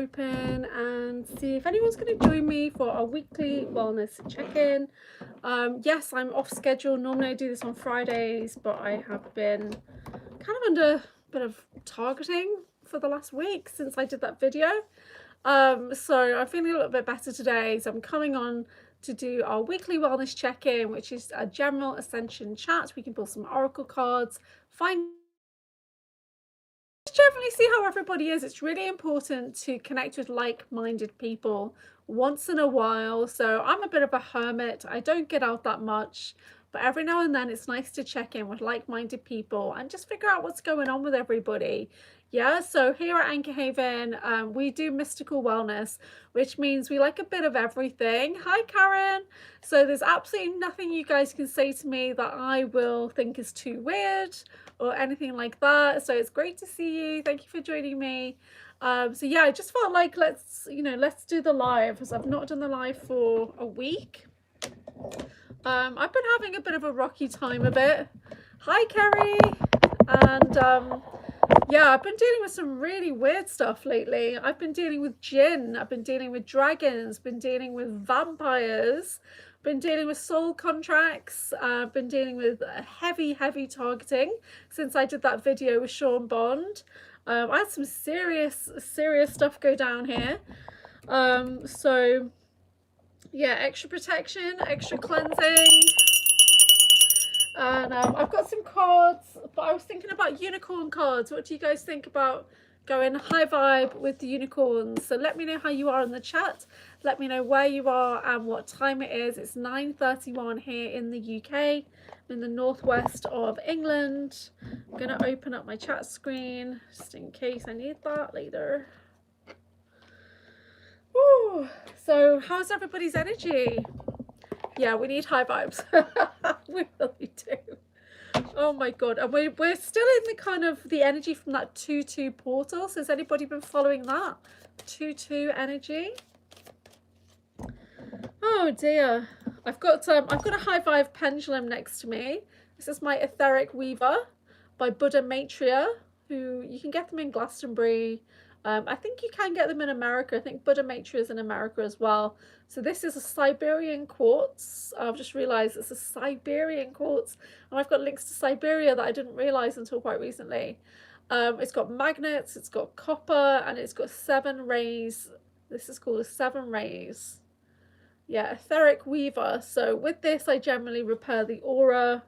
open and see if anyone's going to join me for our weekly wellness check-in. Yes, I'm off schedule. Normally I do this on Fridays, but I have been kind of under a bit of targeting for the last week since I did that video. So I'm feeling a little bit better today, so I'm coming on to do our weekly wellness check-in, which is a general Ascension chat. We can pull some oracle cards, generally see how everybody is. It's really important to connect with like-minded people once in a while. So I'm a bit of a hermit. I don't get out that much, but every now and then it's nice to check in with like-minded people and just figure out what's going on with everybody. Yeah, so here at Anchorhaven, we do mystical wellness, which means we like a bit of everything. Hi, Karen. So there's absolutely nothing you guys can say to me that I will think is too weird or anything like that. So it's great to see you. Thank you for joining me. So yeah, I just felt like let's do the live, because I've not done the live for a week. I've been having a bit of a rocky time of it. Hi, Kerry. And yeah, I've been dealing with some really weird stuff lately. I've been dealing with jinn, I've been dealing with dragons, been dealing with vampires, been dealing with soul contracts, been dealing with heavy targeting since I did that video with Sean Bond. I had some serious stuff go down here. So yeah, extra protection, extra cleansing. And I've got some cards, but I was thinking about unicorn cards. What do you guys think about going high vibe with the unicorns? So let me know how you are in the chat. Let me know where you are and what time it is. It's 9:31 here in the UK. I'm in the northwest of England. I'm going to open up my chat screen just in case I need that later. Ooh, so how's everybody's energy? Yeah, we need high vibes. We really do. Oh my god. And we're still in the kind of the energy from that 2-2 portal. So has anybody been following that? 2-2 energy. Oh dear. I've got a high vibe pendulum next to me. This is my etheric weaver by Buddha Maitreya, who you can get them in Glastonbury. I think you can get them in America. I think Buddha Maitreya is in America as well. So this is a Siberian quartz. I've just realized it's a Siberian quartz, and I've got links to Siberia that I didn't realize until quite recently. It's got magnets, it's got copper, and it's got 7 rays. This is called a 7 rays. Yeah, etheric weaver. So with this I generally repair the aura,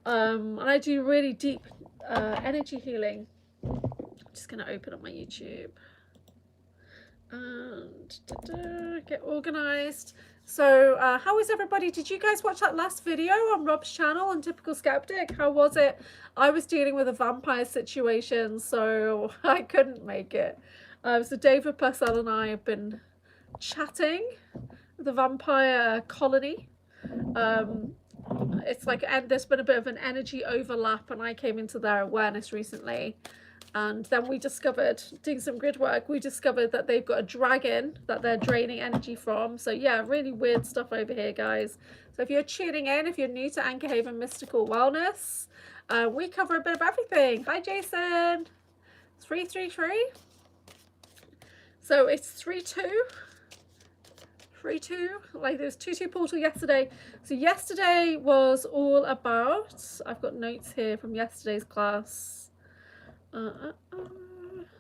and I do really deep energy healing. I'm just going to open up my YouTube and get organized. So how is everybody? Did you guys watch that last video on Rob's channel on Typical Skeptic? How was it? I was dealing with a vampire situation, so I couldn't make it. So David Purcell and I have been chatting with the vampire colony. It's like, and there's been a bit of an energy overlap, and I came into their awareness recently. And then we discovered, doing some grid work, we discovered that they've got a dragon that they're draining energy from. So yeah, really weird stuff over here, guys. So if you're tuning in, if you're new to Anchorhaven Mystical Wellness, we cover a bit of everything. Hi, Jason. 333. So it's 3-2. 3-2. Like there was 2-2 portal yesterday. So yesterday was all about, I've got notes here from yesterday's class.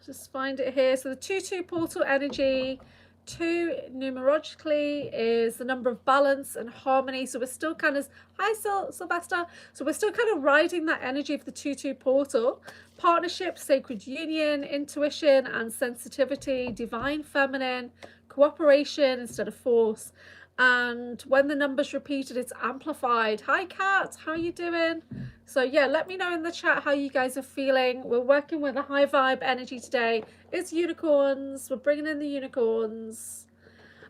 Just find it here. So the 2-2 portal energy, 2 numerologically is the number of balance and harmony. So we're still kind of, hi Sylvester. So we're still kind of riding that energy of the 2-2 portal. Partnership, sacred union, intuition and sensitivity, divine feminine, cooperation instead of force. And when the number's repeated, it's amplified. Hi Kat, how are you doing? So yeah, let me know in the chat how you guys are feeling. We're working with a high vibe energy today. It's unicorns. We're bringing in the unicorns.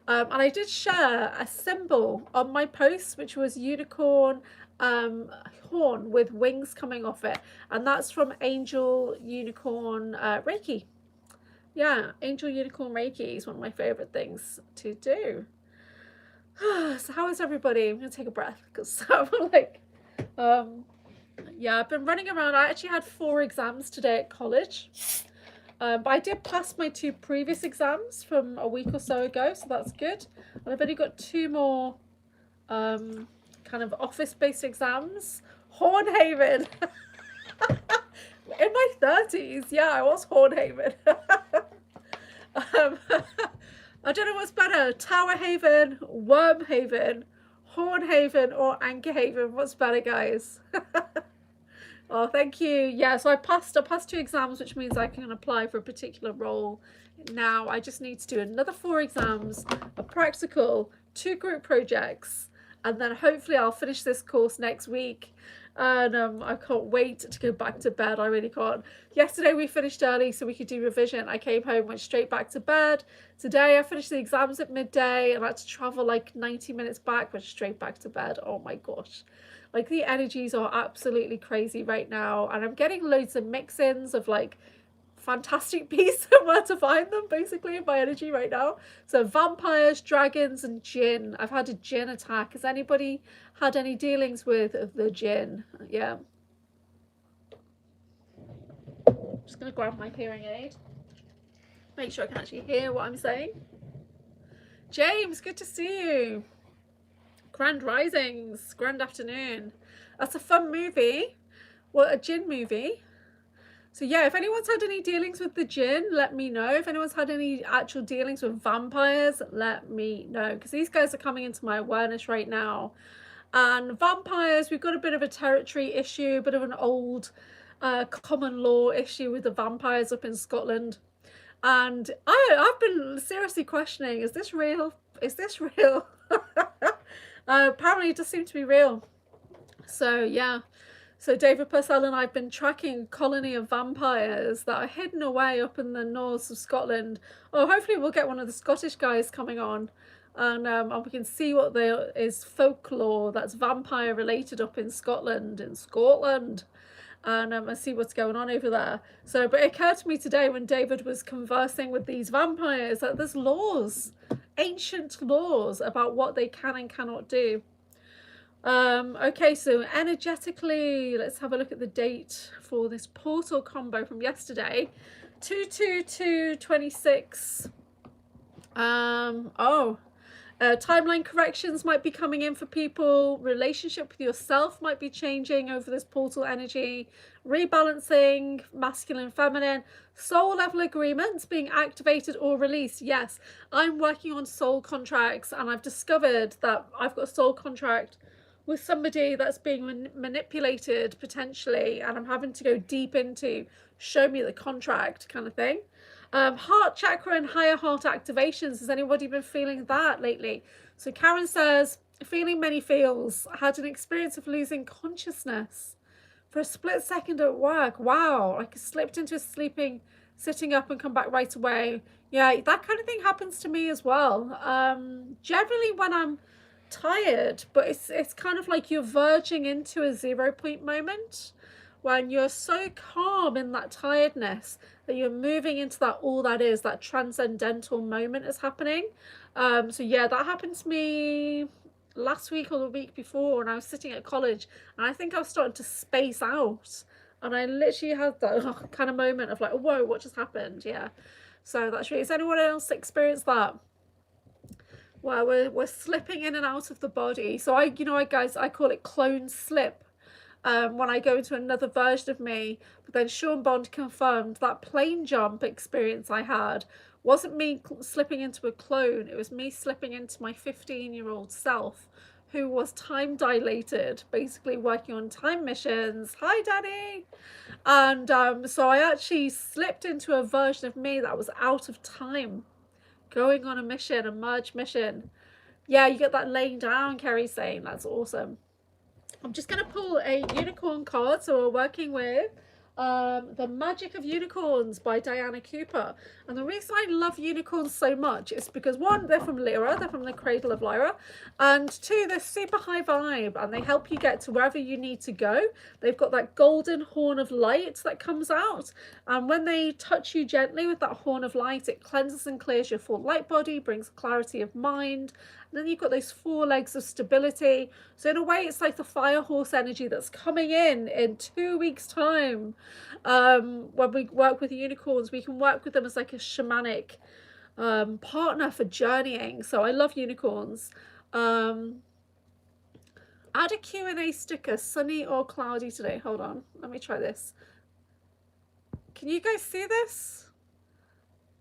And I did share a symbol on my post, which was unicorn horn with wings coming off it. And that's from Angel Unicorn Reiki. Yeah, Angel Unicorn Reiki is one of my favorite things to do. So how is everybody? I'm gonna take a breath because I'm like, yeah, I've been running around. I actually had 4 exams today at college. But I did pass my 2 previous exams from a week or so ago, so that's good. And I've only got 2 more kind of office-based exams. Hornhaven. In my 30s, yeah, I was Hornhaven. I don't know what's better, Tower Haven, Wormhaven, Hornhaven, or Anchorhaven. What's better, guys? Oh, thank you. Yeah, so I passed 2 exams, which means I can apply for a particular role. Now I just need to do another 4 exams, a practical, 2 group projects, and then hopefully I'll finish this course next week. And I can't wait to go back to bed. I really can't. Yesterday we finished early so we could do revision. I came home, went straight back to bed. Today I finished the exams at midday and I had to travel like 90 minutes back, went straight back to bed. Oh my gosh. Like the energies are absolutely crazy right now, and I'm getting loads of mix-ins of like fantastic beasts and where to find them basically in my energy right now. So vampires, dragons, and jinn. I've had a jinn attack. Has anybody had any dealings with the jinn? Yeah. Just gonna grab my hearing aid. Make sure I can actually hear what I'm saying. James, good to see you. Grand Risings, grand afternoon. That's a fun movie. Well, a jinn movie. So yeah, if anyone's had any dealings with the jinn, let me know. If anyone's had any actual dealings with vampires, let me know. Because these guys are coming into my awareness right now. And vampires, we've got a bit of a territory issue, a bit of an old common law issue with the vampires up in Scotland. And I've been seriously questioning, is this real? Is this real? Apparently it does seem to be real. So yeah, so David Purcell and I have been tracking a colony of vampires that are hidden away up in the north of Scotland. Oh, hopefully we'll get one of the Scottish guys coming on, and we can see what there is folklore that's vampire related up in Scotland, and see what's going on over there. So, but it occurred to me today when David was conversing with these vampires that there's laws, ancient laws about what they can and cannot do. Okay, so energetically, let's have a look at the date for this portal combo from yesterday. 22226. Timeline corrections might be coming in for people. Relationship with yourself might be changing over this portal energy. Rebalancing, masculine, feminine. Soul level agreements being activated or released. Yes, I'm working on soul contracts, and I've discovered that I've got a soul contract with somebody that's being manipulated potentially, and I'm having to go deep into show me the contract kind of thing. Heart chakra and higher heart activations. Has anybody been feeling that lately? So Karen says, feeling many feels, had an experience of losing consciousness for a split second at work. Wow, I slipped into sitting up and come back right away. Yeah, that kind of thing happens to me as well. Generally when I'm tired, but it's kind of like you're verging into a 0 point moment when you're so calm in that tiredness that you're moving into that all that is, that transcendental moment is happening. So yeah, that happened to me last week or the week before when I was sitting at college, and I think I was starting to space out, and I literally had that kind of moment of like, whoa, what just happened? Yeah, so that's really, has anyone else experienced that? Well, we're slipping in and out of the body. So guys, I call it clone slip. When I go into another version of me. But then Sean Bond confirmed that plane jump experience I had wasn't me slipping into a clone. It was me slipping into my 15-year-old self, who was time dilated, basically working on time missions. Hi, Daddy. And so I actually slipped into a version of me that was out of time, going on a mission, a merge mission. Yeah, you get that laying down, Kerry's saying. That's awesome. I'm just going to pull a unicorn card. So we're working with The Magic of Unicorns by Diana Cooper. And the reason I love unicorns so much is because, one, they're from Lyra, they're from the Cradle of Lyra, and two, they're super high vibe and they help you get to wherever you need to go. They've got that golden horn of light that comes out, and when they touch you gently with that horn of light, it cleanses and clears your full light body, brings clarity of mind, And then you've got those 4 legs of stability. So in a way, it's like the fire horse energy that's coming in 2 weeks' time. When we work with unicorns, we can work with them as like a shamanic partner for journeying. So I love unicorns. Add a Q&A sticker, sunny or cloudy today. Hold on, let me try this. Can you guys see this?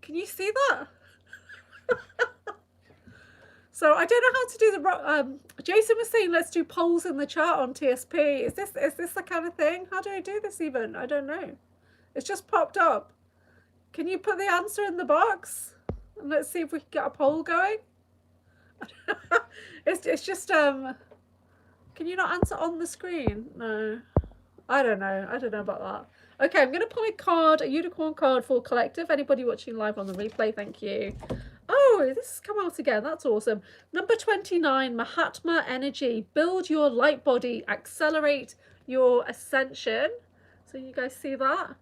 Can you see that? So I don't know how to do the Jason was saying let's do polls in the chat on TSP. Is this the kind of thing? How do I do this even? I don't know. It's just popped up. Can you put the answer in the box? And let's see if we can get a poll going. It's just can you not answer on the screen? No. I don't know about that. Okay, I'm gonna pull a card, a unicorn card for collective. Anybody watching live on the replay, thank you. Oh, this has come out again. That's awesome. Number 29, Mahatma energy. Build your light body, accelerate your ascension. So you guys see that?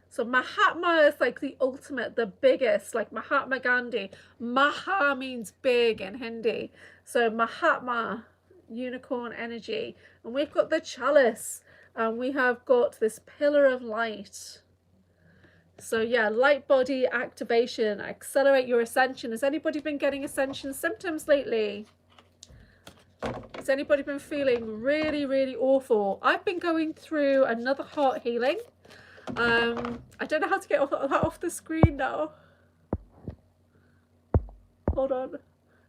So Mahatma is like the ultimate, the biggest, like Mahatma Gandhi. Maha means big in Hindi. So Mahatma, unicorn energy. And we've got the chalice. And we have got this pillar of light. So yeah, light body activation, accelerate your ascension. Has anybody been getting ascension symptoms lately? Has anybody been feeling really, really awful? I've been going through another heart healing. I don't know how to get that off the screen now. Hold on.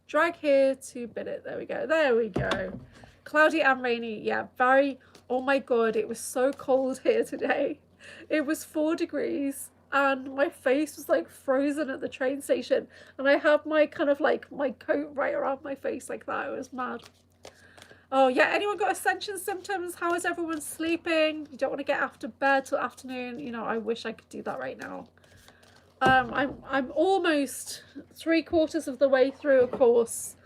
Drag here to bin it. There we go. There we go. Cloudy and rainy. Yeah, very. Oh my God, it was so cold here today. It was 4 degrees and my face was like frozen at the train station. And I had my kind of like my coat right around my face like that. It was mad. Oh yeah, anyone got ascension symptoms? How is everyone sleeping? You don't want to get after bed till afternoon. You know, I wish I could do that right now. I'm almost 3/4 of the way through a course,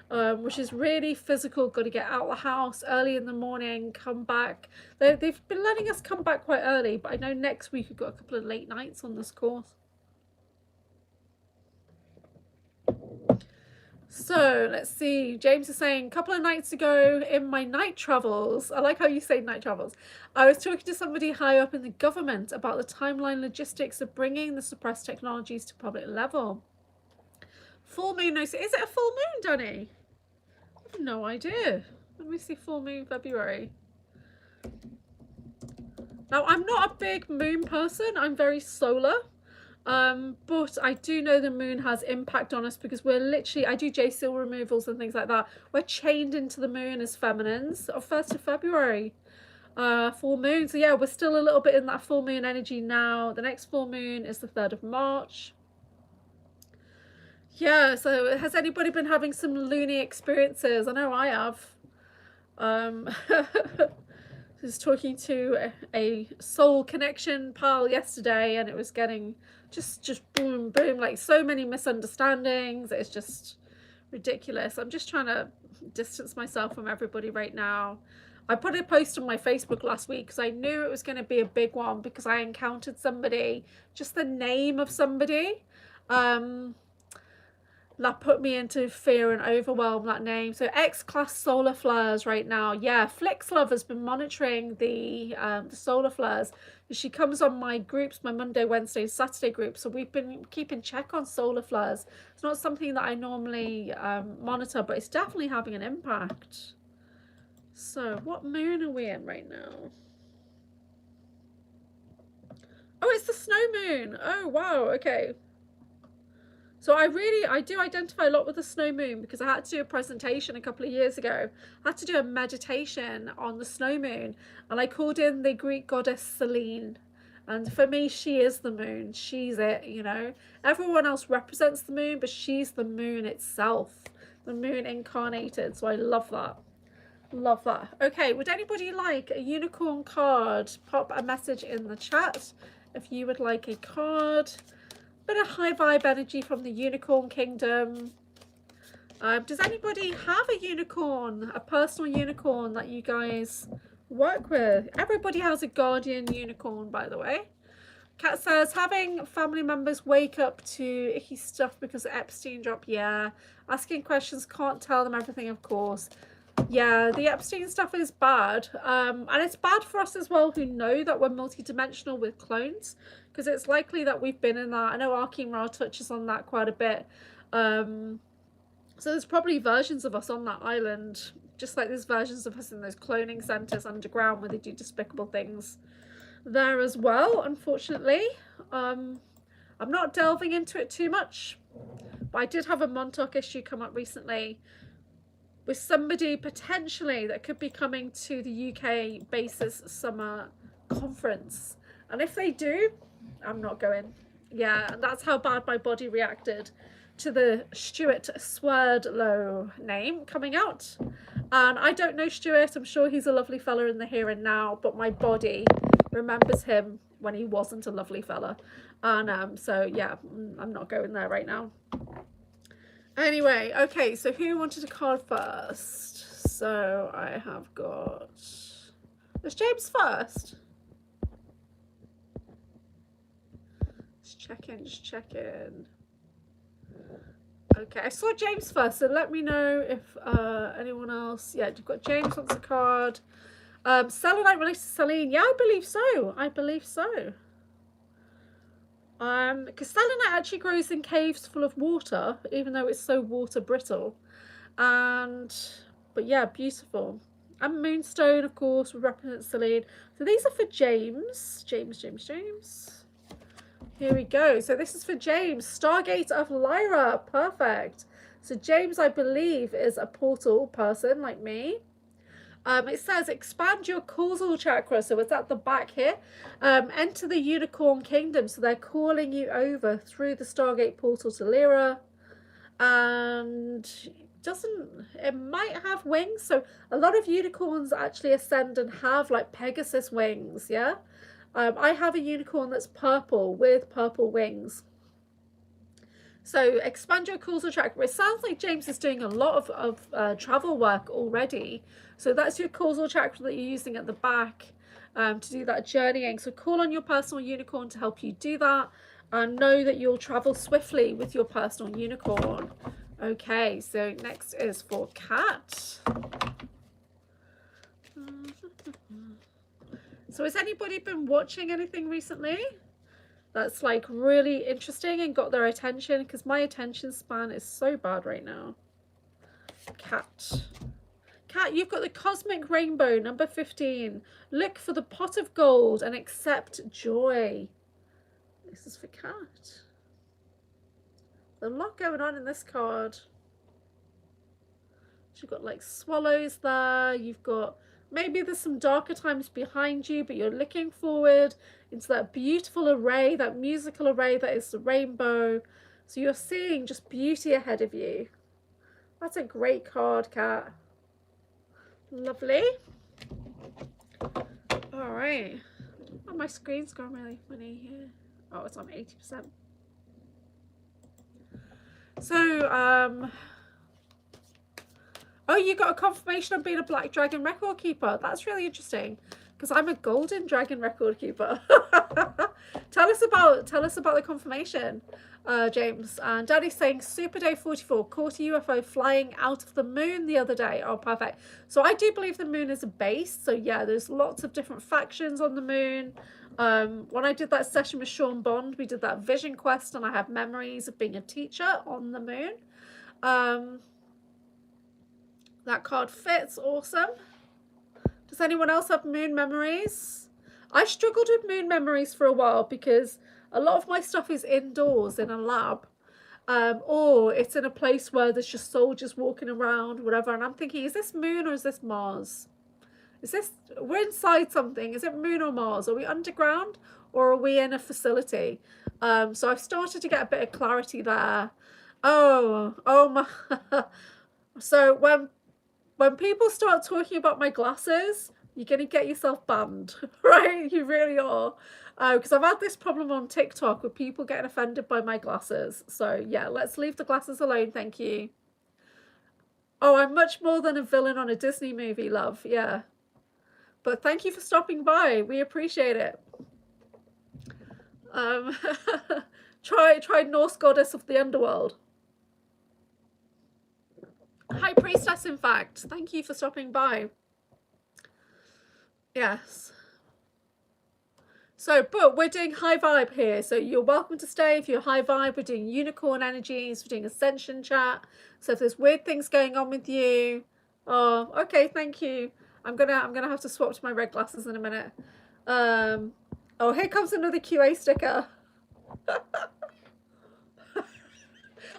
which is really physical. Got to get out of the house early in the morning, come back. They've been letting us come back quite early, but I know next week we've got a couple of late nights on this course. So let's see, James is saying, a couple of nights ago in my night travels, I like how you say night travels, I was talking to somebody high up in the government about the timeline logistics of bringing the suppressed technologies to public level. Full moon, is it a full moon, Danny? I have no idea. Let me see, full moon February. Now, I'm not a big moon person, I'm very solar. But I do know the moon has impact on us because we're literally, I do J-seal removals and things like that. We're chained into the moon as feminines on 1st of February. Full moon. So yeah, we're still a little bit in that full moon energy now. The next full moon is the 3rd of March. Yeah, so has anybody been having some loony experiences? I know I have. I was talking to a soul connection pal yesterday and it was getting just boom, boom, like so many misunderstandings. It's just ridiculous. I'm just trying to distance myself from everybody right now. I put a post on my Facebook last week because I knew it was going to be a big one because I encountered somebody, just the name of somebody, that put me into fear and overwhelm, that name. So X-class solar flares right now. Yeah, Flixlove has been monitoring the solar flares. She comes on my groups, my Monday, Wednesday, and Saturday groups. So we've been keeping check on solar flares. It's not something that I normally monitor, but it's definitely having an impact. So what moon are we in right now? Oh, it's the snow moon. Oh, wow. Okay. So I do identify a lot with the snow moon because I had to do a presentation a couple of years ago. I had to do a meditation on the snow moon and I called in the Greek goddess Selene. And for me, she is the moon. She's it, you know. Everyone else represents the moon, but she's the moon itself. The moon incarnated. So I love that. Love that. Okay, would anybody like a unicorn card? Pop a message in the chat if you would like a card. Bit of high vibe energy from the unicorn kingdom. Does anybody have a unicorn, a personal unicorn that you guys work with? Everybody has a guardian unicorn, by the way. Kat says, having family members wake up to icky stuff because of Epstein drop, yeah. Asking questions, can't tell them everything, of course. Yeah, the Epstein stuff is bad. And it's bad for us as well who know that we're multidimensional with clones, because it's likely that we've been in that. I know Arkin Ra touches on that quite a bit. So there's probably versions of us on that island, just like there's versions of us in those cloning centers underground where they do despicable things there as well, unfortunately. I'm not delving into it too much, but I did have a Montauk issue come up recently with somebody potentially that could be coming to the UK Basis Summer Conference. And if they do, I'm not going. Yeah, and that's how bad my body reacted to the Stuart Swerdlow name coming out. And I don't know Stuart, I'm sure he's a lovely fella in the here and now, but my body remembers him when he wasn't a lovely fella. And so yeah, I'm not going there right now. Anyway, okay, so who wanted a card first? So I have got... Is James first? Just check in. Okay, I saw James first, so let me know if anyone else... Yeah, you've got James wants a card. Selenite related to Celine. Yeah, I believe so. Because selenite actually grows in caves full of water, even though it's so water brittle. But yeah, beautiful. And moonstone, of course, will represent Celine. So these are for James. James. Here we go. So this is for James. Stargate of Lyra. Perfect. So James, I believe, is a portal person like me. It says expand your causal chakra, so it's at the back here. Enter the unicorn kingdom, so they're calling you over through the Stargate portal to Lyra. And it might have wings, so a lot of unicorns actually ascend and have like Pegasus wings. Yeah, I have a unicorn that's purple with purple wings. So expand your causal chakra. It sounds like James is doing a lot of travel work already. So that's your causal chakra that you're using at the back to do that journeying. So call on your personal unicorn to help you do that. And know that you'll travel swiftly with your personal unicorn. Okay, so next is for Kat. So has anybody been watching anything recently that's like really interesting and got their attention? Because my attention span is so bad right now. Kat, you've got the cosmic rainbow, number 15. Look for the pot of gold and accept joy. This is for Kat. There's a lot going on in this card. You've got like swallows there. You've got, maybe there's some darker times behind you, but you're looking forward into that beautiful array, that musical array that is the rainbow. So you're seeing just beauty ahead of you. That's a great card, Kat. Lovely. All right. Oh, my screen's gone really funny here. Oh, it's on 80%. So, oh, you got a confirmation of being a Black Dragon record keeper. That's really interesting, because I'm a Golden Dragon record keeper. Tell us about the confirmation, James. And Daddy's saying Super Day 44 caught a UFO flying out of the moon the other day. Oh, perfect. So I do believe the moon is a base. So yeah, there's lots of different factions on the moon. When I did that session with Sean Bond, we did that vision quest, and I have memories of being a teacher on the moon. That card fits. Awesome. Does anyone else have moon memories? I struggled with moon memories for a while because a lot of my stuff is indoors in a lab, or it's in a place where there's just soldiers walking around, whatever. And I'm thinking, is this moon or is this Mars? We're inside something. Is it moon or Mars? Are we underground or are we in a facility? So I've started to get a bit of clarity there. Oh my. So when people start talking about my glasses, you're going to get yourself banned, right? You really are. Because I've had this problem on TikTok with people getting offended by my glasses. So yeah, let's leave the glasses alone. Thank you. Oh, I'm much more than a villain on a Disney movie, love. Yeah. But thank you for stopping by. We appreciate it. Um, try Norse goddess of the underworld. High priestess, in fact. Thank you for stopping by. Yes. So, but we're doing high vibe here. So you're welcome to stay if you're high vibe. We're doing unicorn energies. We're doing ascension chat. So if there's weird things going on with you, oh, okay, thank you. I'm gonna have to swap to my red glasses in a minute. Oh, here comes another QA sticker.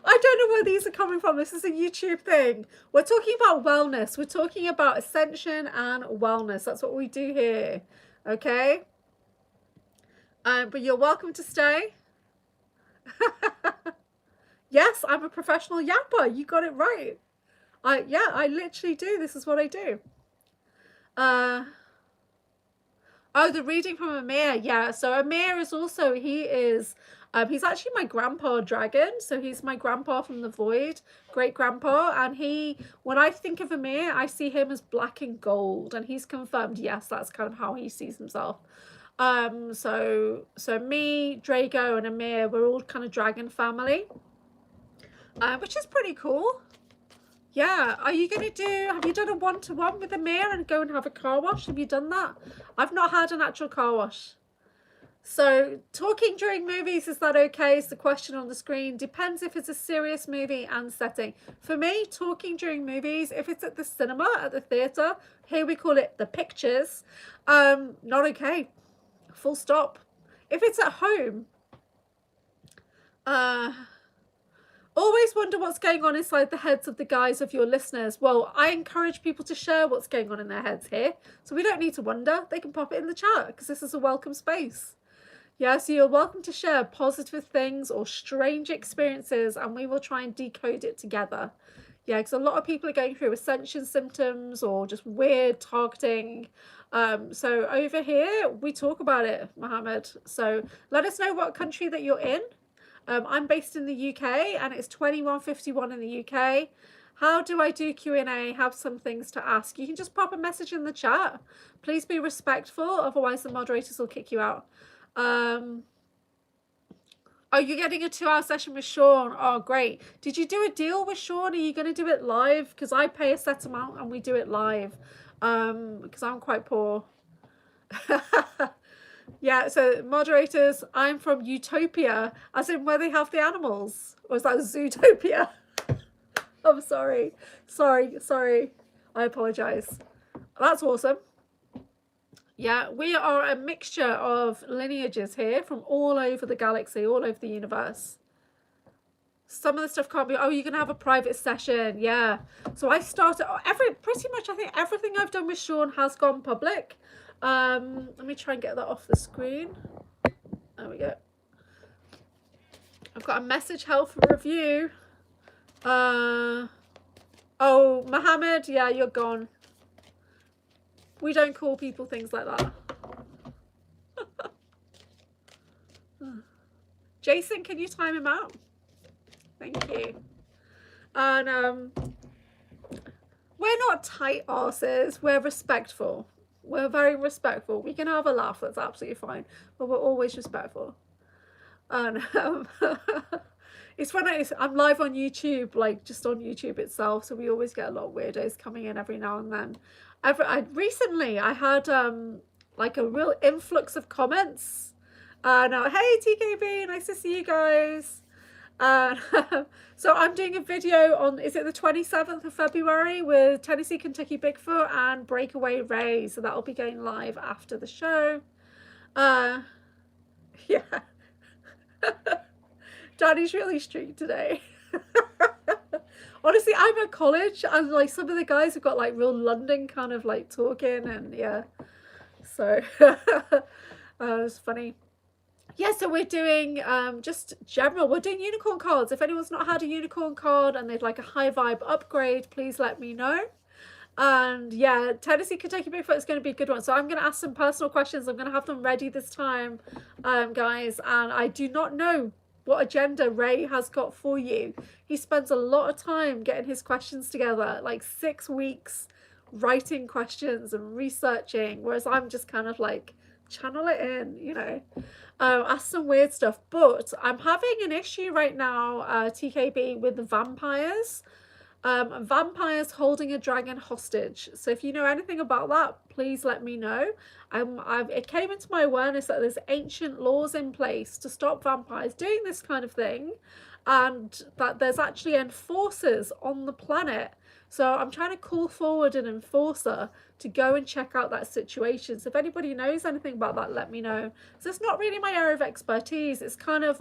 I don't know where these are coming from. This is a YouTube thing. We're talking about wellness. We're talking about ascension and wellness. That's what we do here. Okay? But you're welcome to stay. Yes, I'm a professional yapper. You got it right. I literally do. This is what I do. Oh, the reading from Amir. Yeah, so Amir is also, he's actually my grandpa dragon. So he's my grandpa from the void, great grandpa. And when I think of Amir, I see him as black and gold. And he's confirmed, yes, that's kind of how he sees himself. So me, Drago, and Amir, we're all kind of dragon family, which is pretty cool. Yeah, have you done a one-to-one with Amir and go and have a car wash? Have you done that? I've not had an actual car wash. So talking during movies, is that okay? Is the question on the screen. Depends if it's a serious movie and setting. For me, talking during movies, if it's at the cinema, at the theatre, here we call it the pictures, not okay. Full stop. If it's at home, always wonder what's going on inside the heads of the guys of your listeners. Well, I encourage people to share what's going on in their heads here. So we don't need to wonder. They can pop it in the chat because this is a welcome space. Yeah, so you're welcome to share positive things or strange experiences and we will try and decode it together. Yeah, because a lot of people are going through ascension symptoms or just weird targeting. So over here, we talk about it, Mohammed. So let us know what country that you're in. I'm based in the UK and it's 21:51 in the UK. How do I do Q&A? Have some things to ask. You can just pop a message in the chat. Please be respectful, otherwise the moderators will kick you out. Oh, you're getting a 2-hour session with Sean. Oh, great. Did you do a deal with Sean? Are you going to do it live? Because I pay a set amount and we do it live. Because I'm quite poor. Yeah, so moderators, I'm from Utopia, as in where they have the animals. Or is that Zootopia? I'm sorry. Sorry. I apologize. That's awesome. Yeah, we are a mixture of lineages here from all over the galaxy, all over the universe. Some of the stuff can't be, oh, you're going to have a private session. Yeah. So I started, pretty much I think everything I've done with Sean has gone public. Let me try and get that off the screen. There we go. I've got a message health review. Oh, Mohammed, yeah, you're gone. We don't call people things like that. Jason, can you time him out? Thank you. And we're not tight asses. We're respectful. We're very respectful. We can have a laugh. That's absolutely fine. But we're always respectful. And it's when I'm live on YouTube, like just on YouTube itself. So we always get a lot of weirdos coming in every now and then. Recently I had like a real influx of comments. Hey TKB, nice to see you guys. So I'm doing a video on, is it the 27th of February with Tennessee, Kentucky Bigfoot and Breakaway Ray. So that'll be going live after the show. Yeah. Daddy's really strict today. Honestly, I'm at college and like some of the guys have got like real London kind of like talking and yeah. So it's funny. Yeah, so we're doing just general, we're doing unicorn cards. If anyone's not had a unicorn card and they'd like a high vibe upgrade, please let me know. And yeah, Tennessee, Kentucky Bigfoot is going to be a good one. So I'm going to ask some personal questions. I'm going to have them ready this time, guys. And I do not know what agenda Ray has got for you. He spends a lot of time getting his questions together, like 6 weeks writing questions and researching, whereas I'm just kind of like channel it in, you know. Ask some weird stuff. But I'm having an issue right now, TKB, with the vampires. Vampires holding a dragon hostage. So if you know anything about that, please let me know. It came into my awareness that there's ancient laws in place to stop vampires doing this kind of thing, and that there's actually enforcers on the planet. So I'm trying to call forward an enforcer to go and check out that situation. So if anybody knows anything about that, let me know. So it's not really my area of expertise. It's kind of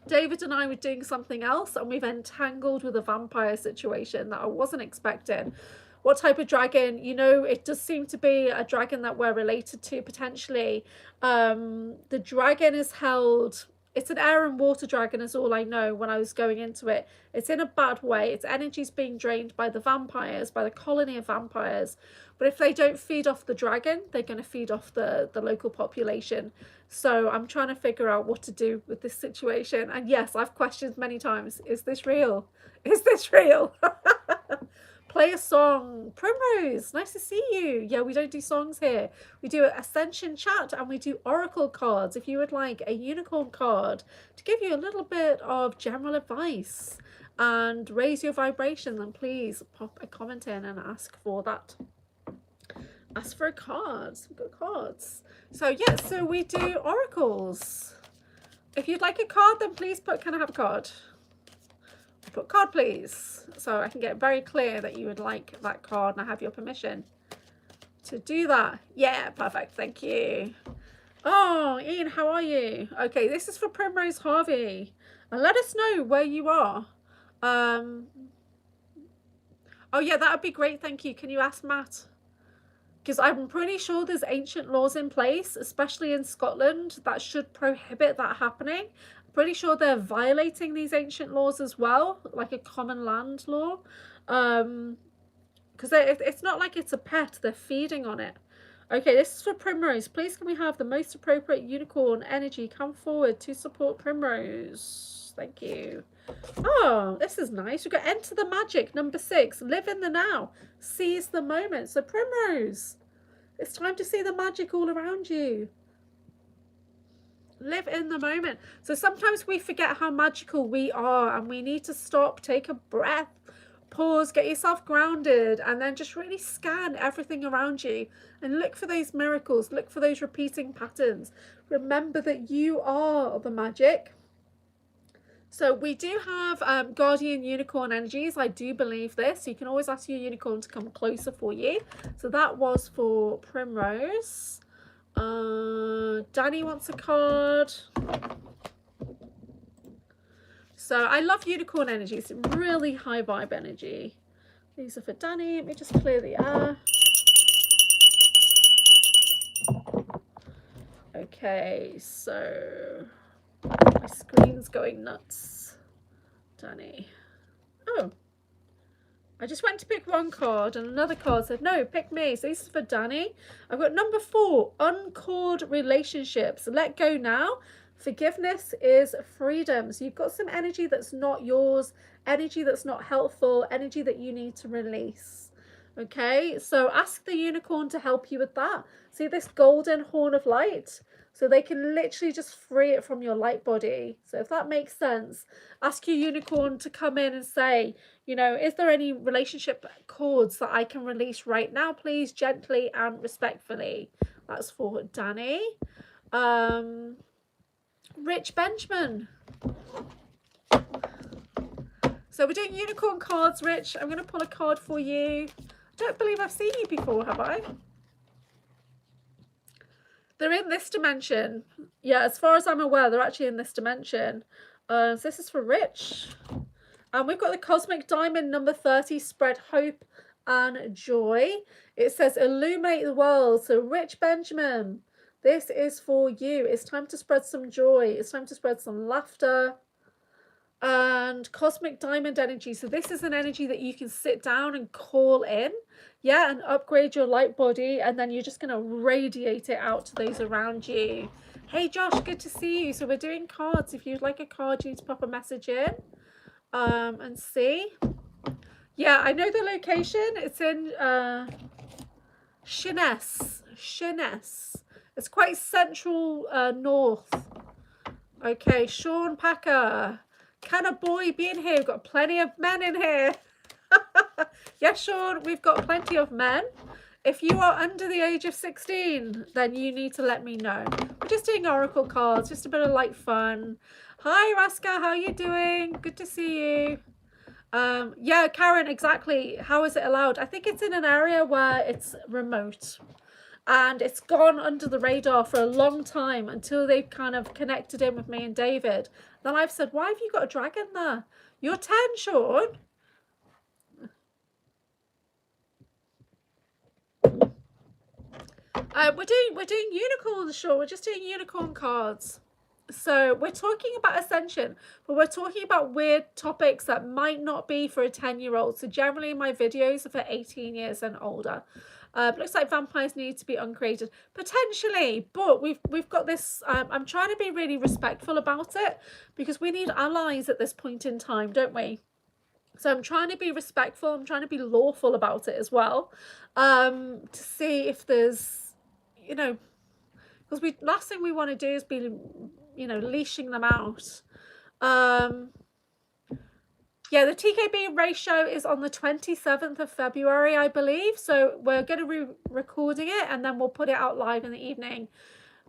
David and I were doing something else, and we've entangled with a vampire situation that I wasn't expecting. What type of dragon? You know, it does seem to be a dragon that we're related to potentially. The dragon is held. It's an air and water dragon is all I know when I was going into it. It's in a bad way. Its energy's being drained by the vampires, by the colony of vampires. But if they don't feed off the dragon, they're going to feed off the local population. So I'm trying to figure out what to do with this situation. And yes, I've questioned many times, is this real? Is this real? Play a song. Primrose, nice to see you. Yeah, we don't do songs here. We do Ascension chat, and we do oracle cards. If you would like a unicorn card to give you a little bit of general advice and raise your vibration, then please pop a comment in and ask for that. Ask for a card. We've got cards. So yeah, so we do oracles. If you'd like a card, then please put, can I have a card? Put card, please. So I can get very clear that you would like that card, and I have your permission to do that. Yeah, perfect. Thank you. Oh, Ian, how are you? Okay, this is for Primrose Harvey. And let us know where you are. Oh yeah, that would be great. Thank you. Can you ask Matt? Because I'm pretty sure there's ancient laws in place, especially in Scotland, that should prohibit that happening. I'm pretty sure they're violating these ancient laws as well, like a common land law. Because it's not like it's a pet, they're feeding on it. Okay, this is for Primrose. Please can we have the most appropriate unicorn energy come forward to support Primrose? Thank you. Oh, this is nice. We've got Enter the Magic, number 6. Live in the now. Seize the moment. So Primrose, it's time to see the magic all around you. Live in the moment. So sometimes we forget how magical we are, and we need to stop, take a breath, pause, get yourself grounded, and then just really scan everything around you and look for those miracles, look for those repeating patterns. Remember that you are the magic. So we do have guardian unicorn energies. I do believe this. You can always ask your unicorn to come closer for you. So that was for Primrose. Danny wants a card. So I love unicorn energy. It's really high vibe energy. These are for Danny. Let me just clear the air. Okay, so my screen's going nuts. Danny. Oh, I just went to pick one card and another card said, no, pick me. So this is for Danny. I've got number 4, uncored relationships. Let go now. Forgiveness is freedom. So you've got some energy that's not yours, energy that's not helpful, energy that you need to release. Okay, so ask the unicorn to help you with that. See this golden horn of light? So they can literally just free it from your light body. So if that makes sense, ask your unicorn to come in and say, you know, is there any relationship cords that I can release right now, please, gently and respectfully? That's for Danny. Rich Benjamin. So we're doing unicorn cards, Rich. I'm going to pull a card for you. I don't believe I've seen you before, have I? They're in this dimension. Yeah, as far as I'm aware, they're actually in this dimension. So this is for Rich. And we've got the Cosmic Diamond, number 30, spread hope and joy. It says illuminate the world. So Rich Benjamin, this is for you. It's time to spread some joy. It's time to spread some laughter. And Cosmic Diamond energy. So this is an energy that you can sit down and call in. Yeah, and upgrade your light body. And then you're just going to radiate it out to those around you. Hey, Josh, good to see you. So we're doing cards. If you'd like a card, you need to pop a message in. And see. Yeah, I know the location. It's in Sheerness. It's quite central north. Okay, Sean Packer. Can a boy be in here? We've got plenty of men in here. Yes, Sean, we've got plenty of men. If you are under the age of 16, then you need to let me know. We're just doing oracle cards, just a bit of light fun. Hi, Raska, how are you doing? Good to see you. Yeah, Karen, exactly. How is it allowed? I think it's in an area where it's remote. And it's gone under the radar for a long time until they've kind of connected in with me and David. Then I've said, why have you got a dragon there? You're 10, Sean. We're doing unicorns, Sean. We're just doing unicorn cards. So we're talking about Ascension, but we're talking about weird topics that might not be for a 10-year-old. So generally my videos are for 18 years and older. Looks like vampires need to be uncreated, potentially, but we've got this. I'm trying to be really respectful about it because we need allies at this point in time, don't we? So I'm trying to be respectful. I'm trying to be lawful about it as well, to see if there's, you know, because last thing we want to do is be, you know, leashing them out. Yeah, the TKB ratio is on the 27th of February, I believe. So we're going to be recording it and then we'll put it out live in the evening.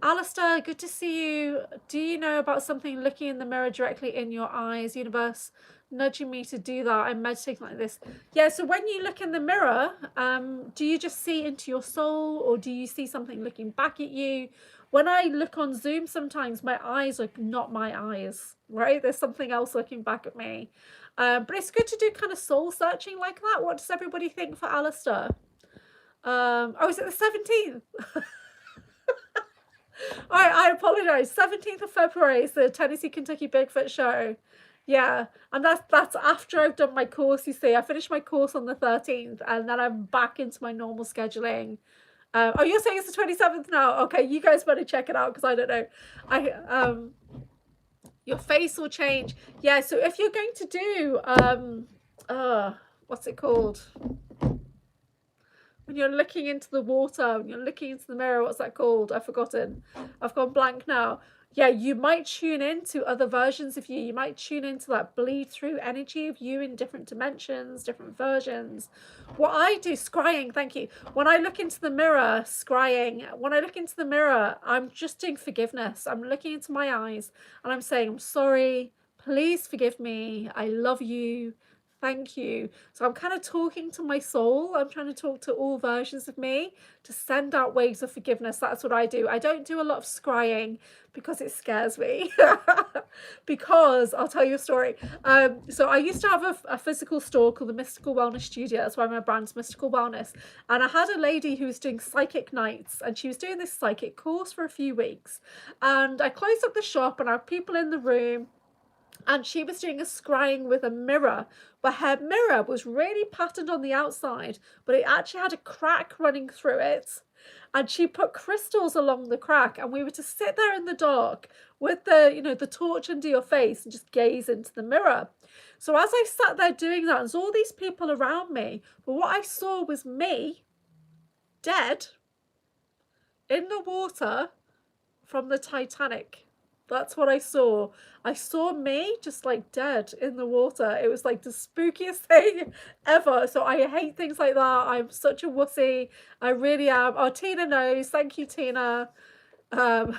Alistair, good to see you. Do you know about something looking in the mirror directly in your eyes? Universe nudging me to do that. I'm meditating like this. Yeah, so when you look in the mirror, do you just see into your soul or do you see something looking back at you? When I look on Zoom, sometimes my eyes are not my eyes, right? There's something else looking back at me. But it's good to do kind of soul searching like that. What does everybody think for Alistair? Oh, is it the 17th? I apologize. 17th of February is the Tennessee Kentucky Bigfoot show. Yeah, and that's after I've done my course. You see, I finished my course on the 13th, and then I'm back into my normal scheduling. Oh, you're saying it's the 27th now? Okay, you guys better check it out because I don't know. Your face will change. Yeah, so if you're going to do what's it called? When you're looking into the water, when you're looking into the mirror, what's that called? I've forgotten. I've gone blank now. Yeah, you might tune into other versions of you. You might tune into that bleed through energy of you in different dimensions, different versions. What I do, scrying, thank you. When I look into the mirror, scrying, when I look into the mirror, I'm just doing forgiveness. I'm looking into my eyes and I'm saying, I'm sorry, please forgive me. I love you. Thank you. So I'm kind of talking to my soul. I'm trying to talk to all versions of me to send out waves of forgiveness. That's what I do. I don't do a lot of scrying because it scares me. Because I'll tell you a story. So I used to have a physical store called the Mystical Wellness Studio. That's why my brand's Mystical Wellness. And I had a lady who was doing psychic nights and she was doing this psychic course for a few weeks. And I closed up the shop and I had people in the room. And she was doing a scrying with a mirror, but her mirror was really patterned on the outside, but it actually had a crack running through it. And she put crystals along the crack, and we were to sit there in the dark with the torch under your face and just gaze into the mirror. So as I sat there doing that, there's all these people around me, but what I saw was me, dead, in the water from the Titanic. That's what I saw. I saw me just like dead in the water. It was like the spookiest thing ever. So I hate things like that. I'm such a wussy. I really am. Oh, Tina knows. Thank you, Tina. Good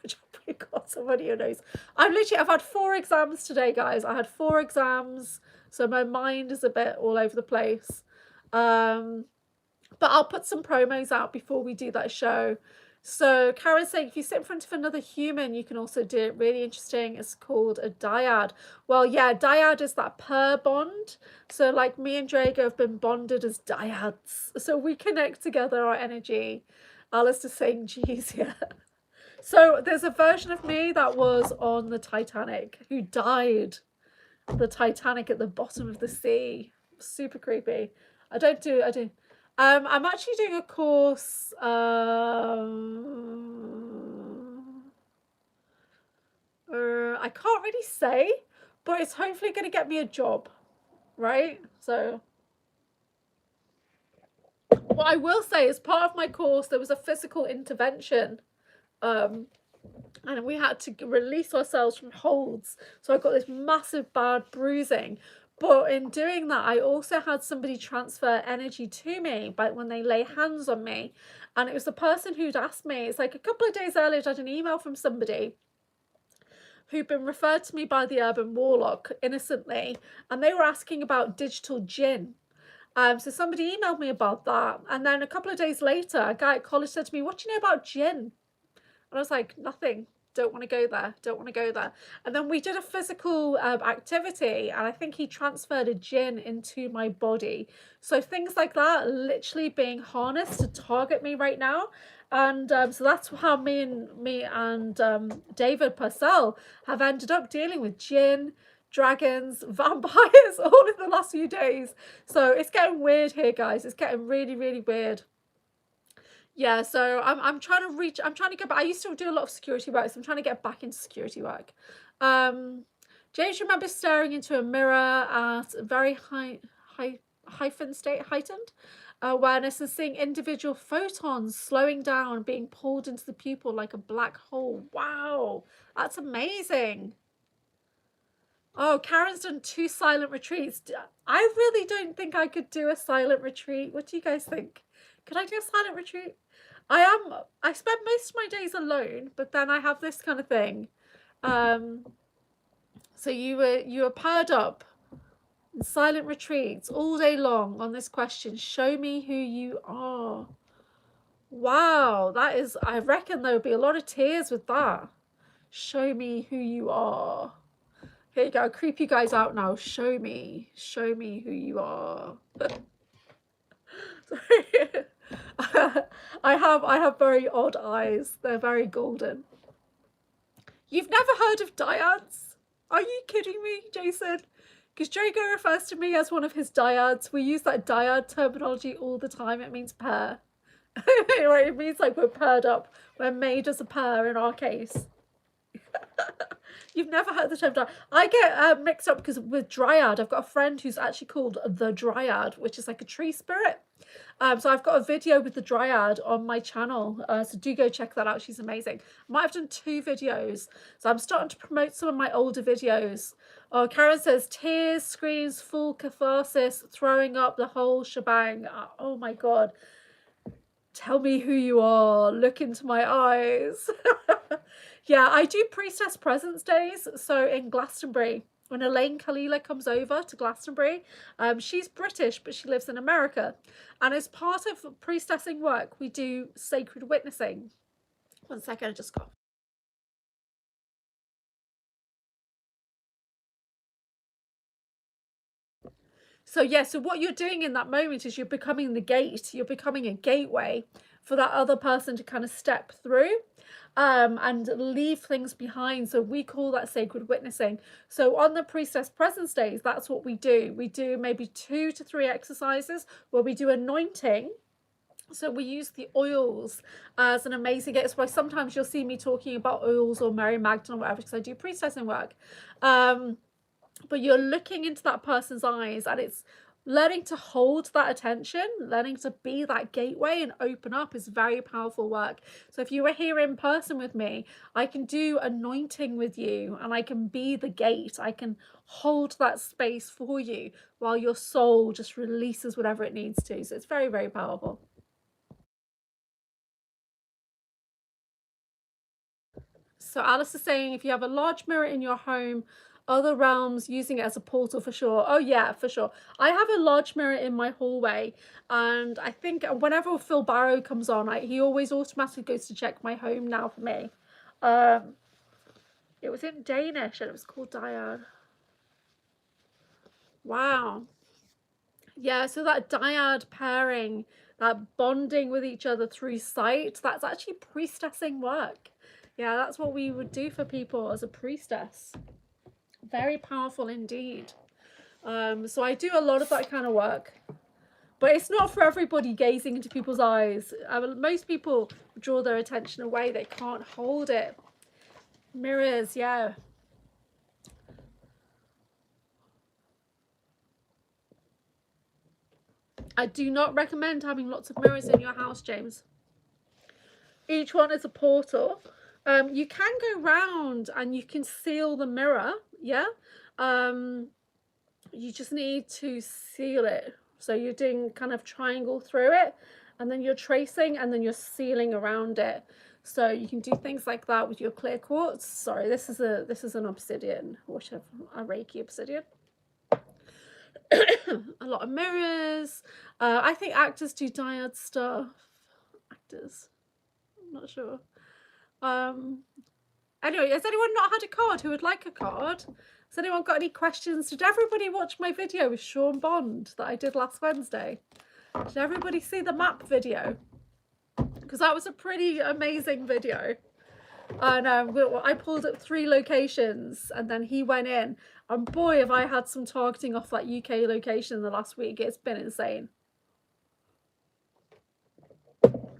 job. We got somebody who knows. I've had 4 exams today, guys. I had 4 exams. So my mind is a bit all over the place. But I'll put some promos out before we do that show. So Karen's saying, if you sit in front of another human, you can also do it. Really interesting. It's called a dyad. Well, yeah, dyad is that pair bond. So like me and Drago have been bonded as dyads. So we connect together our energy. Alistair's saying, geez, yeah. So there's a version of me that was on the Titanic, who died the Titanic at the bottom of the sea. Super creepy. I'm actually doing a course. I can't really say, but it's hopefully going to get me a job, right? So What I will say, as part of my course, there was a physical intervention, and we had to release ourselves from holds. So I got this massive bad bruising. But in doing that, I also had somebody transfer energy to me by when they lay hands on me. And it was the person who'd asked me, it's like a couple of days earlier, I had an email from somebody who'd been referred to me by the urban warlock innocently, and they were asking about digital gin. So somebody emailed me about that, and then a couple of days later, a guy at college said to me, "What do you know about gin?" And I was like, "Nothing. Don't want to go there. Don't want to go there." And then we did a physical activity, and I think he transferred a gin into my body. So things like that literally being harnessed to target me right now. And so that's how me and David Purcell have ended up dealing with gin, dragons, vampires, all in the last few days. So it's getting weird here, guys. It's getting really, really weird. Yeah, so I'm trying to reach, I'm trying to get back. I used to do a lot of security work, so I'm trying to get back into security work. James remembers staring into a mirror at very heightened awareness and seeing individual photons slowing down, being pulled into the pupil like a black hole. Wow, that's amazing. Oh, Karen's done 2 silent retreats. I really don't think I could do a silent retreat. What do you guys think? Could I do a silent retreat? I spend most of my days alone, but then I have this kind of thing. So you were paired up in silent retreats all day long on this question, show me who you are. Wow, that is, I reckon there would be a lot of tears with that. Show me who you are. Here you go, I'll creep you guys out now. Show me who you are. Sorry. I have very odd eyes. They're very golden. You've never heard of dyads? Are you kidding me, Jason? Because Jago refers to me as one of his dyads. We use that dyad terminology all the time. It means pair. Right? It means like we're paired up. We're made as a pair in our case. You've never heard the term dryad. I get mixed up because with dryad, I've got a friend who's actually called the dryad, which is like a tree spirit. So I've got a video with the dryad on my channel. So do go check that out. She's amazing. I might have done 2 videos. So I'm starting to promote some of my older videos. Oh, Karen says tears, screams, full catharsis, throwing up, the whole shebang. Oh my God. Tell me who you are. Look into my eyes. Yeah, I do Priestess Presence Days. So in Glastonbury, when Elaine Kalila comes over to Glastonbury, she's British, but she lives in America. And as part of priestessing work, we do sacred witnessing. One second, I just got. So yeah, so what you're doing in that moment is you're becoming the gate. You're becoming a gateway for that other person to kind of step through and leave things behind. So we call that sacred witnessing. So on the Priestess Presence Days, that's what we do. We do maybe 2 to 3 exercises where we do anointing. So we use the oils as an amazing, it's why sometimes you'll see me talking about oils or Mary Magdalene or whatever, because I do priestessing work. But you're looking into that person's eyes and it's learning to hold that attention, learning to be that gateway and open up is very powerful work. So if you were here in person with me, I can do anointing with you and I can be the gate. I can hold that space for you while your soul just releases whatever it needs to. So it's very, very powerful. So Alice is saying if you have a large mirror in your home, other realms using it as a portal for sure. Oh yeah, for sure. I have a large mirror in my hallway, and I think whenever Phil Barrow comes on, he always automatically goes to check my home now for me. It was in Danish and it was called Dyad. Wow. Yeah, so that dyad pairing, that bonding with each other through sight, that's actually priestessing work. Yeah, that's what we would do for people as a priestess. Very powerful indeed. So I do a lot of that kind of work, but it's not for everybody gazing into people's eyes. Most people draw their attention away. They can't hold it. Mirrors, yeah. I do not recommend having lots of mirrors in your house, James. Each one is a portal. You can go round and you can seal the mirror, yeah. You just need to seal it. So you're doing kind of triangle through it, and then you're tracing, and then you're sealing around it. So you can do things like that with your clear quartz. Sorry, this is an obsidian, which a Reiki obsidian. A lot of mirrors. I think actors do dyad stuff. Actors, I'm not sure. Anyway, has anyone not had a card who would like a card? Has anyone got any questions? Did everybody watch my video with Sean Bond that I did last Wednesday? Did everybody see the map video? Because that was a pretty amazing video. And I pulled up 3 locations, and then he went in. And boy, have I had some targeting off that UK location in the last week. It's been insane.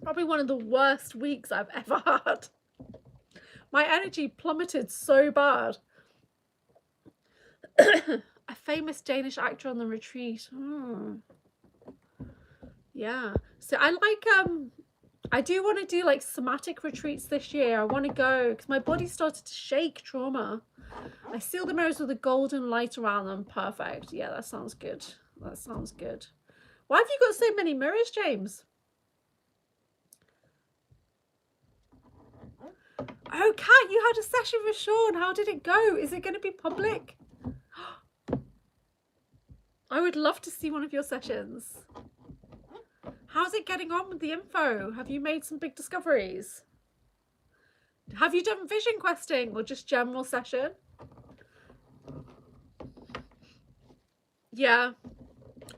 Probably one of the worst weeks I've ever had. My energy plummeted so bad. A famous Danish actor on the retreat. Yeah. So I do want to do like somatic retreats this year. I want to go because my body started to shake trauma. I seal the mirrors with a golden light around them. Perfect. Yeah, that sounds good. That sounds good. Why have you got so many mirrors, James? Oh, Kat, you had a session with Sean. How did it go? Is it going to be public? I would love to see one of your sessions. How's it getting on with the info? Have you made some big discoveries? Have you done vision questing or just general session? Yeah.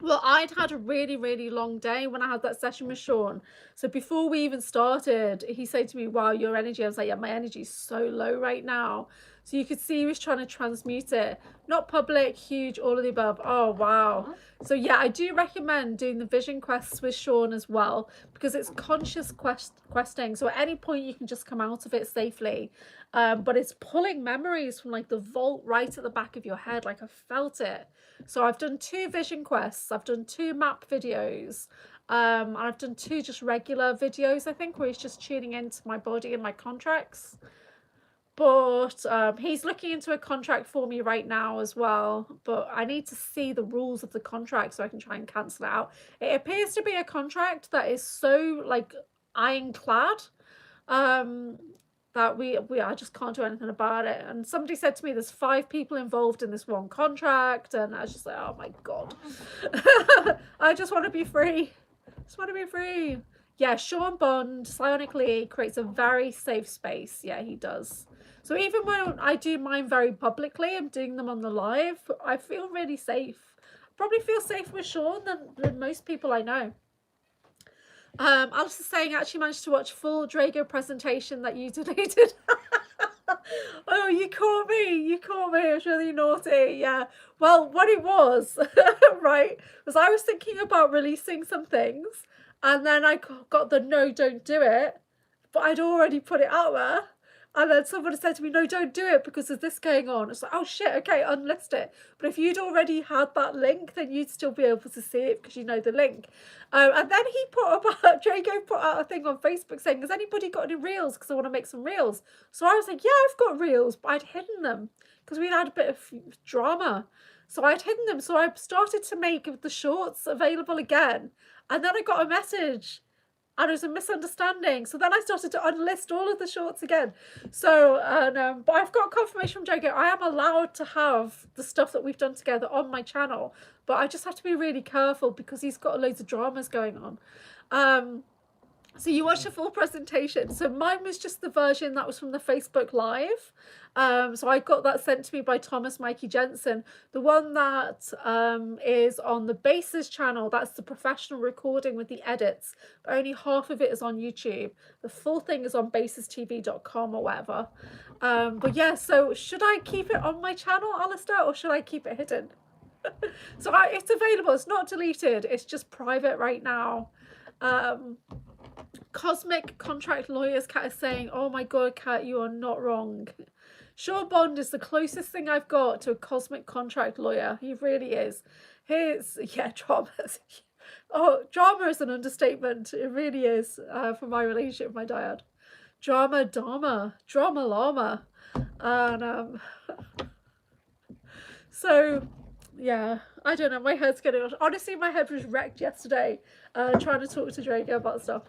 Well, I'd had a really, really long day when I had that session with Sean. So before we even started, he said to me, wow, your energy. I was like, yeah, my energy is so low right now. So you could see he was trying to transmute it. Not public, huge, all of the above. Oh, wow. So yeah, I do recommend doing the vision quests with Sean as well, because it's conscious questing. So at any point you can just come out of it safely. But it's pulling memories from like the vault right at the back of your head. Like I felt it. So I've done 2 vision quests. I've done 2 map videos. And I've done 2 just regular videos, I think, where he's just tuning into my body and my contracts. But he's looking into a contract for me right now as well, but I need to see the rules of the contract so I can try and cancel it out. It appears to be a contract that is so like ironclad that I just can't do anything about it. And somebody said to me there's 5 people involved in this one contract, and I was just like, oh my god. I just want to be free. Just want to be free. Yeah, Sean Bond psionically creates a very safe space. Yeah, he does. So even when I do mine very publicly, I'm doing them on the live, I feel really safe. Probably feel safer with Sean than most people I know. Alice is saying, I actually managed to watch full Drago presentation that you deleted. Oh, you caught me. You caught me. It was really naughty. Yeah. Well, what it was, right, was I was thinking about releasing some things, and then I got the no, don't do it, but I'd already put it out there. And then someone said to me, no, don't do it because of this going on. It's like, oh shit, okay, unlist it. But if you'd already had that link, then you'd still be able to see it because you know the link. And then he Drago put out a thing on Facebook saying, has anybody got any reels? Because I want to make some reels. So I was like, yeah, I've got reels, but I'd hidden them because we'd had a bit of drama. So I'd hidden them. So I started to make the shorts available again. And then I got a message. And it was a misunderstanding. So then I started to unlist all of the shorts again. So, but I've got confirmation from Drago. I am allowed to have the stuff that we've done together on my channel. But I just have to be really careful because he's got loads of dramas going on. So you watched the full presentation. So mine was just the version that was from the Facebook Live. So I got that sent to me by Thomas Mikey Jensen. The one that is on the Bases channel, that's the professional recording with the edits. But only half of it is on YouTube. The full thing is on basestv.com or whatever. But yeah, so should I keep it on my channel, Alistair, or should I keep it hidden? So it's available. It's not deleted. It's just private right now. Cosmic Contract Lawyers, Kat is saying, oh my god, Kat, you are not wrong. Sean Bond is the closest thing I've got to a cosmic contract lawyer. He really is. His, yeah, dramas. Oh, drama is an understatement. It really is, for my relationship with my dad. Drama Dharma, Drama Llama. And so yeah, I don't know, my head's getting, honestly, my head was wrecked yesterday, trying to talk to Draco about stuff.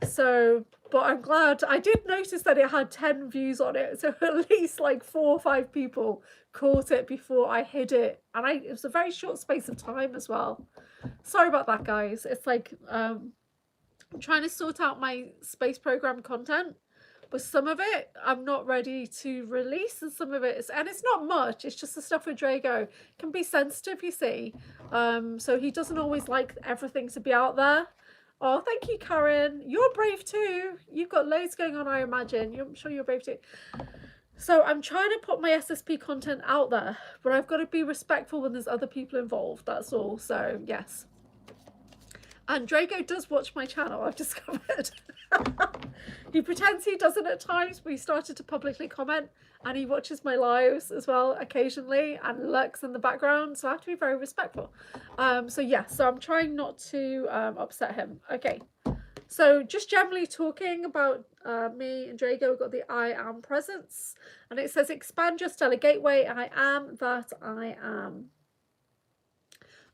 So, but I'm glad. I did notice that it had 10 views on it, so at least like 4 or 5 people caught it before I hid it, and it was a very short space of time as well. Sorry about that, guys. It's like I'm trying to sort out my space program content, but some of it I'm not ready to release, and some of it and it's not much, it's just the stuff with Drago can be sensitive, you see. So he doesn't always like everything to be out there. Oh, thank you, Karen. You're brave too. You've got loads going on, I imagine. I'm sure you're brave too. So I'm trying to put my SSP content out there, but I've got to be respectful when there's other people involved, that's all. So yes. And Draco does watch my channel, I've discovered. He pretends he doesn't at times, but he started to publicly comment, and he watches my lives as well occasionally and lurks in the background, so I have to be very respectful. So yeah, so I'm trying not to upset him. Okay, so just generally talking about me and Draco, we've got the I am presence, and it says expand your stellar gateway. I am that I am.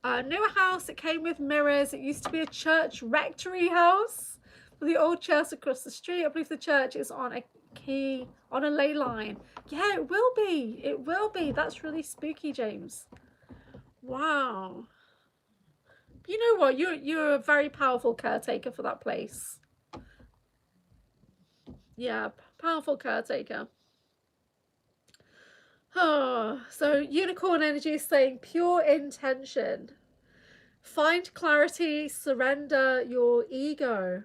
Newer house, it came with mirrors. It used to be a church rectory house with the old church across the street. I believe the church is on a ley line. Yeah, it will be. It will be. That's really spooky, James. Wow. You know what? You're a very powerful caretaker for that place. Yeah, powerful caretaker. Oh, so unicorn energy is saying pure intention. Find clarity, surrender your ego.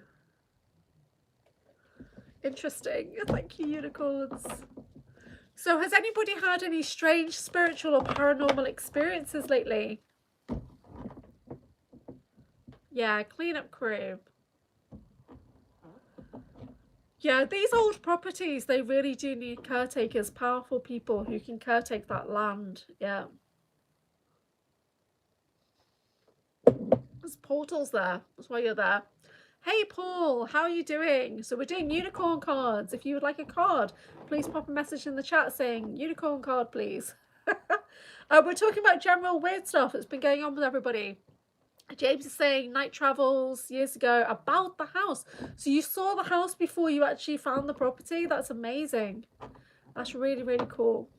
Interesting. Thank you, unicorns. So has anybody had any strange spiritual or paranormal experiences lately? Yeah, cleanup crew. Yeah, these old properties, they really do need caretakers, powerful people who can caretake that land. Yeah. There's portals there. That's why you're there. Hey, Paul, how are you doing? So we're doing unicorn cards. If you would like a card, please pop a message in the chat saying unicorn card, please. We're talking about general weird stuff that's been going on with everybody. James is saying night travels years ago about the house. So you saw the house before you actually found the property? That's amazing. That's really, really cool.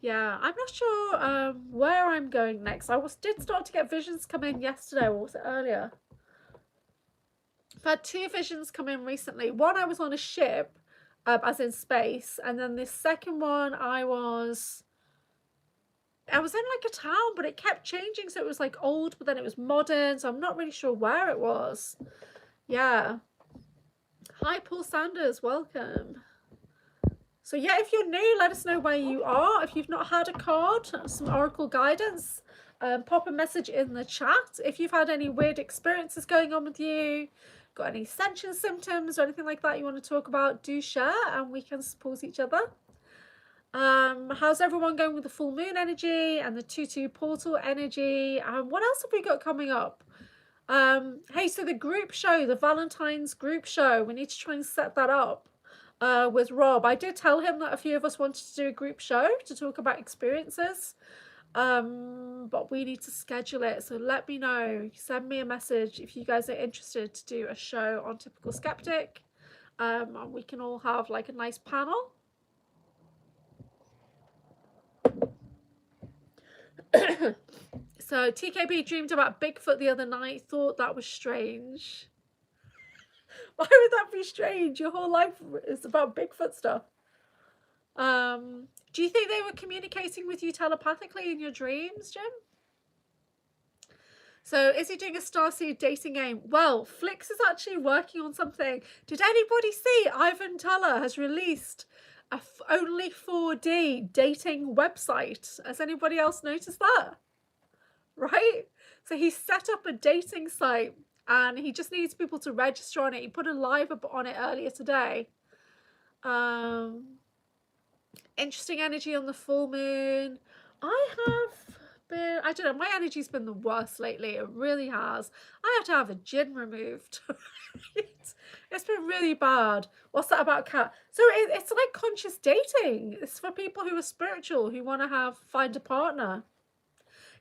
Yeah, I'm not sure where I'm going next. Did start to get visions come in yesterday, or was it earlier? I've had 2 visions come in recently. One, I was on a ship, as in space, and then the second one, I was in like a town, but it kept changing, so it was like old, but then it was modern, so I'm not really sure where it was. Yeah. Hi, Paul Sanders, welcome. So yeah, if you're new, let us know where you are. If you've not had a card, some oracle guidance, pop a message in the chat. If you've had any weird experiences going on with you, got any Ascension symptoms or anything like that you want to talk about, do share and we can support each other. How's everyone going with the full moon energy and the 2/2 portal energy? What else have we got coming up? Hey, so the group show, the Valentine's group show, we need to try and set that up with Rob. I did tell him that a few of us wanted to do a group show to talk about experiences, but we need to schedule it, so let me know. Send me a message if you guys are interested to do a show on Typical Skeptic, and we can all have like a nice panel. So TKB dreamed about Bigfoot the other night, thought that was strange. Why would that be strange? Your whole life is about Bigfoot stuff. Do you think they were communicating with you telepathically in your dreams, Jim? So is he doing a starseed dating game? Well, Flix is actually working on something. Did anybody see Ivan Teller has released a only 4D dating website? Has anybody else noticed that? Right? So he set up a dating site and he just needs people to register on it. He put a live up on it earlier today. Interesting energy on the full moon. I I don't know, my energy's been the worst lately. It really has. I had to have a gin removed. It's been really bad. What's that about cat? So it's like conscious dating. It's for people who are spiritual, who want to find a partner.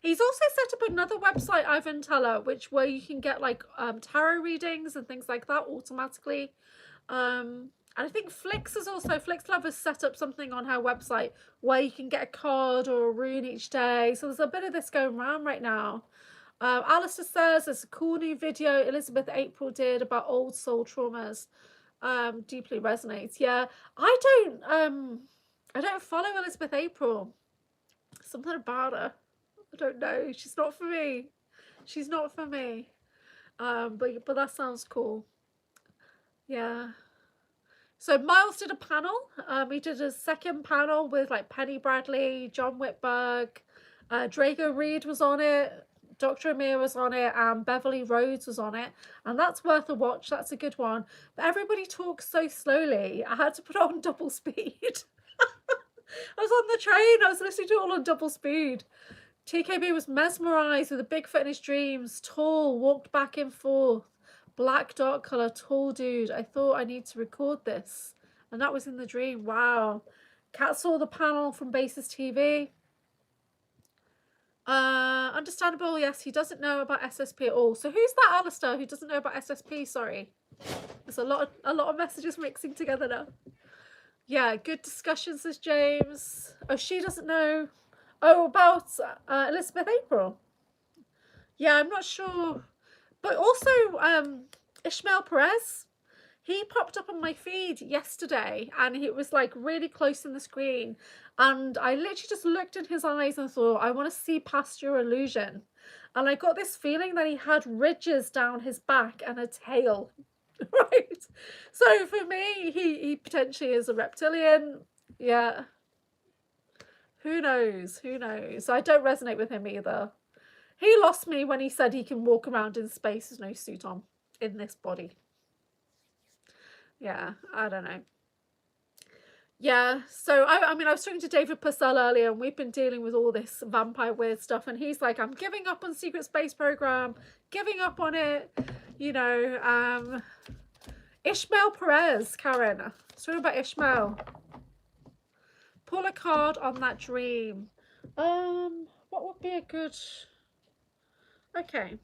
He's also set up another website, Ivan Teller, where you can get like tarot readings and things like that automatically. And I think Flix Love has set up something on her website where you can get a card or a rune each day. So there's a bit of this going around right now. Alistair says there's a cool new video Elizabeth April did about old soul traumas. Deeply resonates. Yeah, I don't follow Elizabeth April. Something about her, I don't know. She's not for me. She's not for me. But that sounds cool. Yeah. So Miles did a panel. He did a second panel with like Penny Bradley, John Whitberg, Drago Reed was on it, Dr. Amir was on it, and Beverly Rhodes was on it. And that's worth a watch. That's a good one. But everybody talks so slowly. I had to put it on double speed. I was on the train. I was listening to it all on double speed. TKB was mesmerized with a Bigfoot in his dreams. Tall, walked back and forth. Black, dark color, tall dude. I thought I need to record this. And that was in the dream. Wow. Kat saw the panel from Basis TV. Understandable. Yes, he doesn't know about SSP at all. So who's that Alistair who doesn't know about SSP? Sorry. There's a lot of messages mixing together now. Yeah, good discussion, says James. Oh, she doesn't know. Oh, about Elizabeth April. Yeah, I'm not sure. But also, Ishmael Perez, he popped up on my feed yesterday and it was like really close in the screen. And I literally just looked in his eyes and thought, I want to see past your illusion. And I got this feeling that he had ridges down his back and a tail. Right? So for me, he potentially is a reptilian. Yeah. Who knows? Who knows? I don't resonate with him either. He lost me when he said he can walk around in space with no suit on in this body. Yeah, I don't know. Yeah, so I mean, I was talking to David Purcell earlier and we've been dealing with all this vampire weird stuff and he's like, I'm giving up on Secret Space Program, giving up on it, you know. Ishmael Perez, Karen, let's talk about Ishmael. Pull a card on that dream. What would be a good... Okay.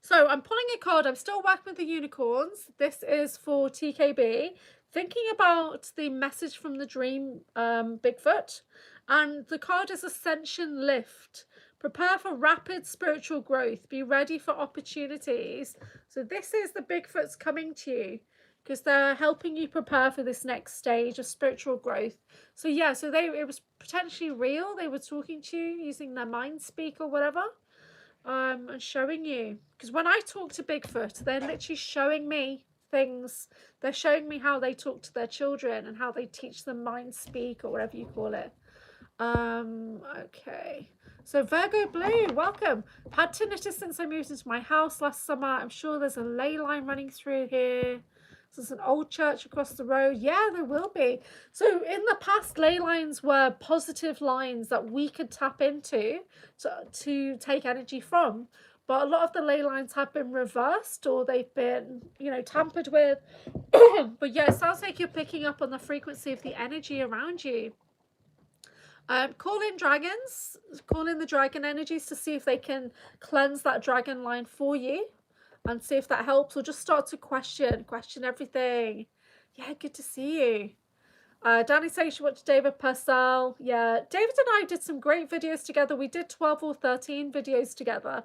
So I'm pulling a card. I'm still working with the unicorns. This is for TKB. Thinking about the message from the dream, Bigfoot. And the card is Ascension Lift. Prepare for rapid spiritual growth. Be ready for opportunities. So this is the Bigfoots coming to you because they're helping you prepare for this next stage of spiritual growth. So yeah, so it was potentially real. They were talking to you using their mind speak or whatever, and showing you. Because when I talk to Bigfoot, they're literally showing me things. They're showing me how they talk to their children and how they teach them mind speak or whatever you call it. Okay. So Virgo Blue, welcome. I've had tinnitus since I moved into my house last summer. I'm sure there's a ley line running through here. So there's an old church across the road. Yeah, there will be. So in the past, ley lines were positive lines that we could tap into to take energy from. But a lot of the ley lines have been reversed or they've been, you know, tampered with. But yeah, it sounds like you're picking up on the frequency of the energy around you. Call in dragons, call in the dragon energies to see if they can cleanse that dragon line for you and see if that helps, or just start to question everything. Yeah, good to see you. Danny saying she watched David Purcell. Yeah, David and I did some great videos together. We did 12 or 13 videos together.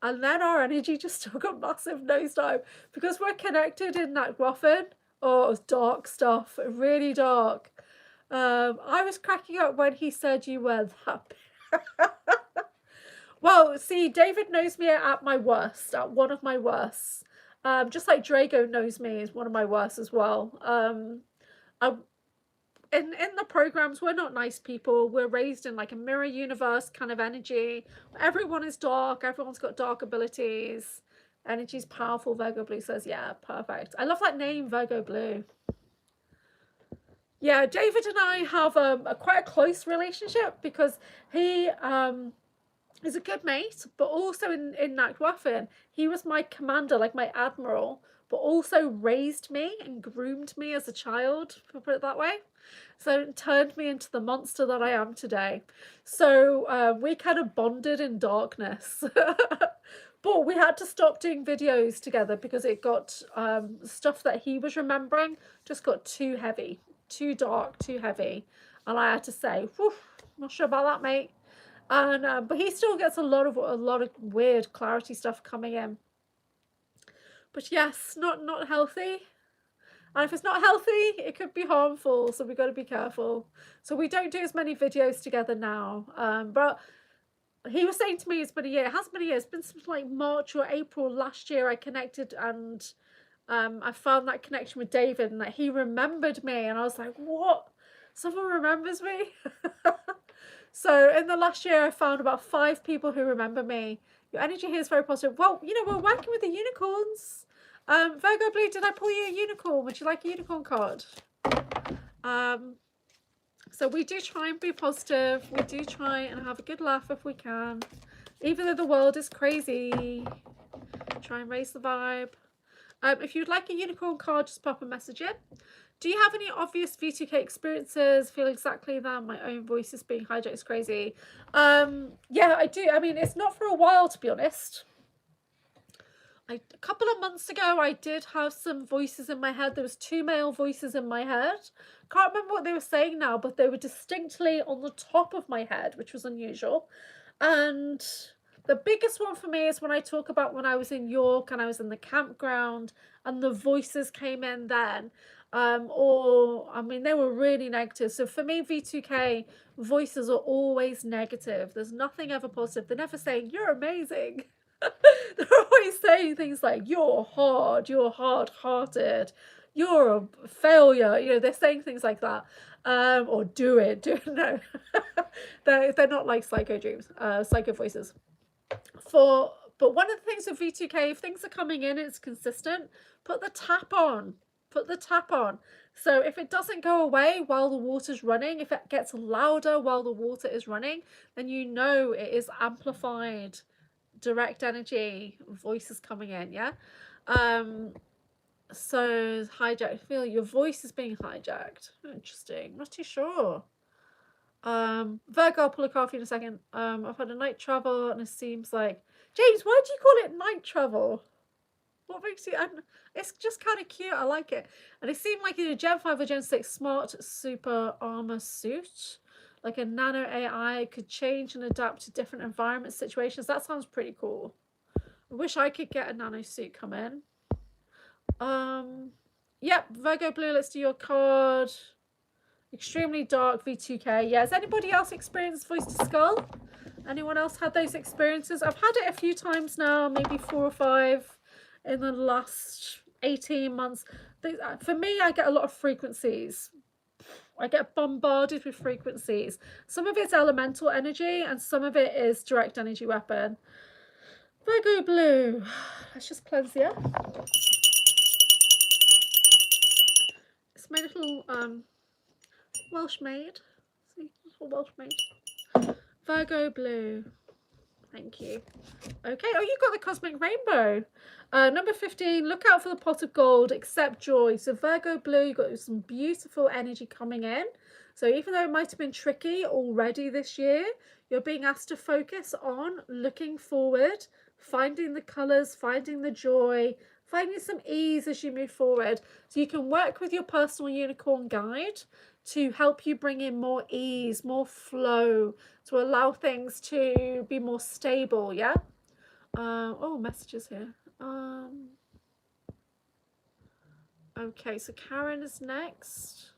And then our energy just took a massive nosedive because we're connected in that Groffin. Oh, it was dark stuff, really dark. I was cracking up when he said you were that. Well, see, David knows me at my worst, at one of my worsts. Just like Drago knows me as one of my worsts as well. In the programs, we're not nice people. We're raised in like a mirror universe kind of energy. Everyone is dark. Everyone's got dark abilities. Energy's powerful. Virgo Blue says, yeah, perfect. I love that name, Virgo Blue. Yeah, David and I have a quite a close relationship because he is a good mate, but also in Anchorhaven, he was my commander, like my admiral, but also raised me and groomed me as a child, if I put it that way. So it turned me into the monster that I am today. So we kind of bonded in darkness. But we had to stop doing videos together because it got stuff that he was remembering just got too heavy, too dark, too heavy. And I had to say, whew, not sure about that, mate. And but he still gets a lot of weird clarity stuff coming in. But yes, not healthy. And if it's not healthy, it could be harmful. So we've got to be careful. So we don't do as many videos together now. But he was saying to me it's been a year. It has been a year. It's been something like March or April last year I connected, and I found that connection with David, and that he remembered me, and I was like, what? Someone remembers me? So in the last year I found about 5 people who remember me. Your energy here is very positive. Well, you know, we're working with the unicorns. Virgo Blue, did I pull you a unicorn? Would you like a unicorn card? So we do try and be positive. We do try and have a good laugh if we can. Even though the world is crazy. Try and raise the vibe. If you'd like a unicorn card, just pop a message in. Do you have any obvious V2K experiences? Feel exactly that. My own voice is being hijacked. It's crazy. Yeah, I do. I mean, it's not for a while, to be honest. A couple of months ago, I did have some voices in my head. There was 2 male voices in my head. Can't remember what they were saying now, but they were distinctly on the top of my head, which was unusual. And the biggest one for me is when I talk about when I was in York and I was in the campground and the voices came in then. Or, I mean, they were really negative. So for me, V2K voices are always negative. There's nothing ever positive. They're never saying, you're amazing. They're always saying things like, you're hard, you're hard-hearted, you're a failure. You know, they're saying things like that. Or do it. No. They're not like psycho dreams, psycho voices. But one of the things with V2K, if things are coming in, it's consistent, put the tap on. Put the tap on. So if it doesn't go away while the water's running, if it gets louder while the water is running, then you know it is amplified direct energy, voices coming in, yeah? So hijacked, feel your voice is being hijacked. Interesting. Not too sure. Virgo, I'll pull a card for you in a second. I've had a night travel and it seems like, James, why do you call it night travel? What makes you, it's just kind of cute. I like it. And it seemed like in a Gen 5 or Gen 6 smart super armor suit, like a nano AI could change and adapt to different environment situations. That sounds pretty cool. I wish I could get a nano suit come in. Yep, Virgo Blue, let's do your card. Extremely dark V2K. Yeah, has anybody else experienced voice to skull? Anyone else had those experiences? I've had it a few times now, maybe 4 or 5 in the last 18 months. For me, I get a lot of frequencies. I get bombarded with frequencies. Some of it's elemental energy and some of it is direct energy weapon. Virgo Blue. Let's just cleanse the air. It's my little Welsh maid. See, little Welsh maid. Virgo Blue. Thank you. Okay. Oh, you got the cosmic rainbow. Number 15, look out for the pot of gold, accept joy. So Virgo Blue, you've got some beautiful energy coming in. So even though it might have been tricky already this year, you're being asked to focus on looking forward, finding the colours, finding the joy, finding some ease as you move forward. So you can work with your personal unicorn guide to help you bring in more ease, more flow, to allow things to be more stable, yeah? Oh, messages here. Okay, so Karen is next.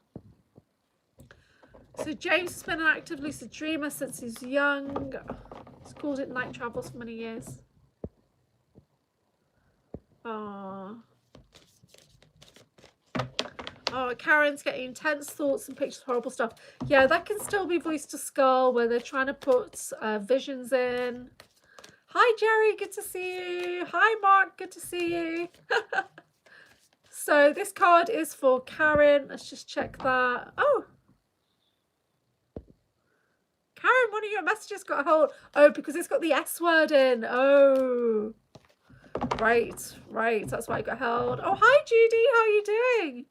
So James has been an active lucid dreamer since he's young. He's called it night travels for many years. Oh, Karen's getting intense thoughts and pictures of horrible stuff. Yeah, that can still be voice to skull where they're trying to put visions in. Hi, Jerry. Good to see you. Hi, Mark. Good to see you. So this card is for Karen. Let's just check that. Oh, Karen, one of your messages got a hold. Oh, because it's got the S word in. Oh, right. That's why it got held. Oh, hi, Judy. How are you doing?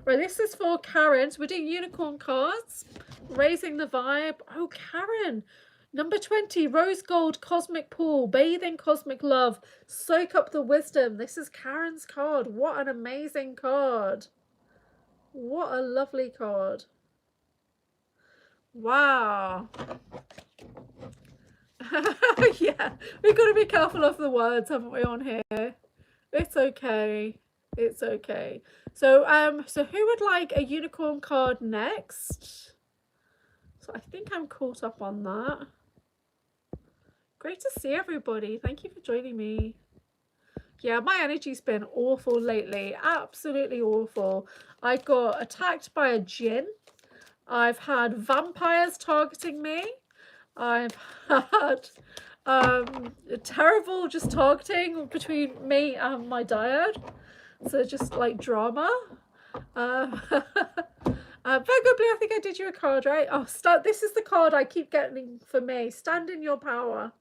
Right, this is for Karen. So we're doing unicorn cards, raising the vibe. Oh, Karen. Number 20, rose gold, cosmic pool, bathing cosmic love, soak up the wisdom. This is Karen's card. What an amazing card. What a lovely card. Wow. Yeah, we've got to be careful of the words, haven't we, on here? It's okay. It's okay. So who would like a unicorn card next? So I think I'm caught up on that. Great to see everybody. Thank you for joining me. Yeah, my energy's been awful lately. Absolutely awful. I got attacked by a djinn. I've had vampires targeting me. I've had terrible just targeting between me and my dyad. So just like drama. Virgo Blue, I think I did you a card, right? Oh, this is the card I keep getting for me. Stand in your power.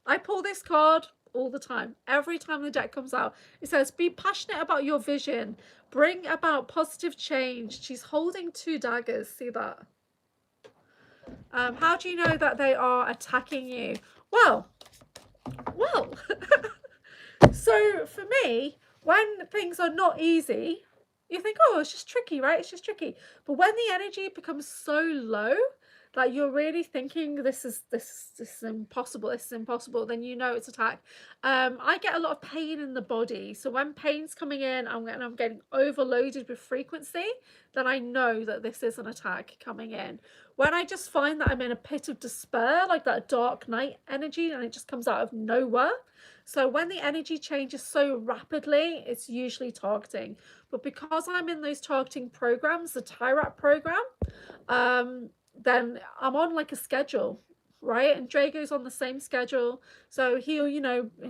I pull this card all the time. Every time the deck comes out, it says, be passionate about your vision. Bring about positive change. She's holding 2 daggers. See that? How do you know that they are attacking you? Well. So for me, when things are not easy, you think, oh, it's just tricky, right? It's just tricky. But when the energy becomes so low that you're really thinking this is impossible, then you know it's attack. I get a lot of pain in the body. So when pain's coming in and I'm getting overloaded with frequency, then I know that this is an attack coming in. When I just find that I'm in a pit of despair, like that dark night energy, and it just comes out of nowhere. So when the energy changes so rapidly, it's usually targeting. But because I'm in those targeting programs, the TIRAP program, then I'm on like a schedule, right? And Drago's on the same schedule. So he'll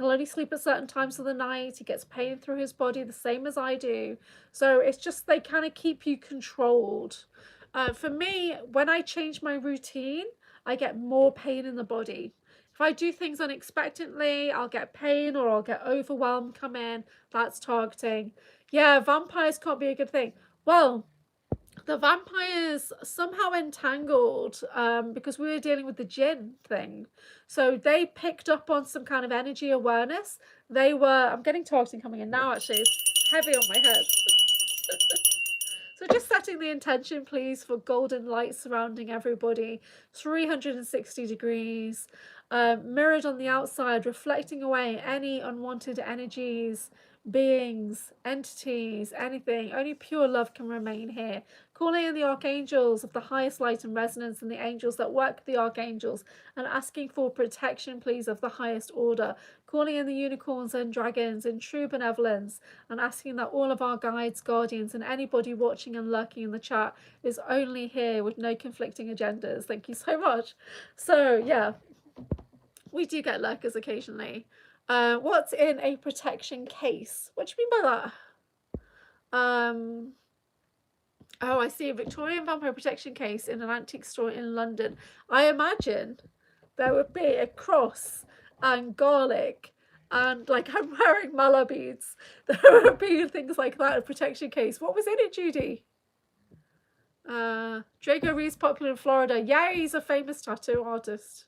only sleep at certain times of the night. He gets pain through his body the same as I do. So it's just, they kind of keep you controlled. For me, when I change my routine, I get more pain in the body. If I do things unexpectedly, I'll get pain or I'll get overwhelmed come in. That's targeting. Yeah, vampires can't be a good thing. Well, the vampires somehow entangled because we were dealing with the djinn thing. So they picked up on some kind of energy awareness. I'm getting targeting coming in now, actually. It's heavy on my head. So just setting the intention, please, for golden light surrounding everybody, 360 degrees, mirrored on the outside, reflecting away any unwanted energies, beings, entities, anything. Only pure love can remain here. Calling in the archangels of the highest light and resonance and the angels that work with the archangels and asking for protection, please, of the highest order. Calling in the unicorns and dragons in true benevolence and asking that all of our guides, guardians, and anybody watching and lurking in the chat is only here with no conflicting agendas. Thank you so much. So, yeah, we do get lurkers occasionally. What's in a protection case? What do you mean by that? Oh, I see a Victorian vampire protection case in an antique store in London. I imagine there would be a cross and garlic and like I'm wearing Milab beads. There would be things like that, a protection case. What was in it, Judy? Drago Reed's popular in Florida. Yeah, he's a famous tattoo artist.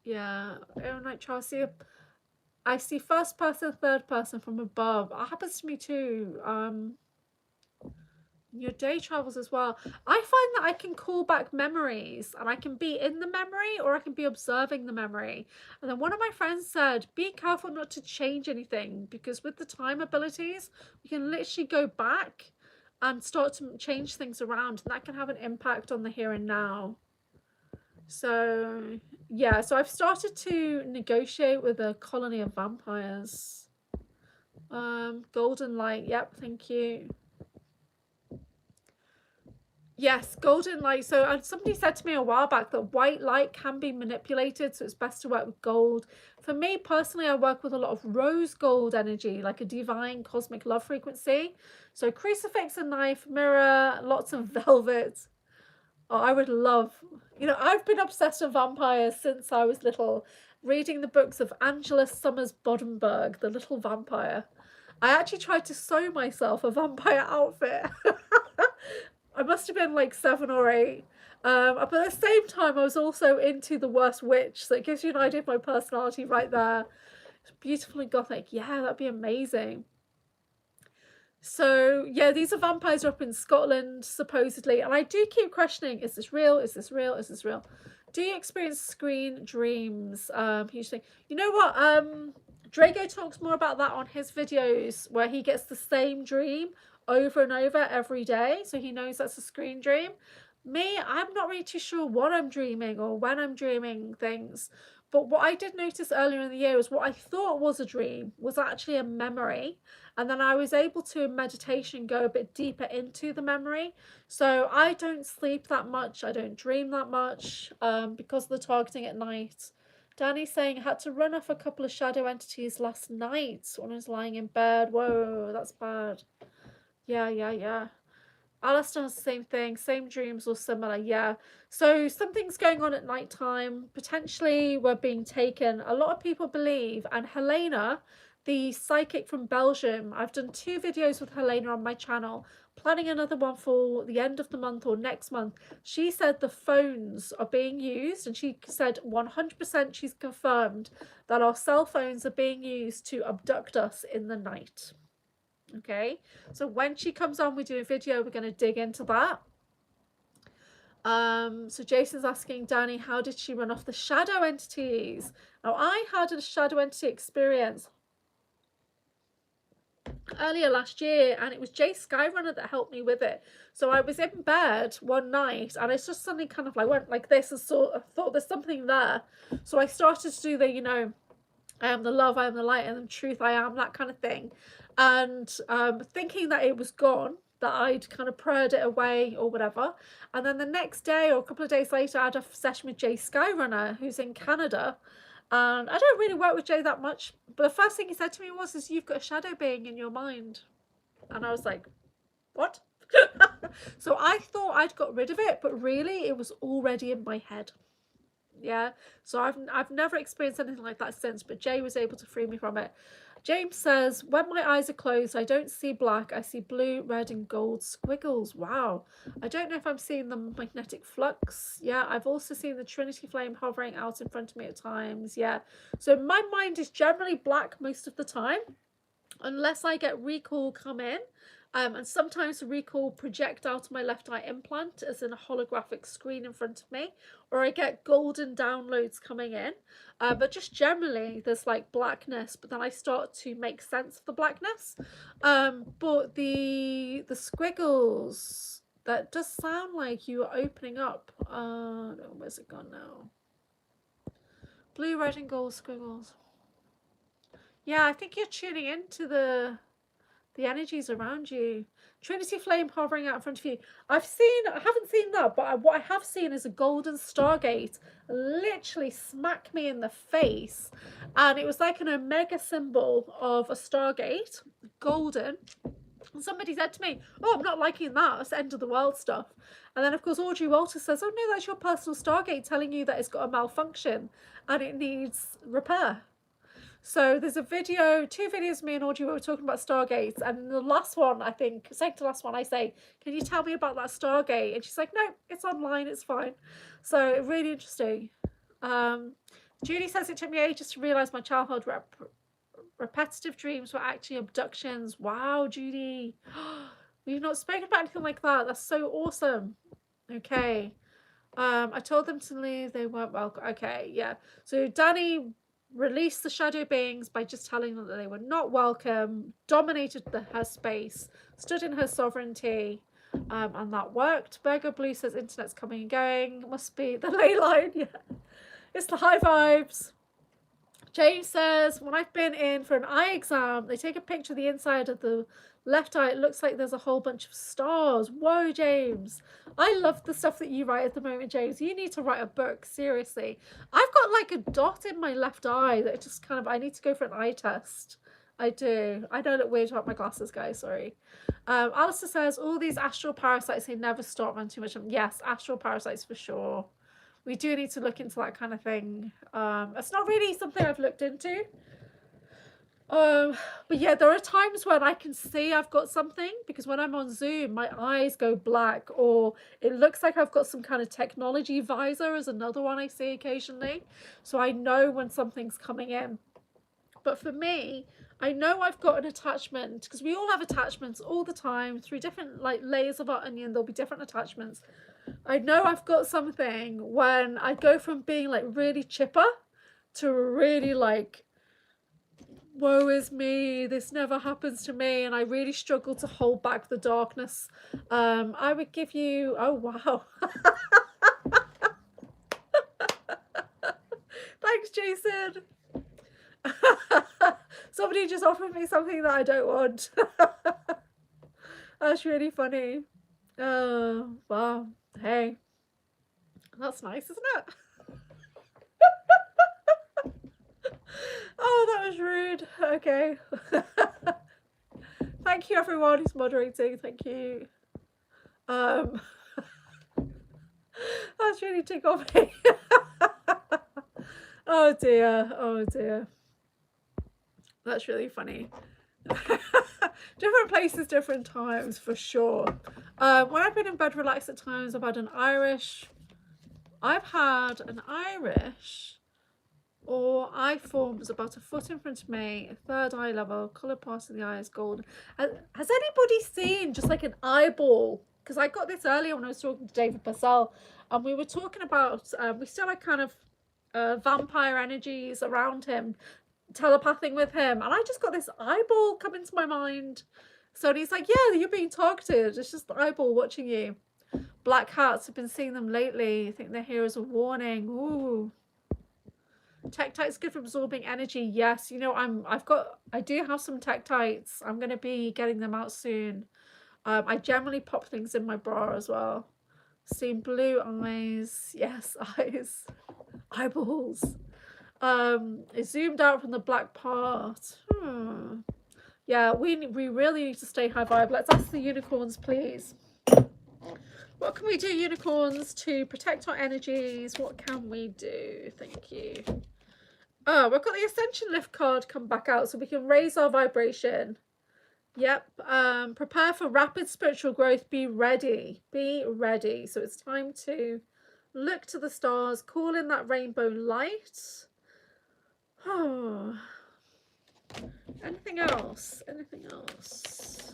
Yeah, oh, Night Charles. I see first person, third person from above. It happens to me too. Your day travels as well. I find that I can call back memories and I can be in the memory or I can be observing the memory. And then one of my friends said, be careful not to change anything because with the time abilities, we can literally go back and start to change things around and that can have an impact on the here and now. So yeah, so I've started to negotiate with a colony of vampires. Golden light, yep, thank you. Yes, golden light. So somebody said to me a while back that white light can be manipulated, so it's best to work with gold. For me personally, I work with a lot of rose gold energy, like a divine cosmic love frequency. So crucifix, a knife, mirror, lots of velvet. Oh, I would love, I've been obsessed with vampires since I was little, reading the books of Angela Summers Bodenberg, the little vampire. I actually tried to sew myself a vampire outfit. I must have been like 7 or 8. But at the same time, I was also into the worst witch. So it gives you an idea of my personality right there. It's beautiful and gothic. Yeah, that'd be amazing. So yeah, these are vampires up in Scotland, supposedly. And I do keep questioning, is this real? Is this real? Is this real? Do you experience screen dreams? Huge thing. You know what? Drago talks more about that on his videos, where he gets the same dream over and over every day, so he knows that's a screen dream. Me, I'm not really too sure what I'm dreaming or when I'm dreaming things. But what I did notice earlier in the year was what I thought was a dream was actually a memory. And then I was able to, in meditation, go a bit deeper into the memory. So I don't sleep that much. I don't dream that much because of the targeting at night. Danny's saying, I had to run off a couple of shadow entities last night when I was lying in bed. Whoa, that's bad. Yeah. Alistair has the same thing, same dreams or similar. Yeah. So something's going on at night time. Potentially we're being taken. A lot of people believe, and Helena, the psychic from Belgium, I've done 2 videos with Helena on my channel, planning another one for the end of the month or next month. She said the phones are being used, and she said 100% she's confirmed that our cell phones are being used to abduct us in the night. Okay, so when she comes on, we do a video, we're going to dig into that. So Jason's asking Danny, how did she run off the shadow entities? Now, I had a shadow entity experience earlier last year, and it was Jay Skyrunner that helped me with it. So I was in bed one night, and I just suddenly kind of like went like this and thought there's something there. So I started to do the, I am the love, I am the light, and the truth I am, that kind of thing. And thinking that it was gone, that I'd kind of prayed it away or whatever. And then the next day or a couple of days later, I had a session with Jay Skyrunner, who's in Canada. And I don't really work with Jay that much, but the first thing he said to me was, you've got a shadow being in your mind. And I was like, what? So I thought I'd got rid of it, but really it was already in my head. Yeah, so I've never experienced anything like that since, but Jay was able to free me from it. James says, when my eyes are closed, I don't see black, I see blue, red and gold squiggles. Wow. I don't know if I'm seeing the magnetic flux. Yeah, I've also seen the Trinity flame hovering out in front of me at times. Yeah, so my mind is generally black most of the time, unless I get recall come in. And sometimes the recall project out of my left eye implant as in a holographic screen in front of me, or I get golden downloads coming in. But just generally there's like blackness, but then I start to make sense of the blackness. But the squiggles, that does sound like you are opening up. No, where's it gone now? Blue, red and gold squiggles. Yeah, I think you're tuning into the energies around you. Trinity flame hovering out in front of you. I haven't seen that, but what I have seen is a golden stargate literally smack me in the face. And it was like an omega symbol of a stargate, golden. And somebody said to me, oh, I'm not liking that, it's end of the world stuff. And then of course Audrey Walter says, oh no, that's your personal stargate telling you that it's got a malfunction and it needs repair. So there's a video, 2 videos me and Audrey were talking about stargates, and the last one, I think, second to last one, I say, can you tell me about that stargate? And she's like, no, it's online, it's fine. So really interesting. Judy says, it took me ages to realise my childhood repetitive dreams were actually abductions. Wow, Judy. We've not spoken about anything like that. That's so awesome. Okay. I told them to leave, they weren't welcome. Okay, yeah. So Danny released the shadow beings by just telling them that they were not welcome, dominated her space, stood in her sovereignty, and that worked. Burger Blue says internet's coming and going. Must be the ley line. Yeah, it's the high vibes. James says, when I've been in for an eye exam, they take a picture of the inside of the left eye. It looks like there's a whole bunch of stars. Whoa, James. I love the stuff that you write at the moment, James. You need to write a book, seriously. I've got like a dot in my left eye that just kind of, I need to go for an eye test. I do. I don't look weird about my glasses, guys. Sorry. Alistair says, all these astral parasites, they never stop, man, too much. Yes, astral parasites for sure. We do need to look into that kind of thing. It's not really something I've looked into. But yeah, there are times when I can see I've got something, because when I'm on Zoom, my eyes go black, or it looks like I've got some kind of technology visor is another one I see occasionally. So I know when something's coming in. But for me, I know I've got an attachment, because we all have attachments all the time through different like layers of our onion. There'll be different attachments. I know I've got something when I go from being like really chipper to really like, woe is me, this never happens to me, and I really struggle to hold back the darkness. I would give you, oh wow. Thanks, Jason. Somebody just offered me something that I don't want. That's really funny. Oh, wow. Hey, that's nice, isn't it? Oh, that was rude. Okay. Thank you, everyone who's moderating. Thank you. That's really tickled me. Oh dear. Oh dear. That's really funny. Different places, different times, for sure. When I've been in bed relaxed at times, I've had an Irish or eye forms about a foot in front of me, third eye level, coloured part of the eye is gold. Has anybody seen just like an eyeball? Because I got this earlier when I was talking to David Purcell, and we were talking about, we still had kind of vampire energies around him, telepathing with him, and I just got this eyeball come into my mind. So he's like, yeah, you're being targeted. It's just the eyeball watching you. Black hats, have been seeing them lately. I think they're here as a warning. Ooh. Tektite's good for absorbing energy. Yes, you know, I do have some tektites. I'm going to be getting them out soon. I generally pop things in my bra as well. Seeing blue eyes. Yes, eyes. Eyeballs. It zoomed out from the black part. Yeah, we really need to stay high vibe. Let's ask the unicorns, please. What can we do, unicorns, to protect our energies? What can we do? Thank you. Oh, we've got the Ascension lift card come back out, so we can raise our vibration. Yep. Prepare for rapid spiritual growth. Be ready. Be ready. So it's time to look to the stars, call in that rainbow light. Oh. Anything else? Anything else?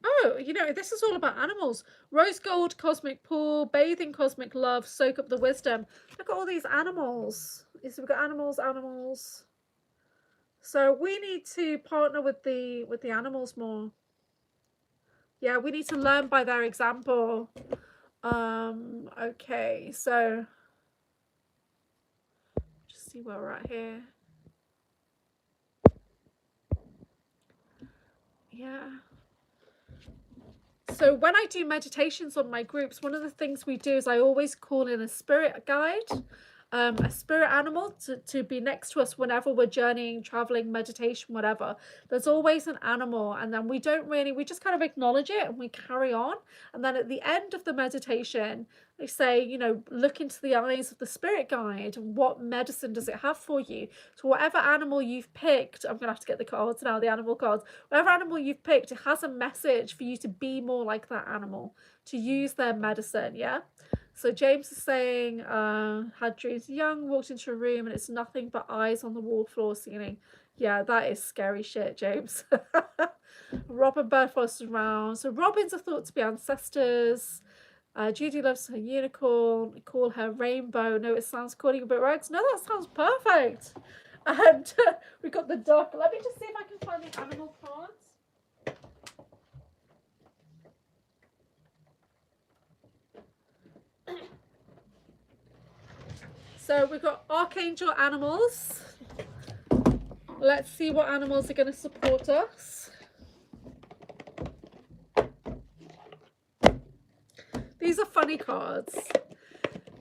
Oh, you know, this is all about animals. Rose gold, cosmic pool, bathing cosmic love, soak up the wisdom. Look at all these animals. So we've got animals. So we need to partner with the animals more. Yeah, we need to learn by their example. Okay, so just see where we're at here. Yeah. So when I do meditations on my groups, one of the things we do is I always call in a spirit guide, a spirit animal to be next to us whenever we're journeying, traveling, meditation, whatever. There's always an animal, and then we just kind of acknowledge it and we carry on. And then at the end of the meditation, they say, you know, look into the eyes of the spirit guide. What medicine does it have for you? So whatever animal you've picked, I'm gonna have to get the cards now, the animal cards. Whatever animal you've picked, it has a message for you to be more like that animal, to use their medicine. Yeah. So James is saying, had dreams young, walked into a room and it's nothing but eyes on the wall, floor, ceiling. Yeah, that is scary shit, James. Robin Birdfoss is around. So robins are thought to be ancestors. Judy loves her unicorn. Call her rainbow. No, it sounds corny, but right? No, that sounds perfect. And we got the duck. Let me just see if I can find the animal cards. So we've got archangel animals. Let's see what animals are going to support us. These are funny cards.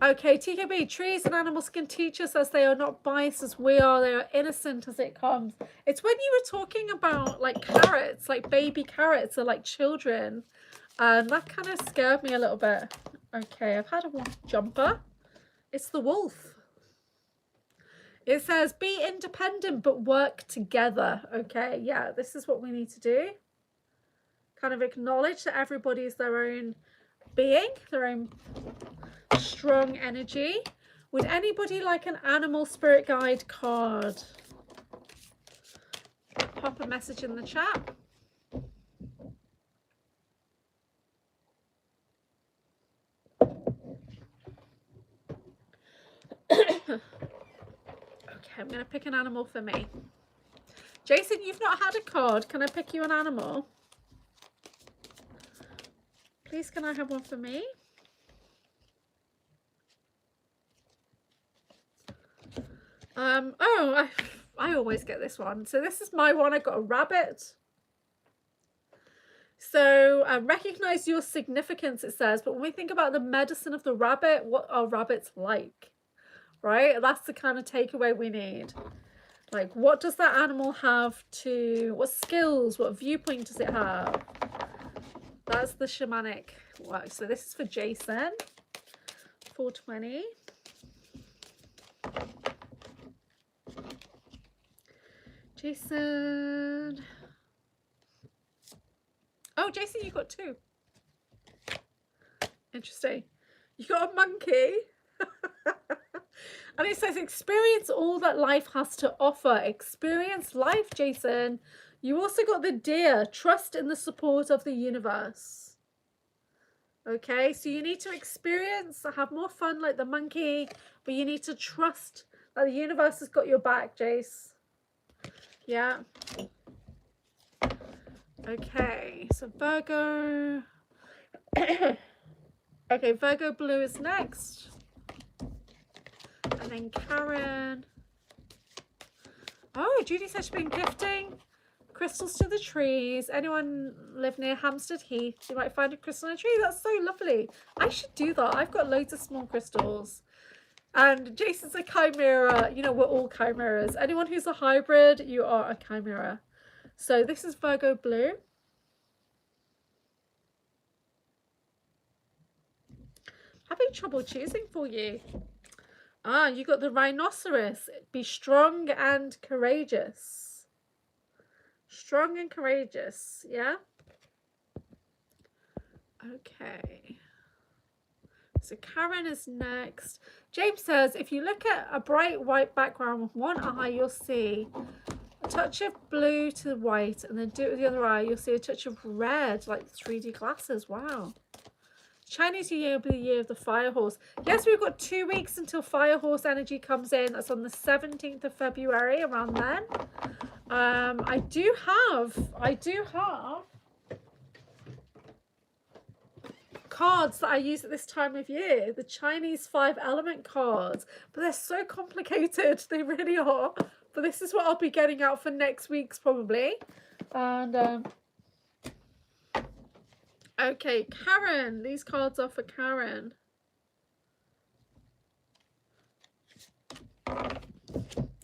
Okay, TKB, trees and animals can teach us as they are not biased as we are. They are innocent as it comes. It's when you were talking about like carrots, like baby carrots are like children. And that kind of scared me a little bit. Okay, I've had a jumper. It's the wolf. It says, be independent but work together. Okay, yeah, this is what we need to do. Kind of acknowledge that everybody is their own being, their own strong energy. Would anybody like an animal spirit guide card? Pop a message in the chat. Okay, I'm going to pick an animal for me. Jason, you've not had a card. Can I pick you an animal? Please, can I have one for me? Oh, I always get this one. So this is my one. I got a rabbit. So recognize your significance, it says. But when we think about the medicine of the rabbit, what are rabbits like? Right? That's the kind of takeaway we need. Like, what does that animal have to, what skills, what viewpoint does it have? That's the shamanic work. So this is for Jason. 420. Jason. Oh, Jason, you got two. Interesting. You got a monkey. And it says, experience all that life has to offer. Experience life, Jason. You also got the deer. Trust in the support of the universe. Okay, so you need to experience, have more fun like the monkey, but you need to trust that the universe has got your back, Jace. Yeah. Okay, so Virgo. Okay, Virgo blue is next. And then Karen. Oh, Judy said she's been gifting crystals to the trees. Anyone live near Hampstead Heath, you might find a crystal in a tree. That's so lovely. I should do that. I've got loads of small crystals. And Jason's a chimera. You know, we're all chimeras. Anyone who's a hybrid, you are a chimera. So this is Virgo blue. Having trouble choosing for you. Ah, you got the rhinoceros. Be strong and courageous. Strong and courageous, yeah? Okay. So Karen is next. James says, if you look at a bright white background with one eye, you'll see a touch of blue to the white, and then do it with the other eye, you'll see a touch of red, like 3D glasses. Wow. Chinese New Year will be the year of the fire horse. Yes, we've got 2 weeks until fire horse energy comes in. That's on the 17th of February, around then. I do have cards that I use at this time of year, the Chinese 5 element cards, but they're so complicated. They really are. But this is what I'll be getting out for next week's probably. And okay, Karen. These cards are for Karen.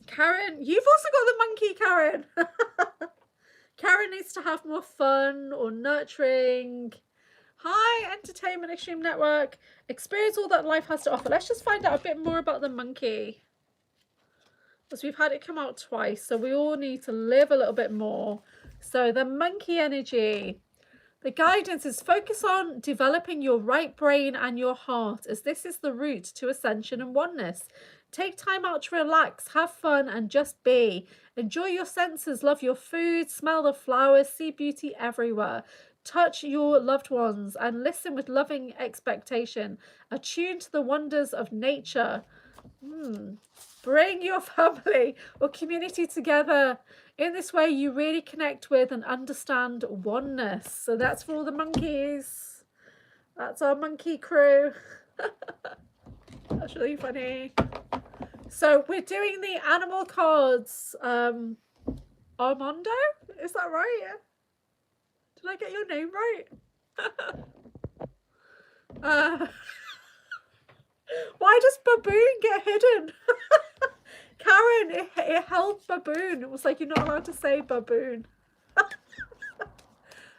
Karen, you've also got the monkey, Karen. Karen needs to have more fun or nurturing. Hi, Entertainment Extreme Network. Experience all that life has to offer. Let's just find out a bit more about the monkey. Because we've had it come out twice, so we all need to live a little bit more. So the monkey energy. The guidance is focus on developing your right brain and your heart, as this is the route to ascension and oneness. Take time out to relax, have fun, and just be. Enjoy your senses, love your food, smell the flowers, see beauty everywhere. Touch your loved ones and listen with loving expectation. Attune to the wonders of nature. Bring your family or community together. In this way, you really connect with and understand oneness. So that's for all the monkeys. That's our monkey crew. That's really funny. So we're doing the animal cards. Armando? Is that right? Did I get your name right? Why does baboon get hidden? Karen, it held baboon. It was like, you're not allowed to say baboon.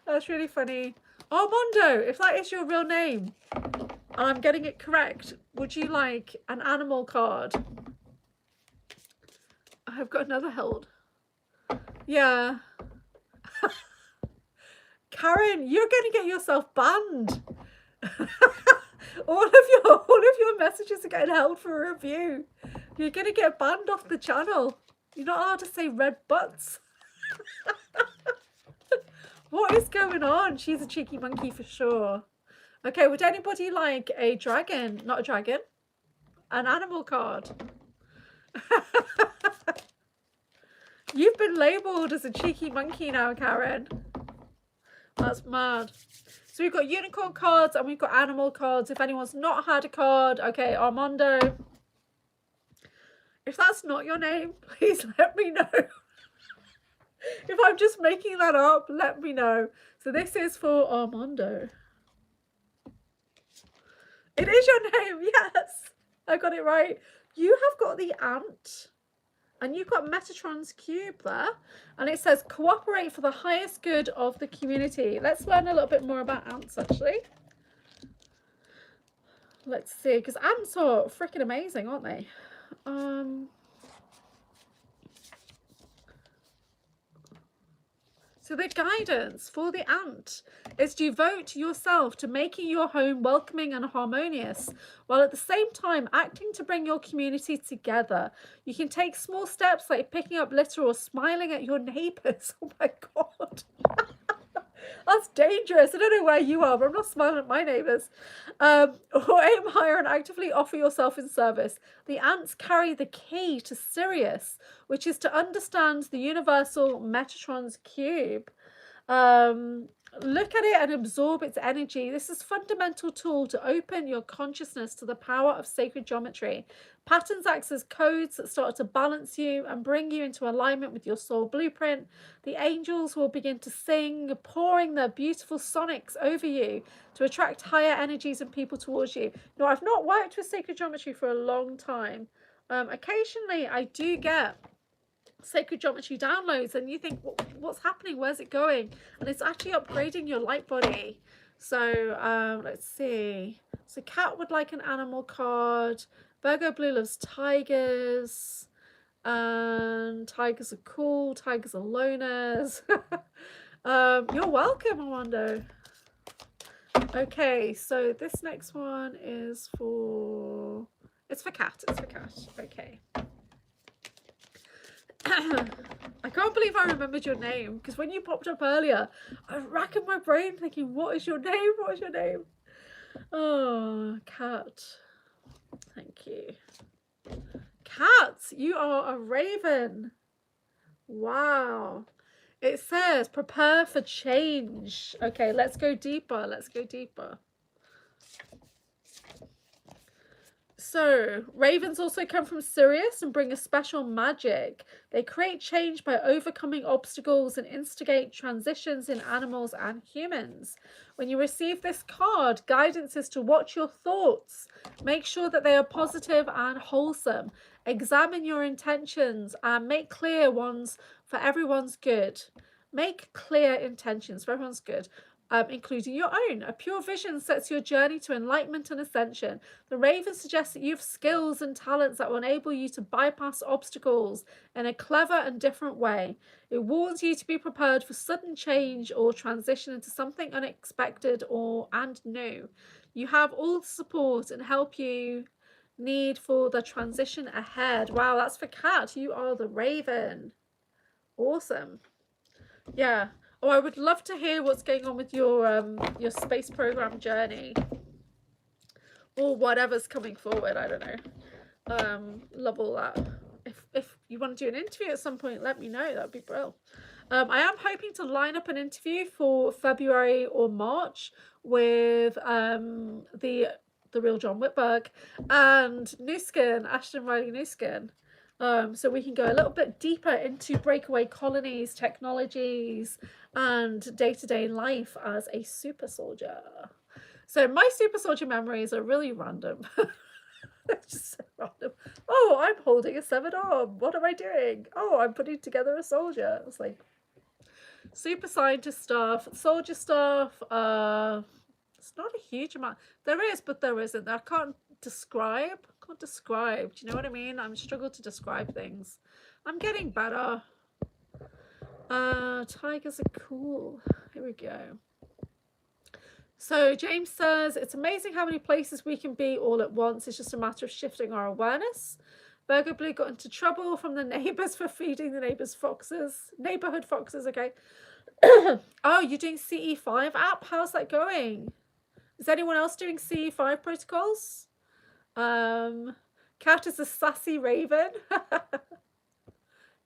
That's really funny. Armando, if that is your real name, and I'm getting it correct, would you like an animal card? I've got another held. Yeah. Karen, you're going to get yourself banned. all of your messages are getting held for a review. You're going to get banned off the channel. You're not allowed to say red butts. What is going on? She's a cheeky monkey for sure. Okay, would anybody like a dragon? Not a dragon. An animal card. You've been labelled as a cheeky monkey now, Karen. That's mad. So we've got unicorn cards and we've got animal cards. If anyone's not had a card, okay, Armando. If that's not your name, please let me know. If I'm just making that up, let me know. So this is for Armando. It is your name, yes. I got it right. You have got the ant. And you've got Metatron's cube there. And it says, cooperate for the highest good of the community. Let's learn a little bit more about ants, actually. Let's see, because ants are freaking amazing, aren't they? So the guidance for the ant is to devote yourself to making your home welcoming and harmonious, while at the same time acting to bring your community together. You can take small steps like picking up litter or smiling at your neighbours. Oh my God. That's dangerous. I don't know where you are, but I'm not smiling at my neighbours. Or aim higher and actively offer yourself in service. The ants carry the key to Sirius, which is to understand the universal Metatron's cube. Look at it and absorb its energy. This is a fundamental tool to open your consciousness to the power of sacred geometry. Patterns act as codes that start to balance you and bring you into alignment with your soul blueprint. The angels will begin to sing, pouring their beautiful sonics over you to attract higher energies and people towards you. Now, I've not worked with sacred geometry for a long time. Occasionally, I do get sacred geometry downloads and you think, what's happening, where's it going? And it's actually upgrading your light body. So let's see. So Kat would like an animal card. Virgo Blue loves tigers, and tigers are cool. Tigers are loners. You're welcome, Armando. Okay, so this next one is for, it's for Kat. It's for Kat. Okay. I can't believe I remembered your name, because when you popped up earlier, I was racking my brain thinking, what is your name? What is your name? Oh, Kat. Thank you. Kat, you are a raven. Wow. It says, prepare for change. Okay, let's go deeper. Let's go deeper. So, ravens also come from Sirius and bring a special magic. They create change by overcoming obstacles and instigate transitions in animals and humans. When you receive this card, guidance is to watch your thoughts. Make sure that they are positive and wholesome. Examine your intentions and make clear ones for everyone's good. Make clear intentions for everyone's good. Including your own. A pure vision sets your journey to enlightenment and ascension. The raven suggests that you have skills and talents that will enable you to bypass obstacles in a clever and different way. It warns you to be prepared for sudden change or transition into something unexpected and new. You have all the support and help you need for the transition ahead. Wow, that's for Kat. You are the raven. Awesome. Yeah. Oh, I would love to hear what's going on with your space program journey, or whatever's coming forward. I don't know. Love all that. If you want to do an interview at some point, let me know. That'd be brilliant. I am hoping to line up an interview for February or March with the the real John Whitberg, and New Skin, Ashton Riley New Skin. So we can go a little bit deeper into breakaway colonies, technologies, and day-to-day life as a super soldier. So my super soldier memories are really random. It's just so random. Oh, I'm holding a severed arm. What am I doing? Oh, I'm putting together a soldier. It's like super scientist stuff, soldier stuff. It's not a huge amount. There is, but there isn't. I can't describe. Do you know what I mean? I'm struggle to describe things. I'm getting better. Tigers are cool. Here we go. So James says, it's amazing how many places we can be all at once. It's just a matter of shifting our awareness. Virgo Blue got into trouble from the neighbours for feeding the neighbours' foxes. Neighbourhood foxes, okay. Oh, you're doing CE5 app? How's that going? Is anyone else doing CE5 protocols? Cat is a sassy raven.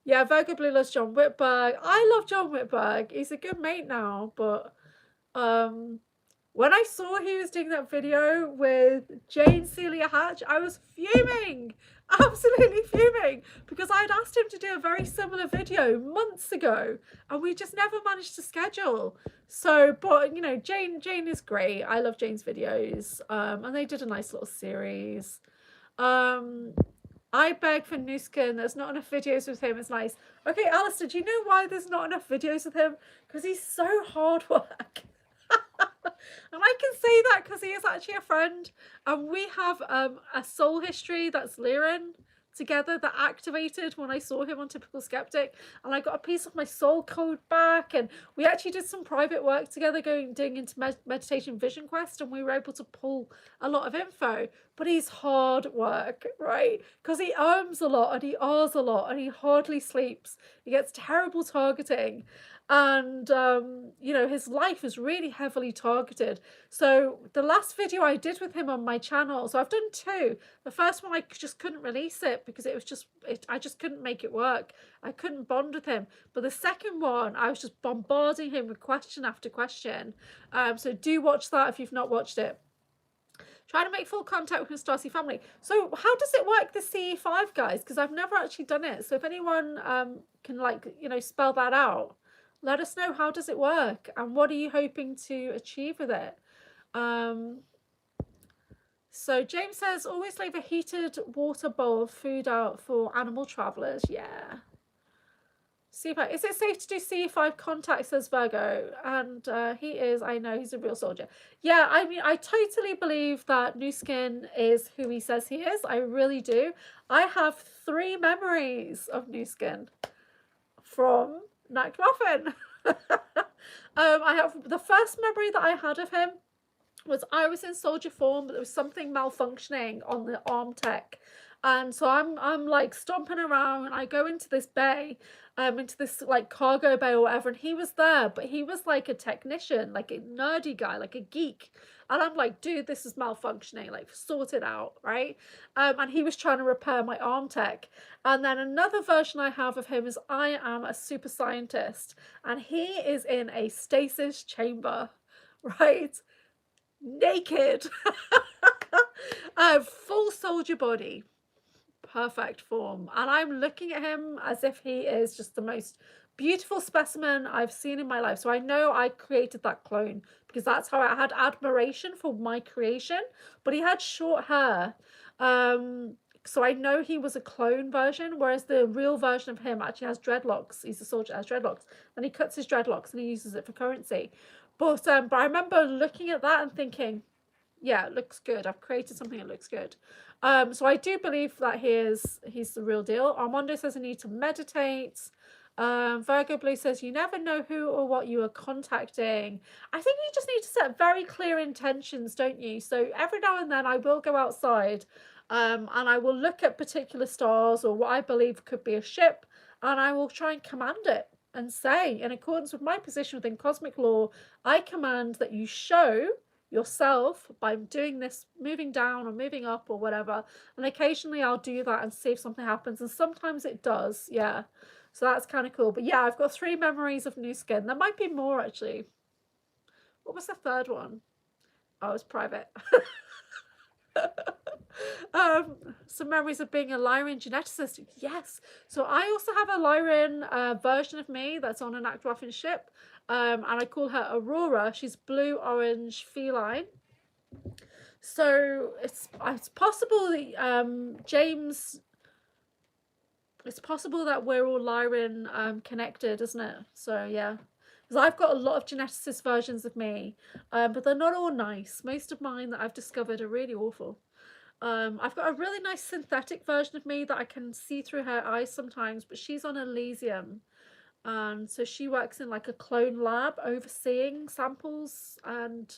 Yeah, Virgo Blue loves John Whitberg. I love John Whitberg. He's a good mate now, but when I saw he was doing that video with Jane Celia Hatch, I was fuming, absolutely fuming, because I'd asked him to do a very similar video months ago, and we just never managed to schedule. So, but you know, Jane is great. I love Jane's videos, and they did a nice little series. I beg for Nuskin. There's not enough videos with him. It's nice. Okay, Alistair, do you know why there's not enough videos with him? Because he's so hard work. And I can say that because he is actually a friend, and we have a soul history that's Lyran together that activated when I saw him on Typical Skeptic, and I got a piece of my soul code back, and we actually did some private work together doing into meditation vision quest, and we were able to pull a lot of info. But he's hard work, right? Because he ums a lot and he ahs a lot and he hardly sleeps. He gets terrible targeting. And you know, his life is really heavily targeted. So the last video I did with him on my channel, so I've done two. The first one I just couldn't release it because it was just I just couldn't make it work. I couldn't bond with him. But the second one, I was just bombarding him with question after question. So do watch that if you've not watched it. Trying to make full contact with his Starcy family. So how does it work, the CE5, guys? Because I've never actually done it. So if anyone can, like, you know, spell that out, let us know. How does it work? And what are you hoping to achieve with it? So James says, always leave a heated water bowl of food out for animal travellers. Yeah. C5. Is it safe to do CE5 contact, says Virgo? And he is, I know, he's a real soldier. Yeah, I mean, I totally believe that Nuskin is who he says he is. I really do. I have 3 memories of Nuskin from Muffin. I have the first memory that I had of him was I was in soldier form, but there was something malfunctioning on the arm tech. And so I'm like stomping around, and I go into this bay, into this like cargo bay or whatever, and he was there, but he was like a technician, like a nerdy guy, like a geek. And I'm like, dude, this is malfunctioning, like sort it out, right? And he was trying to repair my arm tech. And then another version I have of him is I am a super scientist, and he is in a stasis chamber, right? Naked. Full soldier body, perfect form, and I'm looking at him as if he is just the most beautiful specimen I've seen in my life. So I know I created that clone because that's how I had admiration for my creation. But he had short hair, so I know he was a clone version, whereas the real version of him actually has dreadlocks. He's a soldier that has dreadlocks, and he cuts his dreadlocks and he uses it for currency. But I remember looking at that and thinking, yeah, it looks good. I've created something that looks good. So I do believe that he's the real deal. Armando says I need to meditate. Virgo Blue says you never know who or what you are contacting. I think you just need to set very clear intentions, don't you? So every now and then I will go outside, and I will look at particular stars or what I believe could be a ship, and I will try and command it and say, in accordance with my position within cosmic law, I command that you show yourself by doing this, moving down or moving up or whatever. And occasionally I'll do that and see if something happens, and sometimes it does. Yeah, so that's kind of cool. But yeah, I've got 3 memories of Nuskin. There might be more actually. What was the third one? Oh, it was private. Some memories of being a Lyran geneticist. Yes. So I also have a Lyran version of me that's on an Anchorhaven ship. And I call her Aurora. She's blue-orange feline. So it's possible that James, it's possible that we're all Lyran connected, isn't it? So yeah. Because I've got a lot of geneticist versions of me, but they're not all nice. Most of mine that I've discovered are really awful. I've got a really nice synthetic version of me that I can see through her eyes sometimes, but she's on Elysium. And so she works in like a clone lab overseeing samples, and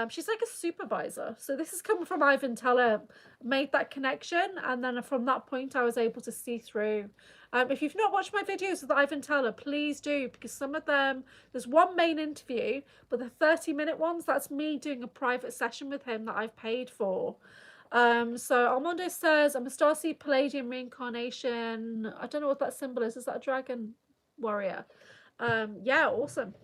she's like a supervisor. So this is coming from Ivan Teller, made that connection, and then from that point I was able to see through. If you've not watched my videos with Ivan Teller, please do, because some of them, there's one main interview, but the 30-minute ones, that's me doing a private session with him that I've paid for. So Armando says, I'm a starseed Palladium reincarnation. I don't know what that symbol is. Is that a dragon warrior? Yeah, awesome.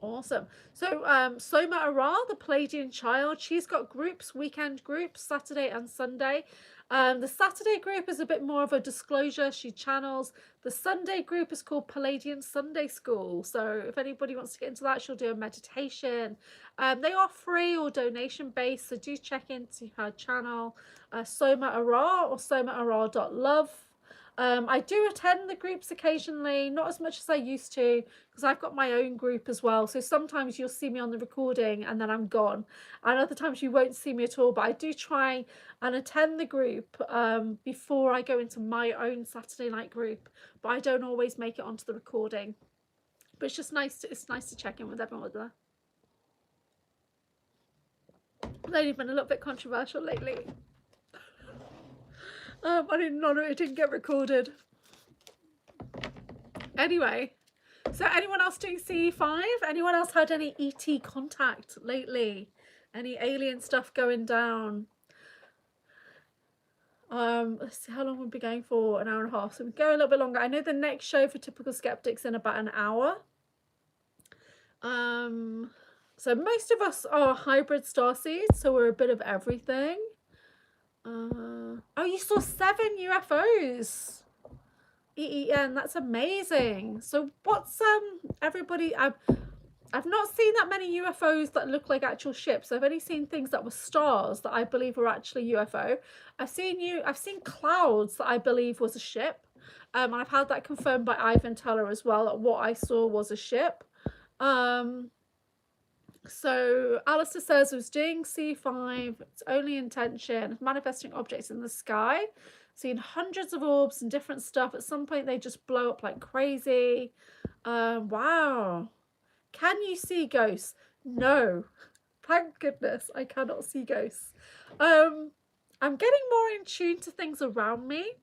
Awesome. So Soma Ara, the Palladian child, she's got groups, weekend groups, Saturday and Sunday. The Saturday group is a bit more of a disclosure. She channels. The Sunday group is called Palladian Sunday School. So if anybody wants to get into that, she'll do a meditation. They are free or donation based, so do check into her channel, Soma Ara or somaara.love. I do attend the groups occasionally, not as much as I used to, because I've got my own group as well. So sometimes you'll see me on the recording and then I'm gone. And other times you won't see me at all. But I do try and attend the group before I go into my own Saturday night group. But I don't always make it onto the recording. But it's just nice to check in with everyone there. They've been a little bit controversial lately. I didn't know it didn't get recorded. Anyway, so anyone else doing CE5? Anyone else had any ET contact lately? Any alien stuff going down? Let's see how long we'll be going for. An hour and a half. So we go a little bit longer. I know the next show for Typical Skeptics in about an hour. So most of us are hybrid starseeds, so we're a bit of everything. Oh, you saw 7 UFOs. EEN, that's amazing. So what's everybody, I've not seen that many UFOs that look like actual ships. I've only seen things that were stars that I believe were actually UFO. I've seen clouds that I believe was a ship. And I've had that confirmed by Ivan Teller as well, that what I saw was a ship. So Alistair says, I was doing C5, its only intention, manifesting objects in the sky, seeing hundreds of orbs and different stuff. At some point they just blow up like crazy. Wow. Can you see ghosts? No. Thank goodness I cannot see ghosts. I'm getting more in tune to things around me,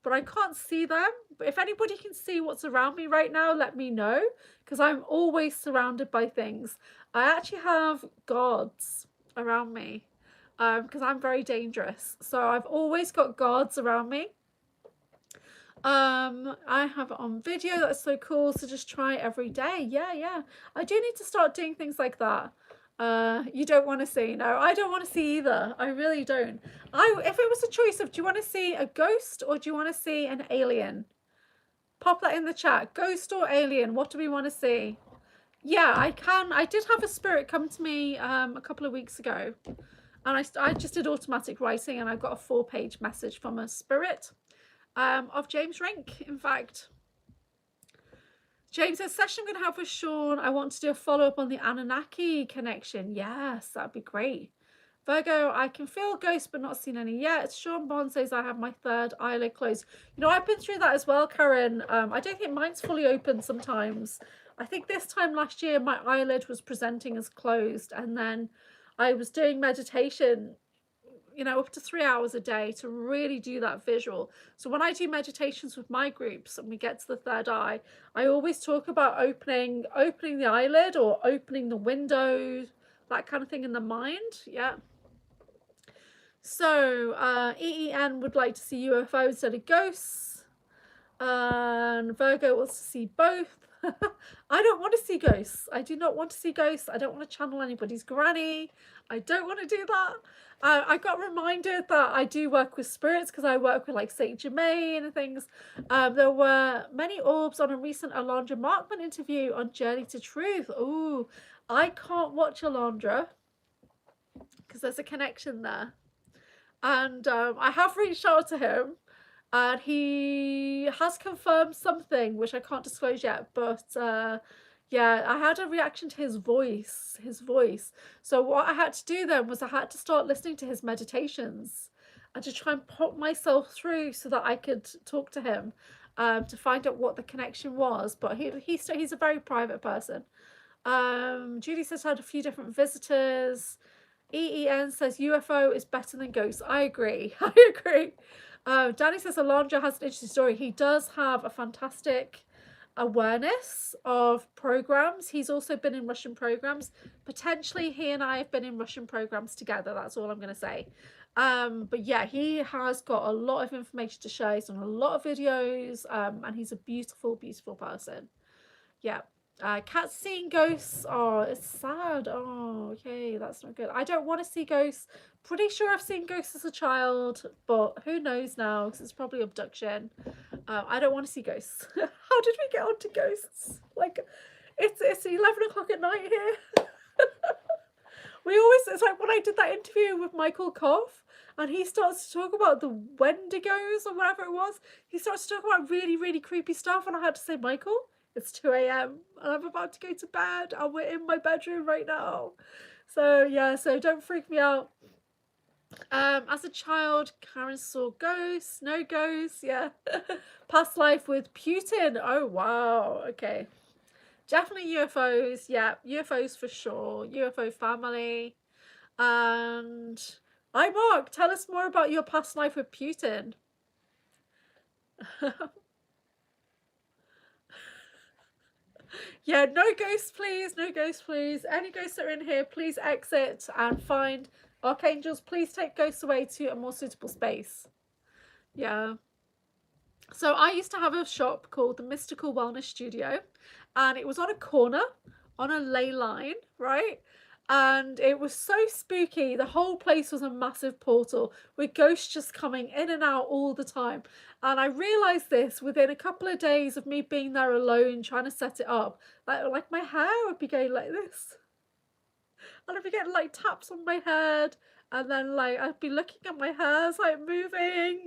but I can't see them. But if anybody can see what's around me right now, let me know, because I'm always surrounded by things. I actually have guards around me because I'm very dangerous. So I've always got guards around me. I have it on video. That's so cool. So just try it every day. Yeah. I do need to start doing things like that. You don't want to see? No, I don't want to see either. I really don't. If it was a choice of, do you want to see a ghost or do you want to see an alien? Pop that in the chat. Ghost or alien? What do we want to see? Yeah, I can. I did have a spirit come to me a couple of weeks ago, and I just did automatic writing, and I got a 4-page message from a spirit of James Rink, in fact. James says, session I'm going to have with Sean. I want to do a follow-up on the Anunnaki connection. Yes, that'd be great. Virgo, I can feel ghosts but not seen any yet. Sean Bond says I have my 3rd eyelid closed. You know, I've been through that as well, Karen. I don't think mine's fully open sometimes. I think this time last year my eyelid was presenting as closed, and then I was doing meditation, you know, up to 3 hours a day to really do that visual. So when I do meditations with my groups and we get to the 3rd eye, I always talk about opening the eyelid or opening the window, that kind of thing in the mind. Yeah. So EEN would like to see UFOs instead of ghosts. And Virgo wants to see both. I don't want to see ghosts. I do not want to see ghosts. I don't want to channel anybody's granny. I don't want to do that. I got reminded that I do work with spirits because I work with like Saint Germain and things. There were many orbs on a recent Alondra Markman interview on Journey to Truth. Ooh, I can't watch Alondra because there's a connection there. And I have reached out to him, and he has confirmed something which I can't disclose yet, but yeah, I had a reaction to his voice. So what I had to do then was I had to start listening to his meditations and to try and put myself through so that I could talk to him, to find out what the connection was. But he's a very private person. Judy says I had a few different visitors. EEN says UFO is better than ghosts. I agree. I agree. Danny says Alondra has an interesting story. He does have a fantastic awareness of programs. He's also been in Russian programs. Potentially he and I have been in Russian programs together. That's all I'm going to say. But yeah, he has got a lot of information to share. He's done a lot of videos, and he's a beautiful, beautiful person. Yeah. Cats seeing ghosts. Oh, it's sad. Oh, okay, that's not good. I don't want to see ghosts. Pretty sure I've seen ghosts as a child, but who knows now, because it's probably abduction. I don't want to see ghosts. How did we get onto ghosts? Like, it's 11 o'clock at night here. It's like when I did that interview with Michael Koff, and he starts to talk about the Wendigos or whatever it was. He starts to talk about really, really creepy stuff, and I had to say, Michael, it's 2 a.m. and I'm about to go to bed, and we're in my bedroom right now. So yeah, so don't freak me out. As a child, Karen saw ghosts, no ghosts, yeah. Past life with Putin. Oh wow, okay. Definitely UFOs, yeah, UFOs for sure. UFO family. And hi Mark, tell us more about your past life with Putin. Yeah, no ghosts please, no ghosts please. Any ghosts that are in here, please exit and find archangels. Please take ghosts away to a more suitable space. Yeah. So I used to have a shop called the Mystical Wellness Studio, and it was on a corner on a ley line, right? And it was so spooky. The whole place was a massive portal with ghosts just coming in and out all the time. And I realized this within a couple of days of me being there alone trying to set it up. Like my hair would be going like this, and I'd be getting like taps on my head, and then like I'd be looking at my hairs like moving,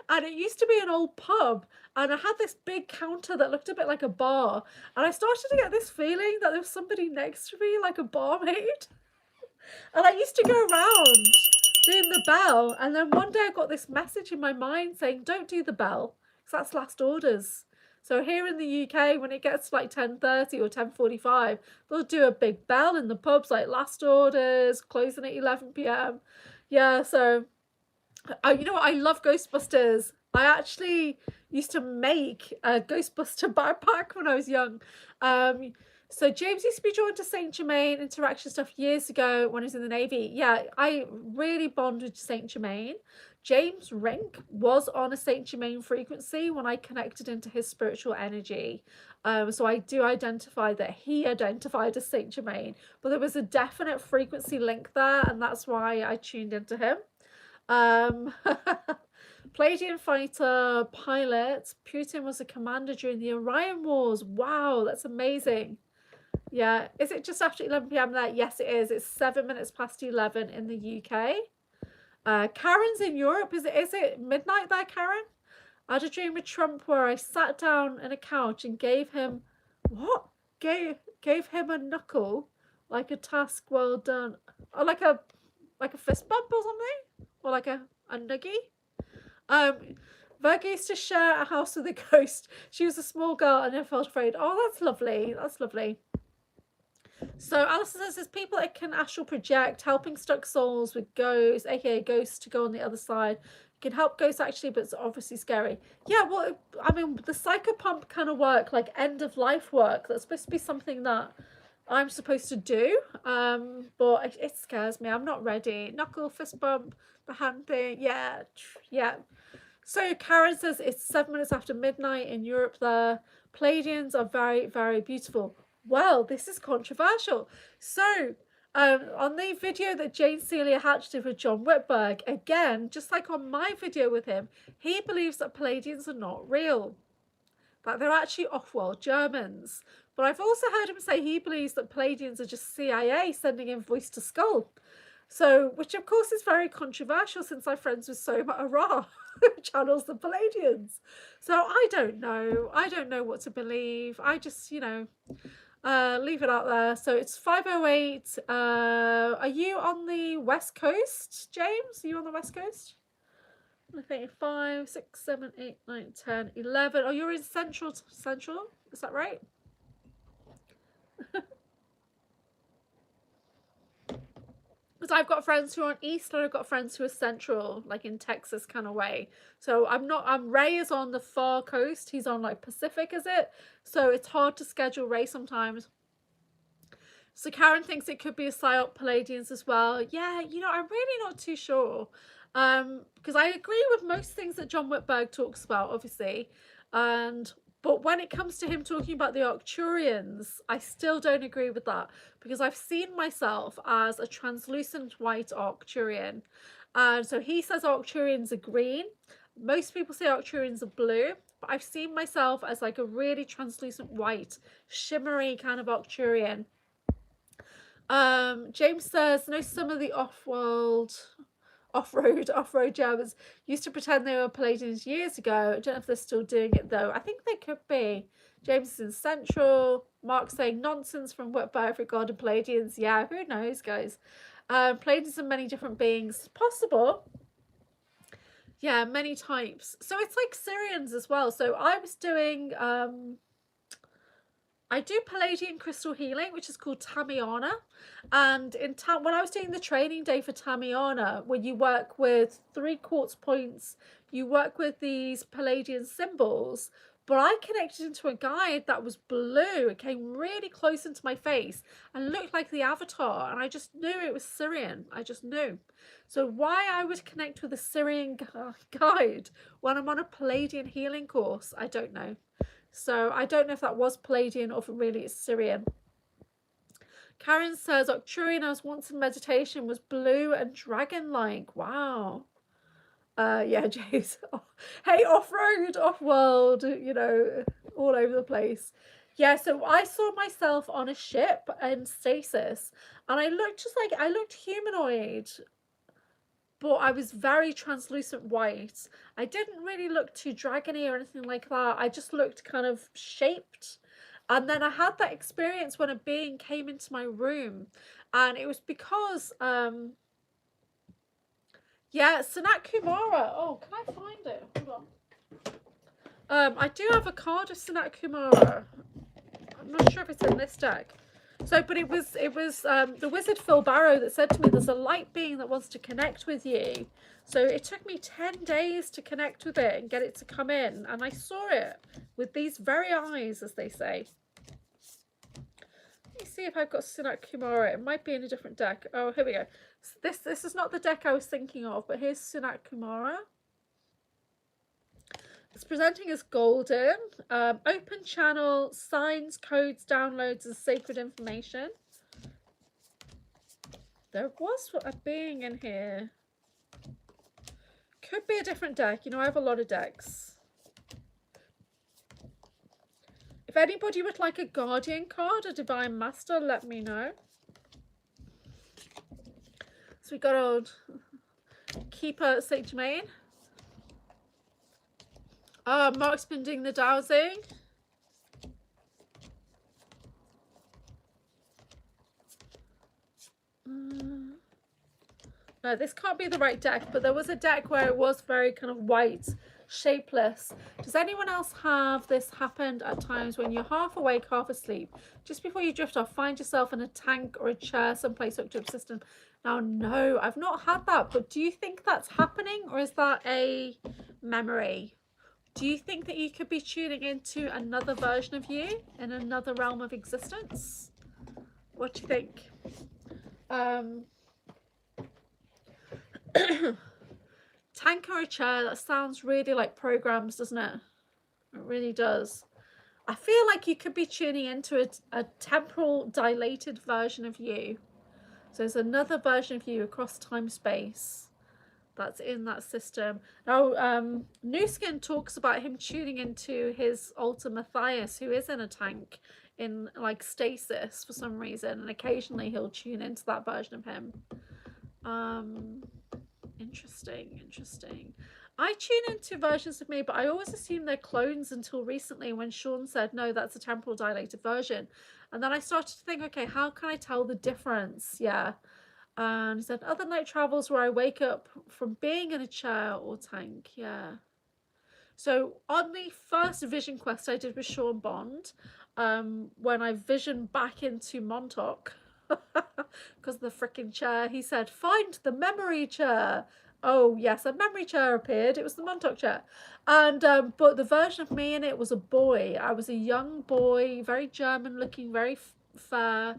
and it used to be an old pub, and I had this big counter that looked a bit like a bar, and I started to get this feeling that there was somebody next to me, like a barmaid. And I used to go around doing the bell, and then one day I got this message in my mind saying, don't do the bell, because that's last orders. So here in the UK, when it gets to like 10:30 or 10:45, they'll do a big bell in the pubs, like last orders, closing at 11 p.m. Yeah, so you know what? I love Ghostbusters. I actually used to make a Ghostbuster backpack when I was young. So James used to be drawn to Saint Germain interaction stuff years ago when he was in the Navy. Yeah, I really bonded to Saint Germain. James Rink was on a Saint Germain frequency when I connected into his spiritual energy. So I do identify that he identified as Saint Germain, but there was a definite frequency link there, and that's why I tuned into him. Palladian fighter pilot. Putin was a commander during the Orion Wars. Wow, that's amazing. Yeah, is it just after 11 p.m. there? Yes, it is. It's 7 minutes past 11 in the UK. Karen's in Europe. Is it midnight there, Karen? I had a dream with Trump where I sat down on a couch and gave him what? Gave him a knuckle, like a task well done, or like a fist bump or something, or like a nuggie. Virgo used to share a house with a ghost. She was a small girl and never felt afraid. Oh, that's lovely. That's lovely. So Alison says there's people that can astral project, helping stuck souls with ghosts, aka ghosts, to go on the other side. It can help ghosts actually, but it's obviously scary. Yeah, well, I mean, the psychopump kind of work, like end of life work, that's supposed to be something that I'm supposed to do, but it scares me. I'm not ready. Knuckle, fist bump, the hand thing, yeah. So Karen says it's 7 minutes after midnight in Europe there. Pleiadians are very, very beautiful. Well, this is controversial. So, on the video that Jane Celia Hatch did with John Whitberg, again, just like on my video with him, he believes that Pleiadians are not real, that they're actually off-world Germans. But I've also heard him say he believes that Pleiadians are just CIA sending in voice to skull. So, which of course is very controversial since I'm friends with Soma Ara, who channels the Palladians. So I don't know. I don't know what to believe. I just, you know, leave it out there. So it's 5:08. Are you on the West Coast, James? Are you on the West Coast? I think 5, 6, 7, 8, 9, 10, 11. Oh, you're in Central. Is that right? Because I've got friends who are on East and I've got friends who are Central, like in Texas kind of way. So Ray is on the far coast. He's on like Pacific, is it? So it's hard to schedule Ray sometimes. So Karen thinks it could be a psyop Palladians as well. Yeah, you know, I'm really not too sure. Because I agree with most things that John Whitberg talks about, obviously. But when it comes to him talking about the Arcturians, I still don't agree with that, because I've seen myself as a translucent white Arcturian. And so he says Arcturians are green. Most people say Arcturians are blue, but I've seen myself as like a really translucent white, shimmery kind of Arcturian. James says, no, some of the off-road Germans used to pretend they were Palladians years ago. I don't know if they're still doing it though. I think they could be. James is in Central. Mark saying nonsense from Whitberg regarding Palladians. Yeah, who knows, guys? Palladians are many different beings. Possible. Yeah, many types. So it's like Syrians as well. So I was doing I do Palladian crystal healing, which is called Tamiana. And when I was doing the training day for Tamiana, where you work with 3 quartz points, you work with these Palladian symbols, but I connected into a guide that was blue. It came really close into my face and looked like the avatar. And I just knew it was Syrian. I just knew. So why I would connect with a Syrian guide when I'm on a Palladian healing course, I don't know. So I don't know if that was Palladian or if really it's Syrian. Karen says Arcturian I was once in meditation was blue and dragon-like. Wow. Yeah, Jace. Hey, off-road, off-world, you know, all over the place. Yeah, so I saw myself on a ship in stasis, and I looked humanoid, but I was very translucent white. I didn't really look too dragony or anything like that. I just looked kind of shaped. And then I had that experience when a being came into my room, and it was because yeah, Sanat Kumara. Oh, can I find it? Hold on. I do have a card of Sanat Kumara. I'm not sure if it's in this deck. So, but it was the wizard Phil Barrow that said to me, there's a light being that wants to connect with you. So it took me 10 days to connect with it and get it to come in. And I saw it with these very eyes, as they say. Let me see if I've got Sanat Kumara. It might be in a different deck. Oh, here we go. This is not the deck I was thinking of, but here's Sanat Kumara. It's presenting as golden, open channel, signs, codes, downloads, and sacred information. There was a being in here. Could be a different deck. You know, I have a lot of decks. If anybody would like a guardian card, a divine master, let me know. So we got old Keeper Saint Germain. Mark's been doing the dowsing. No, this can't be the right deck, but there was a deck where it was very kind of white, shapeless. Does anyone else have this happened at times when you're half awake, half asleep? Just before you drift off, find yourself in a tank or a chair someplace hooked up to a system. Now, no, I've not had that, but do you think that's happening, or is that a memory? Do you think that you could be tuning into another version of you in another realm of existence? What do you think? Tank or a chair, that sounds really like programs, doesn't it? It really does. I feel like you could be tuning into a temporal dilated version of you. So there's another version of you across time space that's in that system. Now, New Skin talks about him tuning into his alter Matthias, who is in a tank in like stasis for some reason, and occasionally he'll tune into that version of him. Interesting. I tune into versions of me, but I always assume they're clones until recently when Sean said, no, that's a temporal dilated version. And then I started to think, okay, how can I tell the difference? Yeah. And he said, other night travels where I wake up from being in a chair or tank. Yeah. So on the first vision quest I did with Sean Bond, when I visioned back into Montauk, because of the freaking chair, he said, find the memory chair. Oh yes, a memory chair appeared. It was the Montauk chair. And but the version of me in it was a boy. I was a young boy, very German looking, very fair.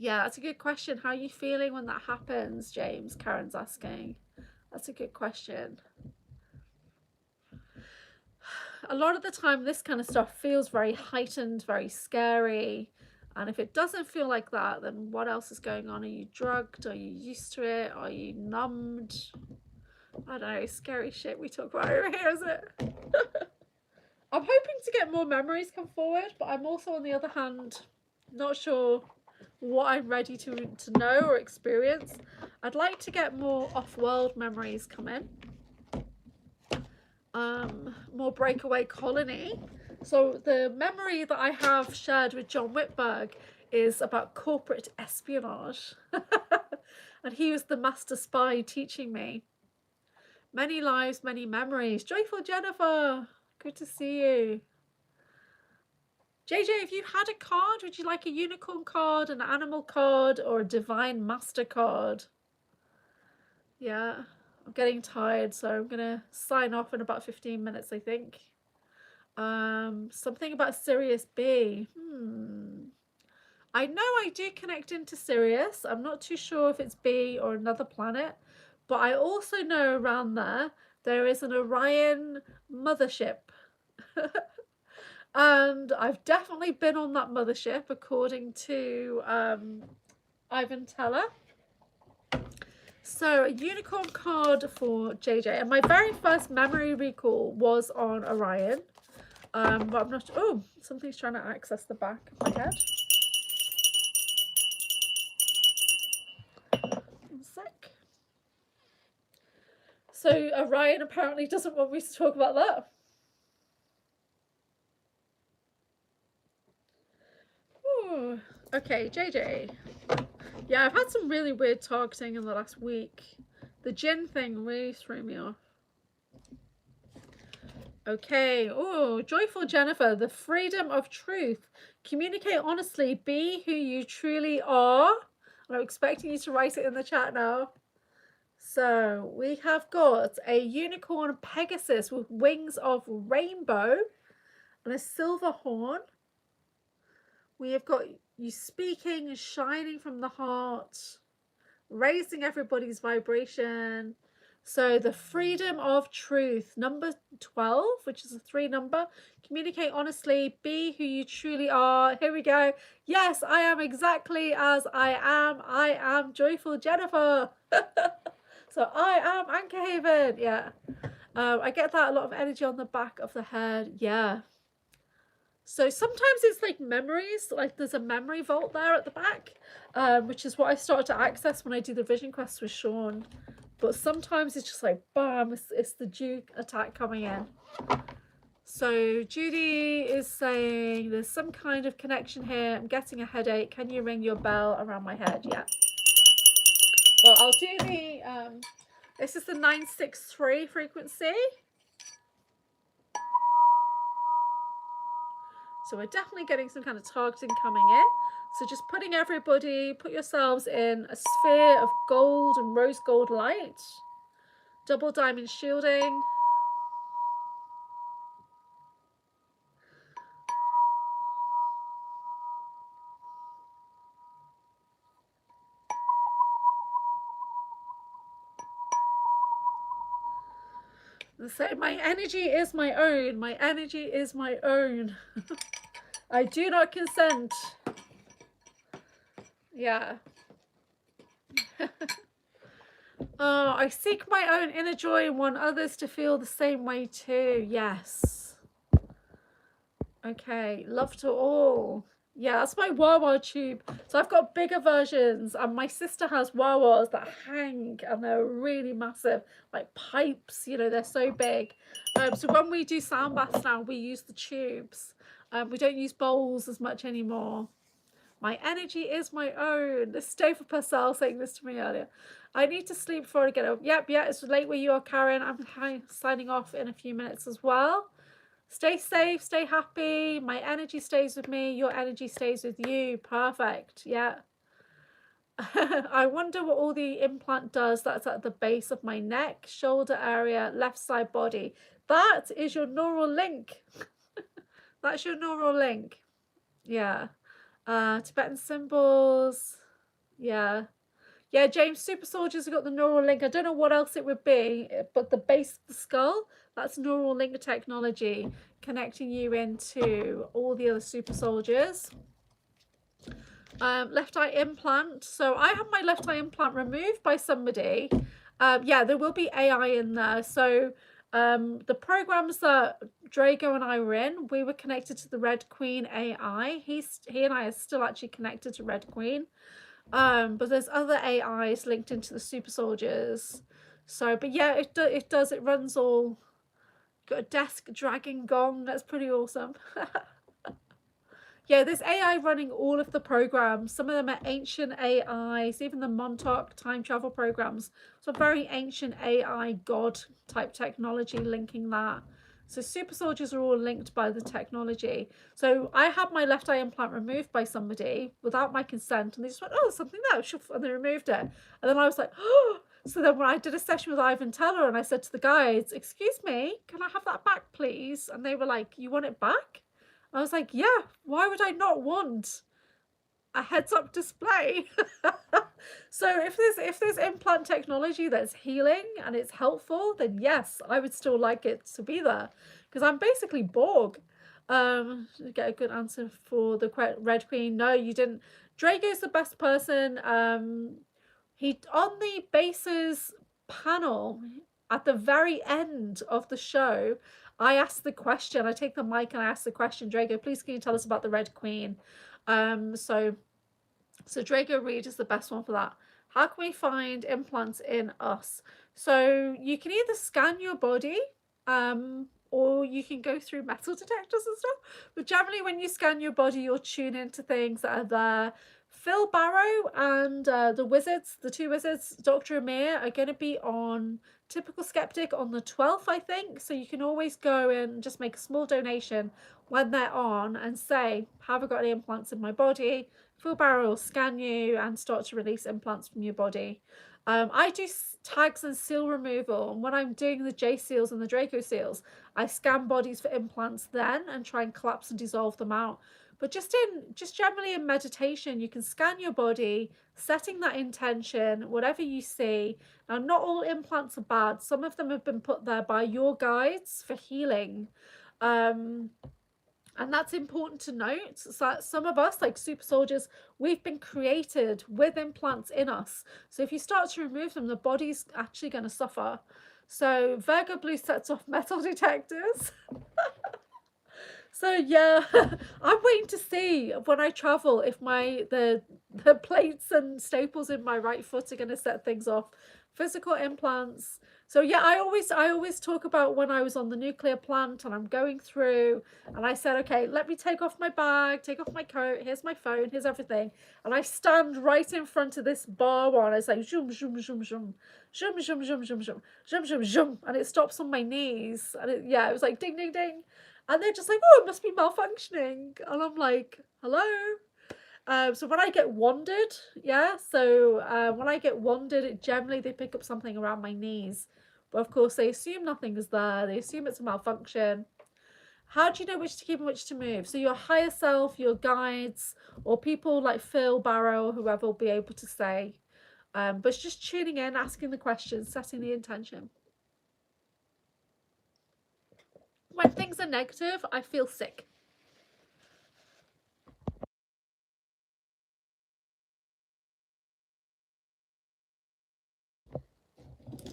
Yeah, that's a good question. How are you feeling when that happens, James? Karen's asking. That's a good question. A lot of the time this kind of stuff feels very heightened, very scary. And if it doesn't feel like that, then what else is going on? Are you drugged? Are you used to it? Are you numbed? I don't know, scary shit we talk about over here, is it? I'm hoping to get more memories come forward, but I'm also, on the other hand, not sure what I'm ready to know or experience. I'd like to get more off-world memories come in. More breakaway colony. So the memory that I have shared with John Whitberg is about corporate espionage. And he was the master spy teaching me. Many lives, many memories. Joyful Jennifer, good to see you. JJ, if you had a card, would you like a unicorn card, an animal card, or a divine master card? Yeah, I'm getting tired, so I'm gonna sign off in about 15 minutes, I think. Something about Sirius B. I know I do connect into Sirius. I'm not too sure if it's B or another planet, but I also know around there is an Orion mothership. And I've definitely been on that mothership, according to Ivan Teller. So a unicorn card for JJ. And my very first memory recall was on Orion. But I'm not. Oh, something's trying to access the back of my head. One sec. So Orion apparently doesn't want me to talk about that. Ooh. Okay, JJ. Yeah, I've had some really weird targeting in the last week. The gin thing really threw me off. Okay. Oh, Joyful Jennifer, the freedom of truth. Communicate honestly. Be who you truly are. I'm expecting you to write it in the chat now. So we have got a unicorn Pegasus with wings of rainbow and a silver horn. We have got you speaking, shining from the heart, raising everybody's vibration. So the freedom of truth, number 12, which is a 3 number. Communicate honestly, be who you truly are. Here we go. Yes, I am exactly as I am. I am Joyful Jennifer. So I am Anchorhaven. Yeah. I get that a lot of energy on the back of the head. Yeah. So sometimes it's like memories, like there's a memory vault there at the back, which is what I started to access when I do the vision quest with Sean. But sometimes it's just like, bam, it's the Duke attack coming in. So Judy is saying there's some kind of connection here. I'm getting a headache. Can you ring your bell around my head? Yeah. Well, I'll do the, this is the 963 frequency. So we're definitely getting some kind of targeting coming in. So just put yourselves in a sphere of gold and rose gold light. Double diamond shielding. Say, my energy is my own. My energy is my own. I do not consent. Yeah. I seek my own inner joy and want others to feel the same way too. Yes. Okay. Love to all. Yeah, that's my Wawa tube. So I've got bigger versions, and my sister has Wawas that hang, and they're really massive, like pipes. You know, they're so big. So when we do sound baths now, we use the tubes. We don't use bowls as much anymore. My energy is my own. This is Dave Purcell saying this to me earlier. I need to sleep before I get up. Yep, yeah, it's late where you are, Karen. I'm signing off in a few minutes as well. Stay safe, stay happy. My energy stays with me. Your energy stays with you. Perfect. Yeah. I wonder what all the implant does. That's at the base of my neck, shoulder area, left side body. That is your neural link. That's your neural link. Yeah. Tibetan symbols. Yeah. Yeah, James, super soldiers have got the neural link. I don't know what else it would be, but the base of the skull, that's neural link technology connecting you into all the other super soldiers. Left eye implant. So I have my left eye implant removed by somebody. Yeah, there will be AI in there. So the programs that Drago and I were in, we were connected to the Red Queen AI. He and I are still actually connected to Red Queen. But there's other AIs linked into the super soldiers. So, but yeah, it does. It runs all. Got a desk dragging gong. That's pretty awesome. Yeah, there's AI running all of the programs. Some of them are ancient AIs, even the Montauk time travel programs. So very ancient AI god type technology linking that. So super soldiers are all linked by the technology. So I had my left eye implant removed by somebody without my consent, and they just went, "Oh, there's something there," and they removed it. And then I was like, "Oh." So then when I did a session with Ivan Teller, and I said to the guides, "Excuse me, can I have that back, please?" And they were like, "You want it back?" I was like, yeah, why would I not want a heads-up display? So if there's implant technology that's healing and it's helpful, then yes, I would still like it to be there, because I'm basically Borg. Get a good answer for the Red Queen. No, you didn't. Drago's the best person. He on the bases panel at the very end of the show, I asked the question. I take the mic and I ask the question, Drago, please can you tell us about the Red Queen? So Drago Reed is the best one for that. How can we find implants in us? So you can either scan your body, or you can go through metal detectors and stuff. But generally, when you scan your body, you'll tune into things that are there. Phil Barrow and the two wizards, Dr. Amir, are going to be on Typical Skeptic on the 12th, I think. So you can always go and just make a small donation when they're on and say, have I got any implants in my body? Phil Barrow will scan you and start to release implants from your body. I do tags and seal removal, and when I'm doing the J seals and the Draco seals, I scan bodies for implants then and try and collapse and dissolve them out. But just generally in meditation, you can scan your body, setting that intention, whatever you see. Now, not all implants are bad. Some of them have been put there by your guides for healing. And that's important to note. So some of us, like super soldiers, we've been created with implants in us. So if you start to remove them, the body's actually going to suffer. So Virgo Blue sets off metal detectors. So yeah, I'm waiting to see when I travel if the plates and staples in my right foot are going to set things off. Physical implants. So yeah, I always talk about when I was on the nuclear plant and I'm going through, and I said, okay, let me take off my bag, take off my coat, here's my phone, here's everything. And I stand right in front of this bar one. I say, zoom, zoom, zoom, zoom, zoom, zoom, zoom, zoom, zoom, zoom, zoom, zoom, and it stops on my knees. And it was like ding, ding, ding. And they're just like, oh, it must be malfunctioning. And I'm like, hello? So when I get wanded, when I get wanded, generally they pick up something around my knees. But of course, they assume nothing is there. They assume it's a malfunction. How do you know which to keep and which to move? So your higher self, your guides, or people like Phil Barrow or whoever will be able to say. But it's just tuning in, asking the questions, setting the intention. When things are negative, I feel sick.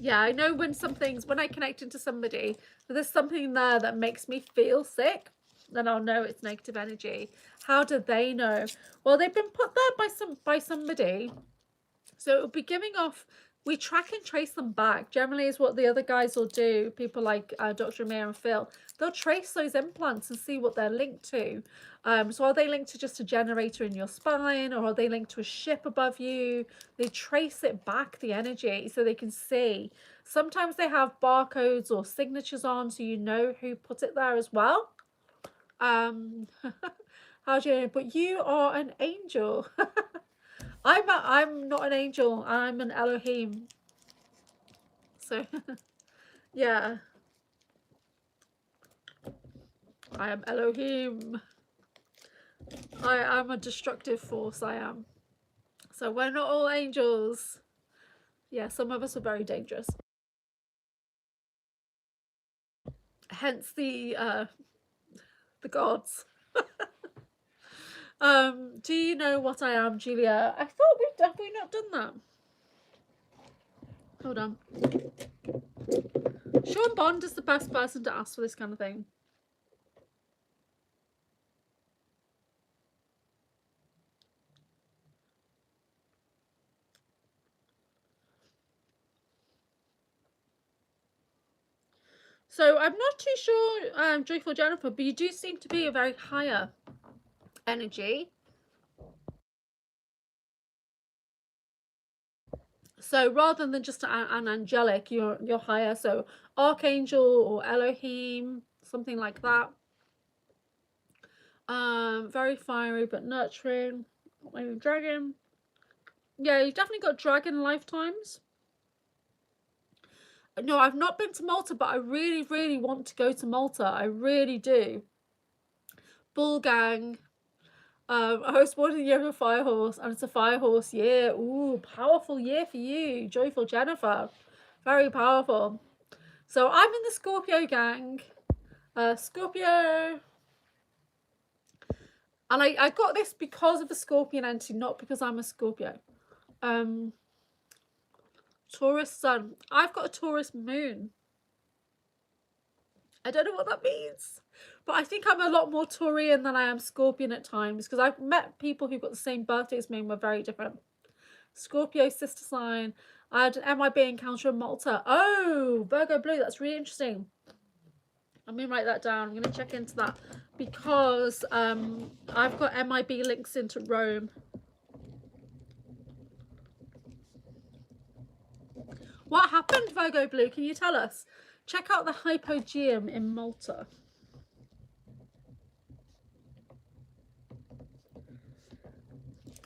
Yeah, I know when when I connect into somebody, there's something there that makes me feel sick, then I'll know it's negative energy. How do they know? Well, they've been put there by somebody. So it'll be giving off, we track and trace them back. Generally is what the other guys will do. People like Dr. Amir and Phil, they'll trace those implants and see what they're linked to. So are they linked to just a generator in your spine, or are they linked to a ship above you? They trace it back, the energy, so they can see. Sometimes they have barcodes or signatures on, so you know who put it there as well. How do you know? But you are an angel. I'm not an angel. I'm an Elohim. So, yeah, I am Elohim. I am a destructive force. I am. So we're not all angels. Yeah, some of us are very dangerous. Hence the gods. Do you know what I am, Julia? I thought we not done that. Hold on. Sean Bond is the best person to ask for this kind of thing. So I'm not too sure, Joyful Jennifer, but you do seem to be a very higher energy. So rather than just an angelic, you're higher. So archangel or Elohim, something like that. Very fiery but nurturing. Maybe dragon. Yeah, you've definitely got dragon lifetimes. No, I've not been to Malta, but I really, really want to go to Malta. I really do. Bull gang. I was born in the year of a fire horse, and it's a fire horse year. Ooh, powerful year for you, Joyful Jennifer. Very powerful. So I'm in the Scorpio gang. Scorpio. And I got this because of the Scorpion entity, not because I'm a Scorpio. Taurus sun. I've got a Taurus moon. I don't know what that means, but I think I'm a lot more Taurian than I am Scorpion at times, because I've met people who've got the same birthday as me and we're very different. Scorpio sister sign. I had an MIB encounter in Malta. Oh, Virgo blue. That's really interesting. Let me write that down. I'm going to check into that because I've got MIB links into Rome. What happened, Virgo blue? Can you tell us? Check out the Hypogeum in Malta.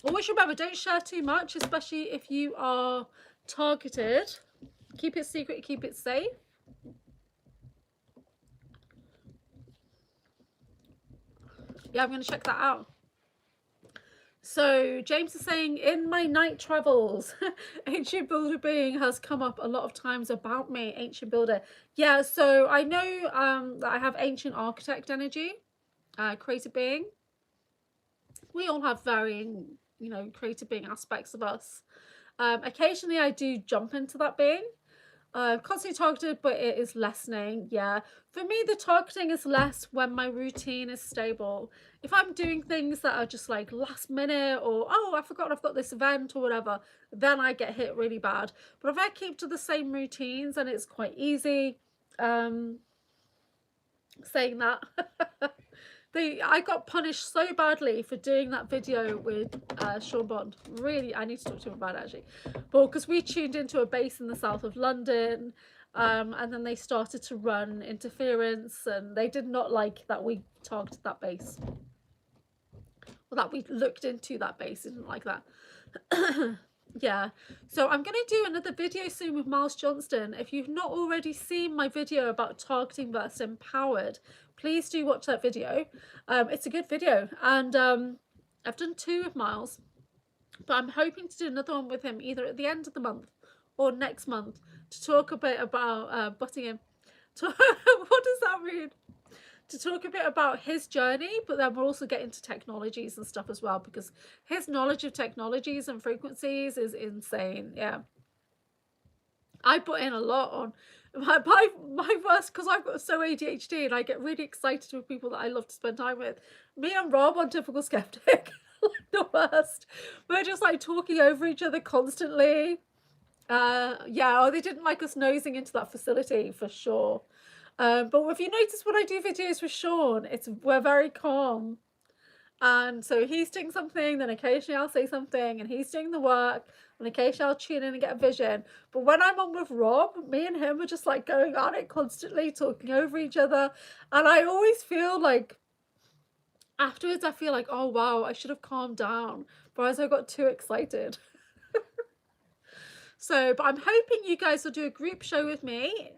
Always remember, don't share too much, especially if you are targeted. Keep it secret, keep it safe. Yeah, I'm going to check that out. So James is saying, in my night travels, ancient builder being has come up a lot of times about me. Ancient builder. Yeah, so I know that I have ancient architect energy, creator being. We all have varying, you know, creator being aspects of us. Occasionally I do jump into that being. Constantly targeted, but it is lessening. Yeah, for me the targeting is less when my routine is stable. If I'm doing things that are just like last minute, or oh, I forgot I've got this event or whatever, then I get hit really bad. But if I keep to the same routines, and it's quite easy, saying that I got punished so badly for doing that video with Sean Bond. Really, I need to talk to him about it actually. But because we tuned into a base in the south of London, and then they started to run interference, and they did not like that we targeted that base. Well, that we looked into that base, didn't like that. Yeah, so I'm going to do another video soon with Miles Johnston. If you've not already seen my video about targeting versus empowered, please do watch that video. It's a good video, and I've done 2 with Miles, but I'm hoping to do another one with him either at the end of the month or next month to talk a bit about butting in. What does that mean? to talk a bit about his journey, but then we'll also get into technologies and stuff as well, because his knowledge of technologies and frequencies is insane. Yeah. I put in a lot on my worst, because I've got so ADHD and I get really excited with people that I love to spend time with. Me and Rob on Typical Skeptic, like the worst. We're just like talking over each other constantly. Yeah, oh, they didn't like us nosing into that facility for sure. But if you notice when I do videos with Sean, we're very calm. And so he's doing something, then occasionally I'll say something, and he's doing the work, and occasionally I'll tune in and get a vision. But when I'm on with Rob, me and him are just like going on it constantly, talking over each other. And I always feel like, afterwards, I feel like, oh wow, I should have calmed down, but as I got too excited. So, but I'm hoping you guys will do a group show with me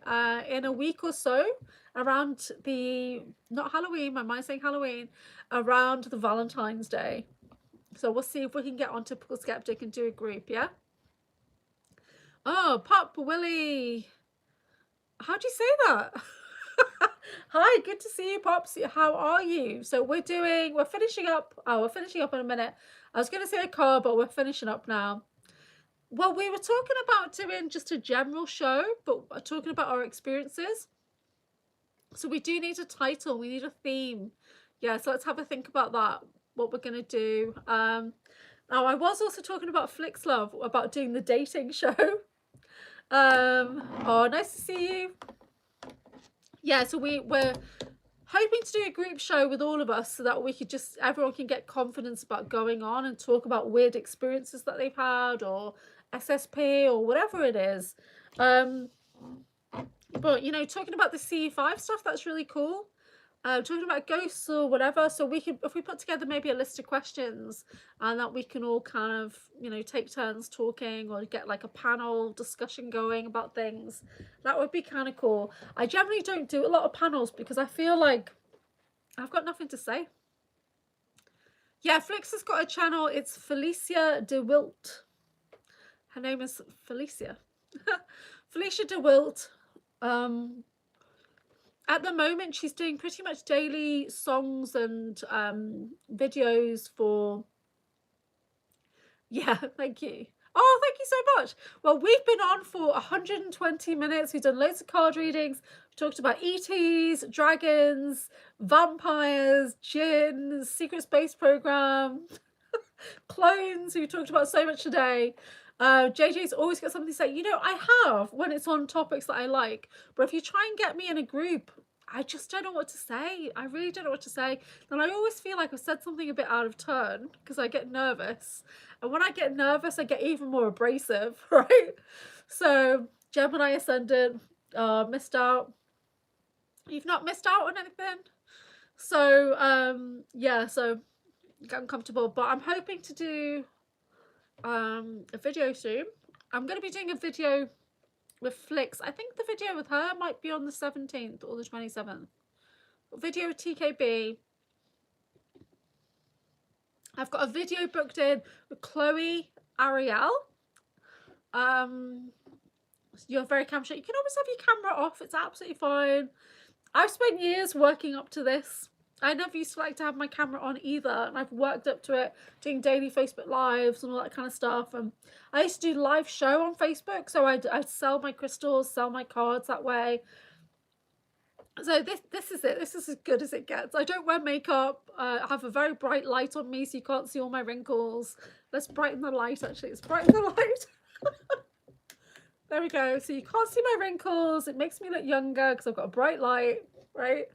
in a week or so, around not Halloween, my mind's saying Halloween, around the Valentine's Day. So we'll see if we can get on Typical Skeptic and do a group, yeah? Oh, Pop Willie. How do you say that? Hi, good to see you, Pops. How are you? So we're finishing up. Oh, we're finishing up in a minute. I was going to say a car, but we're finishing up now. Well, we were talking about doing just a general show, but talking about our experiences. So we do need a title. We need a theme. Yeah, so let's have a think about that, what we're going to do. Now, I was also talking about Flix Love, about doing the dating show. Oh, nice to see you. Yeah, so we're hoping to do a group show with all of us, so that everyone can get confidence about going on and talk about weird experiences that they've had, or SSP, or whatever it is. But you know, talking about the CE5 stuff, that's really cool. Talking about ghosts or whatever, so if we put together maybe a list of questions, and that we can all kind of, you know, take turns talking, or get like a panel discussion going about things, that would be kind of cool. I generally don't do a lot of panels because I feel like I've got nothing to say. Yeah, Flix has got a channel. It's Felicia DeWilt. Her name is Felicia. Felicia DeWilt. At the moment, she's doing pretty much daily songs and videos for... Yeah, thank you. Oh, thank you so much. Well, we've been on for 120 minutes. We've done loads of card readings. We talked about ETs, dragons, vampires, djinns, secret space program, clones. We talked about so much today. JJ's always got something to say. You know, I have, when it's on topics that I like. But if you try and get me in a group, I just don't know what to say. I really don't know what to say. And I always feel like I've said something a bit out of turn, because I get nervous. And when I get nervous, I get even more abrasive, right? So, Gemini Ascendant, missed out. You've not missed out on anything. So, yeah, so get uncomfortable. But I'm hoping to do a video soon. I'm going to be doing a video with Flix. I think the video with her might be on the 17th or the 27th. Video with TKB. I've got a video booked in with Chloe Ariel. You're very camera shy. You can always have your camera off. It's absolutely fine. I've spent years working up to this. I never used to like to have my camera on either, and I've worked up to it, doing daily Facebook Lives and all that kind of stuff. And I used to do live show on Facebook, so I'd sell my crystals, sell my cards that way. So this is it. This is as good as it gets. I don't wear makeup. I have a very bright light on me, so you can't see all my wrinkles. Let's brighten the light, actually. Let's brighten the light. There we go. So you can't see my wrinkles. It makes me look younger because I've got a bright light, right?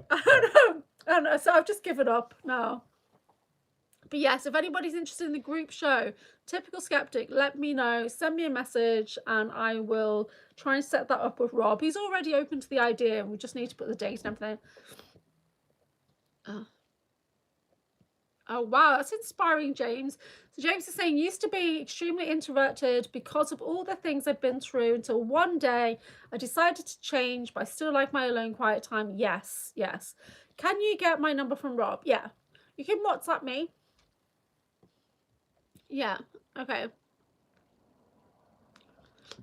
I don't know. So I've just given up now. But yes, if anybody's interested in the group show, Typical Skeptic, let me know. Send me a message and I will try and set that up with Rob. He's already open to the idea. We just need to put the date and everything. Oh, wow. That's inspiring, James. So James is saying, used to be extremely introverted because of all the things I've been through, until one day I decided to change, but I still like my alone quiet time. Yes, yes. Can you get my number from Rob? Yeah. You can WhatsApp me. Yeah. Okay.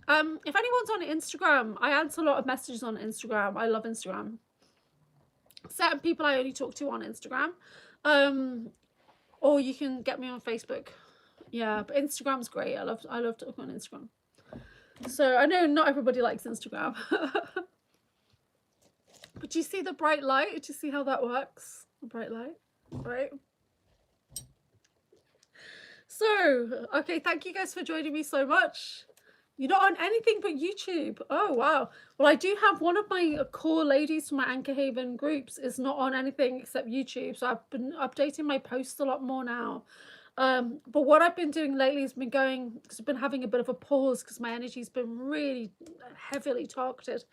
If anyone's on Instagram, I answer a lot of messages on Instagram. I love Instagram. Certain people I only talk to on Instagram. Or you can get me on Facebook. Yeah, but Instagram's great. I love talking on Instagram. So I know not everybody likes Instagram. But do you see the bright light? Do you see how that works? The bright light, right? So, okay, thank you guys for joining me so much. You're not on anything but YouTube. Oh, wow. Well, I do have one of my core ladies from my Anchorhaven groups is not on anything except YouTube. So I've been updating my posts a lot more now. But what I've been doing lately has been going, because I've been having a bit of a pause because my energy's been really heavily targeted.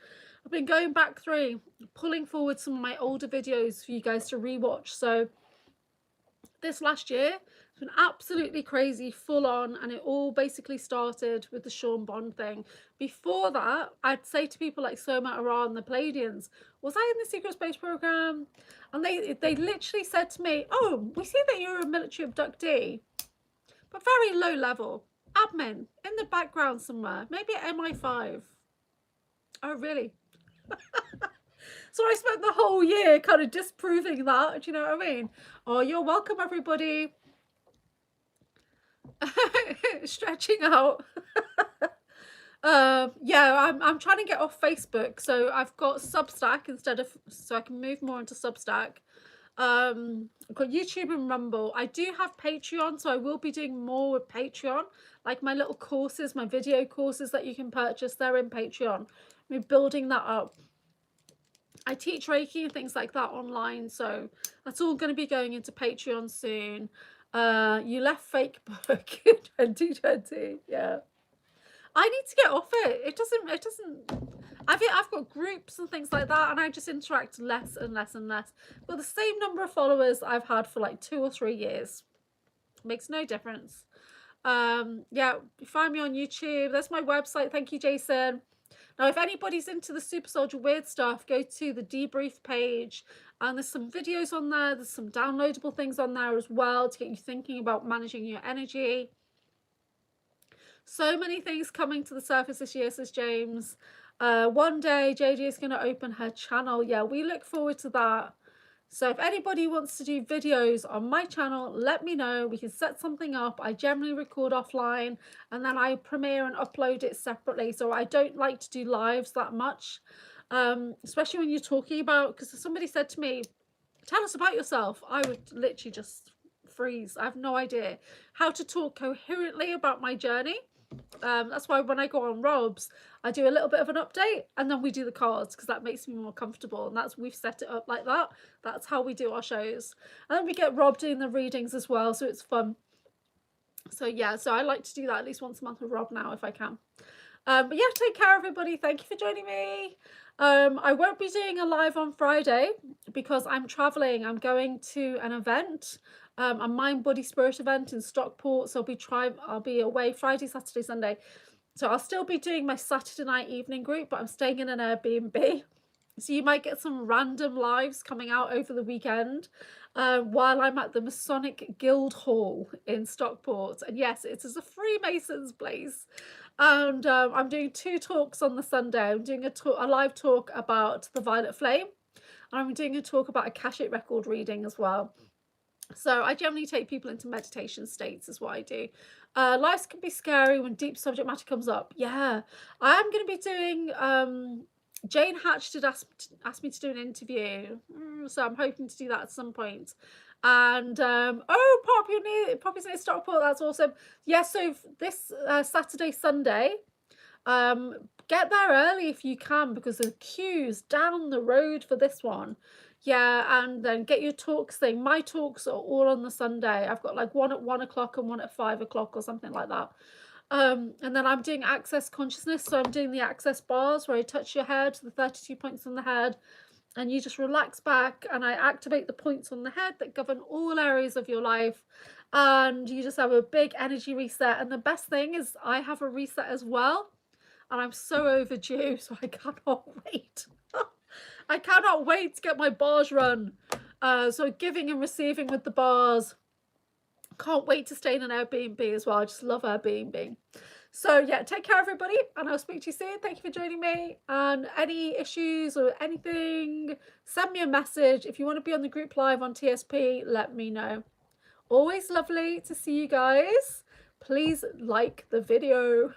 I've been going back through, pulling forward some of my older videos for you guys to rewatch. So this last year, it's been absolutely crazy, full on, and it all basically started with the Sean Bond thing. Before that, I'd say to people like Soma Aran, the Palladians, was I in the Secret Space Program? And they literally said to me, oh, we see that you're a military abductee, but very low level, admin, in the background somewhere, maybe at MI5. Oh, really? So I spent the whole year kind of disproving that. Do you know what I mean? Oh, you're welcome, everybody. Stretching out. Yeah, I'm trying to get off Facebook, so I've got Substack instead of, so I can move more into Substack. I've got YouTube and Rumble. I do have Patreon, so I will be doing more with Patreon, like my little courses, my video courses that you can purchase. They're in Patreon. We're building that up. I teach Reiki and things like that online, so that's all going to be going into Patreon soon. You left Facebook in 2020. Yeah, I need to get off it. It doesn't. I've got groups and things like that, and I just interact less and less and less. But the same number of followers I've had for like 2 or 3 years. Makes no difference. Yeah, find me on YouTube. That's my website. Thank you, Jason. Now, if anybody's into the Super Soldier Weird stuff, go to the debrief page, and there's some videos on there. There's some downloadable things on there as well to get you thinking about managing your energy. So many things coming to the surface this year, says James. One day JJ is going to open her channel. Yeah, we look forward to that. So if anybody wants to do videos on my channel, let me know. We can set something up. I generally record offline and then I premiere and upload it separately. So I don't like to do lives that much, especially when you're talking about, because somebody said to me, tell us about yourself. I would literally just freeze. I have no idea how to talk coherently about my journey. That's why when I go on Rob's, I do a little bit of an update and then we do the cards, because that makes me more comfortable, and that's, we've set it up like that. That's how we do our shows, and then we get Rob doing the readings as well, so it's fun. So yeah, so I like to do that at least once a month with Rob now if I can. But yeah, take care everybody. Thank you for joining me. I won't be doing a live on Friday because I'm traveling. I'm going to an event, a Mind Body Spirit event in Stockport, so I'll be away Friday, Saturday, Sunday. So I'll still be doing my Saturday night evening group, but I'm staying in an Airbnb. So you might get some random lives coming out over the weekend while I'm at the Masonic Guild Hall in Stockport. And yes, it is a Freemasons place. And I'm doing 2 talks on the Sunday. I'm doing a live talk about the Violet Flame. And I'm doing a talk about Akashic record reading as well. So I generally take people into meditation states is what I do. Lives can be scary when deep subject matter comes up. Yeah, I am going to be doing... Jane Hatch did ask me to do an interview, so I'm hoping to do that at some point. And oh, Poppy's near Stockport, that's awesome. Yeah, so this Saturday, Sunday, get there early if you can, because the queues down the road for this one. Yeah, and then get your talks thing. My talks are all on the Sunday. I've got like one at 1 o'clock and one at 5 o'clock or something like that. And then I'm doing access consciousness, so I'm doing the access bars where I touch your head, the 32 points on the head, and you just relax back, and I activate the points on the head that govern all areas of your life, and you just have a big energy reset. And the best thing is I have a reset as well, and I'm so overdue, so I cannot wait. I cannot wait to get my bars run. So giving and receiving with the bars. Can't wait to stay in an Airbnb as well. I just love Airbnb. So yeah, take care everybody, and I'll speak to you soon. Thank you for joining me. And any issues or anything, send me a message. If you want to be on the group live on TSP, let me know. Always lovely to see you guys. Please like the video.